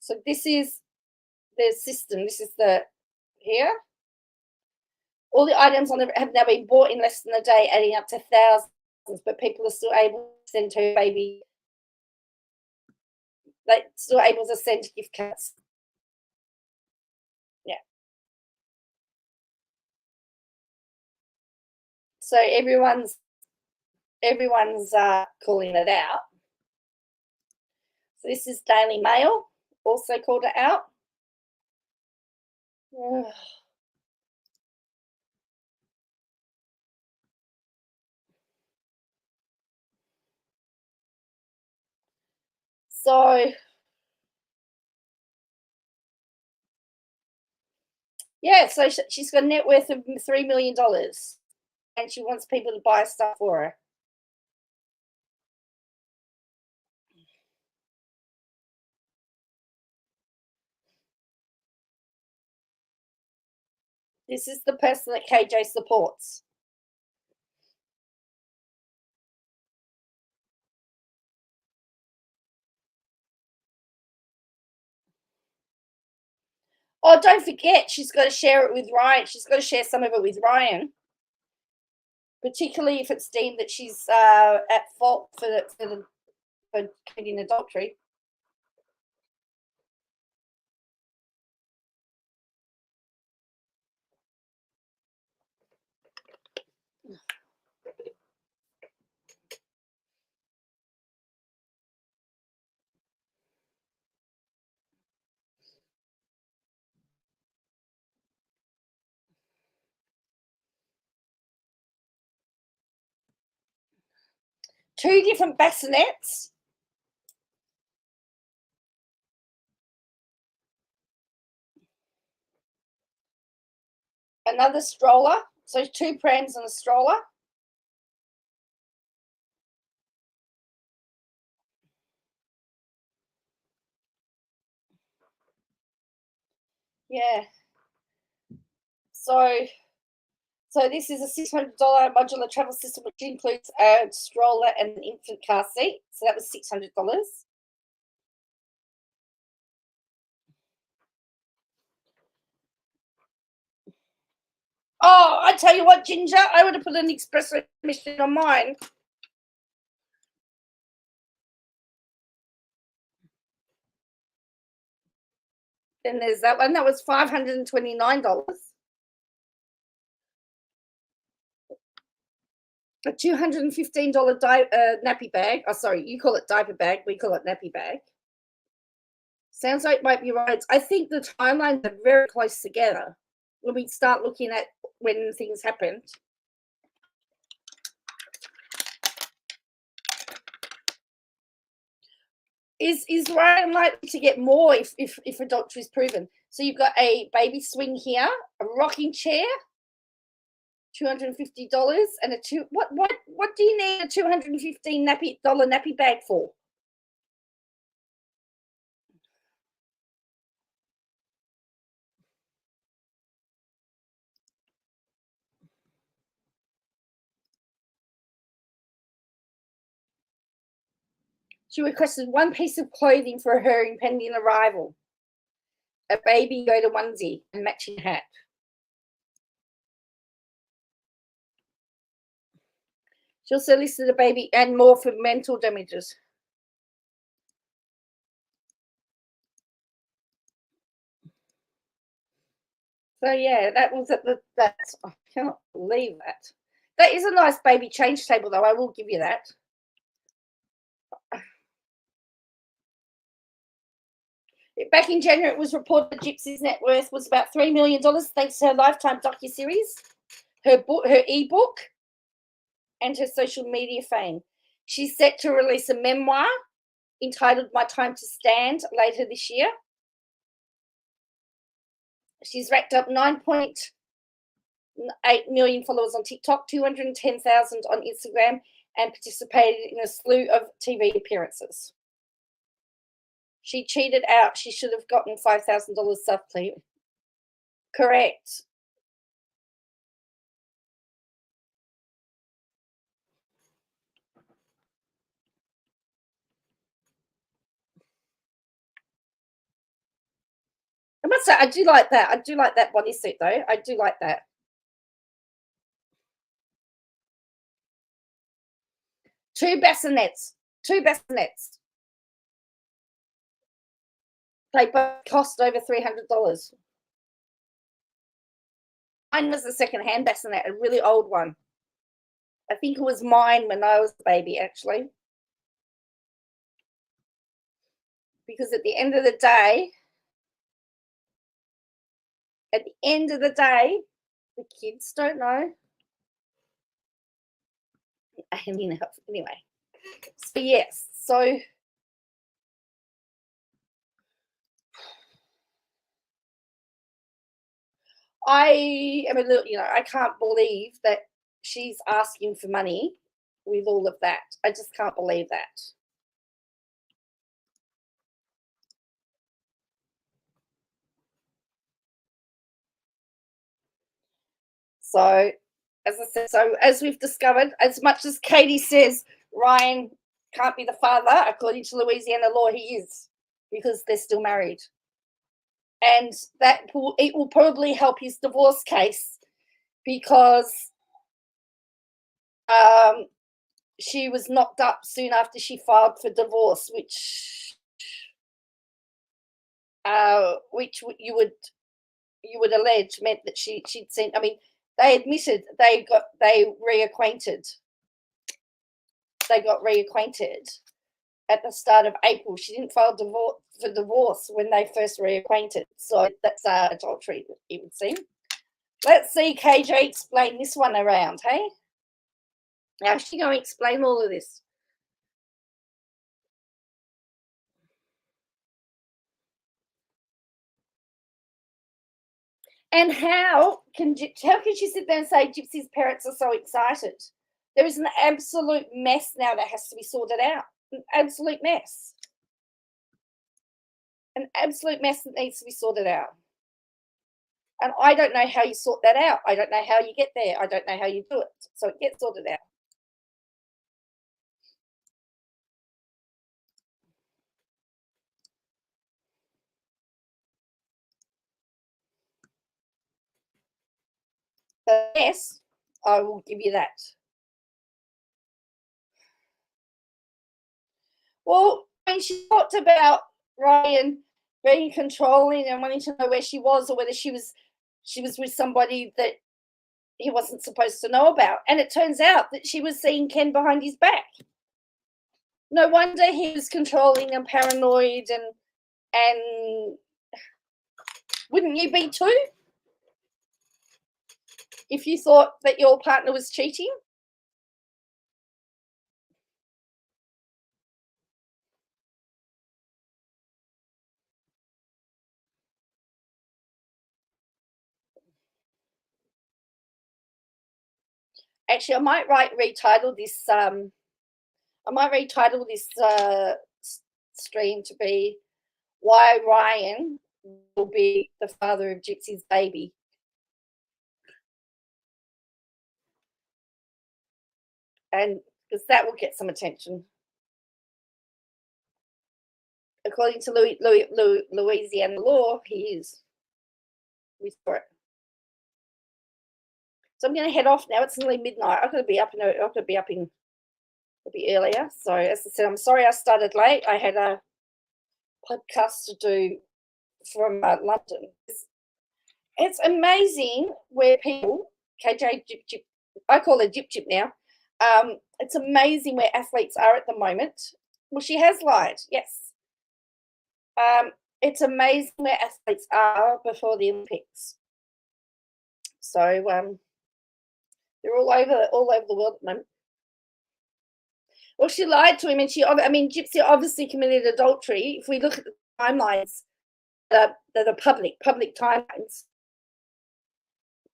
So this is the system. This is the here. All the items on have now been bought in less than a day, adding up to thousands, but people are still able to send her baby. They're still able to send gift cards. Yeah. So everyone's calling it out. So this is Daily Mail, also called it out. So yeah, so she's got a net worth of $3 million, and she wants people to buy stuff for her. This is the person that KJ supports. Oh, don't forget, she's got to share it with Ryan. She's got to share some of it with Ryan, particularly if it's deemed that she's at fault for committing adultery. Two different bassinets. Another stroller. So 2 prams and a stroller. Yeah. So this is a $600 modular travel system, which includes a stroller and an infant car seat. So that was $600. Oh, I tell you what, Ginger, I would have put an espresso machine on mine. Then there's that one. That was $529. A $215 nappy bag. Oh, sorry, you call it diaper bag. We call it nappy bag. Sounds like it might be right. I think the timelines are very close together when we start looking at when things happened. Is Ryan likely to get more if adultery is proven? So you've got a baby swing here, a rocking chair, $250, and what do you need a $215 nappy bag for? She requested 1 piece of clothing for her impending arrival, a baby Yoda onesie and matching hat. She also listed a baby and more for mental damages. So yeah, that was at that's I cannot believe that. That is a nice baby change table, though. I will give you that. Back in January, it was reported that Gypsy's net worth was about $3 million thanks to her Lifetime docuseries, her ebook, and her social media fame. She's set to release a memoir entitled My Time to Stand later this year. She's racked up 9.8 million followers on TikTok, 210,000 on Instagram, and participated in a slew of TV appearances. She cheated out. She should have gotten $5,000 self-clear. Correct. I must say, I do like that. I do like that bodysuit, though. I do like that. Two bassinets. They both cost over $300. Mine was a second-hand bassinet, a really old one. I think it was mine when I was a baby, actually. Because at the end of the day, the kids don't know. Anyway. So, yes. So, I am a little, I can't believe that she's asking for money with all of that. I just can't believe that. So, as I said, as we've discovered, as much as Katie says Ryan can't be the father, according to Louisiana law, he is, because they're still married. And it will probably help his divorce case, because she was knocked up soon after she filed for divorce, which you would allege meant that she'd seen. I mean, they admitted they got reacquainted at the start of April. She didn't file for divorce when they first reacquainted. So that's adultery, it would seem. Let's see KJ explain this one around, hey? How's she going to explain all of this? And how can she sit there and say Gypsy's parents are so excited? There is an absolute mess now that has to be sorted out. An absolute mess. An absolute mess that needs to be sorted out. And I don't know how you sort that out. I don't know how you get there. I don't know how you do it. So it gets sorted out. But yes, I will give you that. Well, when she talked about Ryan being controlling and wanting to know where she was, or whether she was with somebody that he wasn't supposed to know about, and it turns out that she was seeing Ken behind his back. No wonder he was controlling and paranoid, and wouldn't you be too if you thought that your partner was cheating? Actually, I might retitle this. I might retitle this stream to be "Why Ryan Will Be the Father of Gypsy's Baby." And because that will get some attention. According to Louisiana law, he is. We saw it. So I'm going to head off now. It's nearly midnight. I've got to be up a bit earlier. So as I said, I'm sorry I started late. I had a podcast to do from London. It's amazing where people, KJ Jip, I call her Jip now. It's amazing where athletes are at the moment. Well, she has lied, yes. it's amazing where athletes are before the Olympics. So they're all over the world at the moment. Well, she lied to him, and Gypsy obviously committed adultery. If we look at the timelines, the public timelines,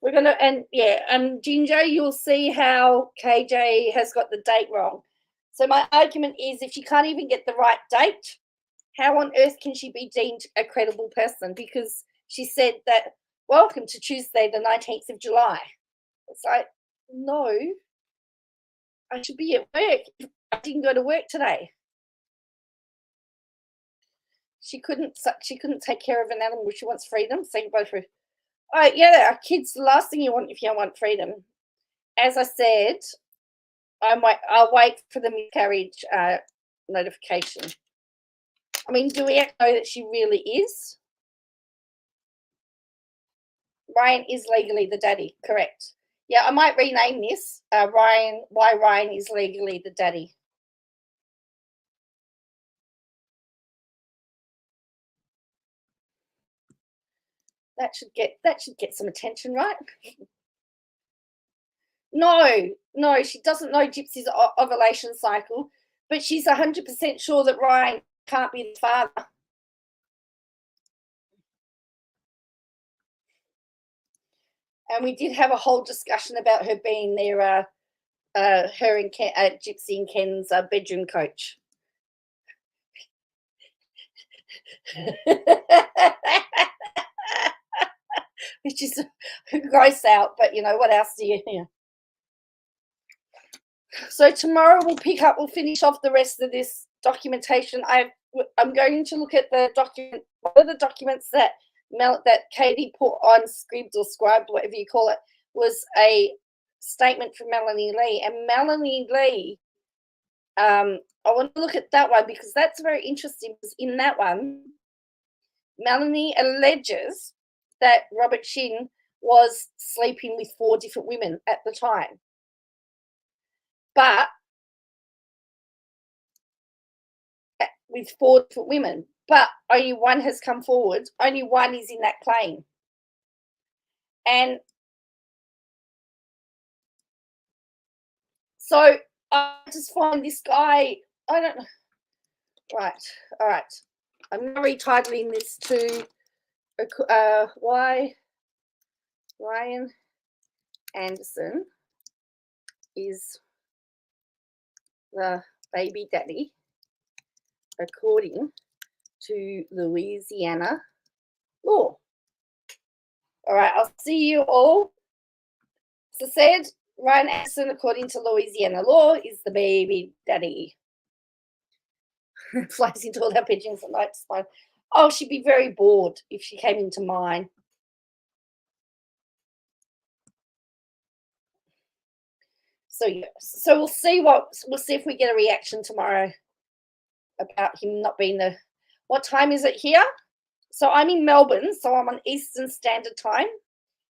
we're gonna, and Ginger, you'll see how KJ has got the date wrong. So my argument is, if she can't even get the right date, how on earth can she be deemed a credible person? Because she said that, welcome to Tuesday, the 19th of July. It's like, no, I should be at work. I didn't go to work today. She couldn't take care of an animal. She wants freedom. So you both for, oh yeah, our kids. The last thing you want if you want freedom. As I said, I'll wait for the miscarriage notification. I mean, do we know that she really is? Ryan is legally the daddy, correct? Yeah, I might rename this Ryan. Why Ryan is legally the daddy. That should get some attention, right? No, she doesn't know Gypsy's ovulation cycle, but she's 100% sure that Ryan can't be the father. And we did have a whole discussion about her being her and Gypsy and Ken's bedroom coach. Which is gross out, but you know, what else do you hear? So tomorrow we'll finish off the rest of this documentation. I'm going to look at the document. One of the documents that Katie put on Scribd or Scribed, whatever you call it, was a statement from Melanie Lee. And Melanie Lee, I want to look at that one because that's very interesting, because in that one, Melanie alleges that Robert Shin was sleeping with 4 different women at the time. But with 4 different women, but only one has come forward. Only one is in that claim. And so I just find this guy, I don't know. Right, all right. I'm retitling this to why Ryan Anderson is the baby daddy according to Louisiana law. All right, I'll see you all. So said, Ryan Anderson, according to Louisiana law, is the baby daddy. Flies into all our pigeons at night. Fine. Oh, she'd be very bored if she came into mine. So yeah, so we'll see if we get a reaction tomorrow about him not being the. What time is it here? So I'm in Melbourne, so I'm on Eastern Standard Time,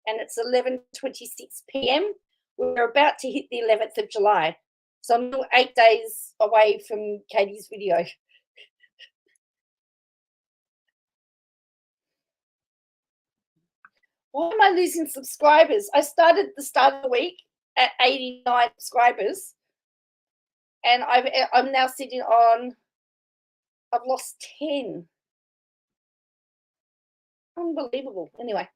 and it's 11:26 p.m. We're about to hit the 11th of July, so I'm 8 days away from Katie's video. Why am I losing subscribers? I started the start of the week at 89 subscribers, and I'm now sitting on. I've lost 10. Unbelievable. Anyway,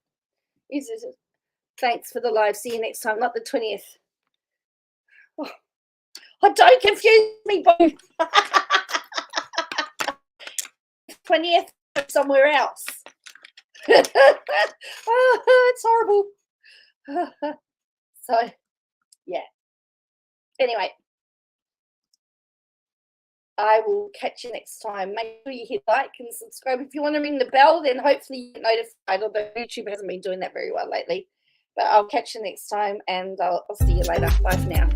thanks for the live. See you next time. Not the 20th. Oh, don't confuse me, both. 20th somewhere else. Oh, it's horrible. So, yeah. Anyway, I will catch you next time. Make sure you hit like and subscribe. If you want to ring the bell, then hopefully you get notified, although YouTube hasn't been doing that very well lately. But I'll catch you next time, and I'll see you later. Bye for now.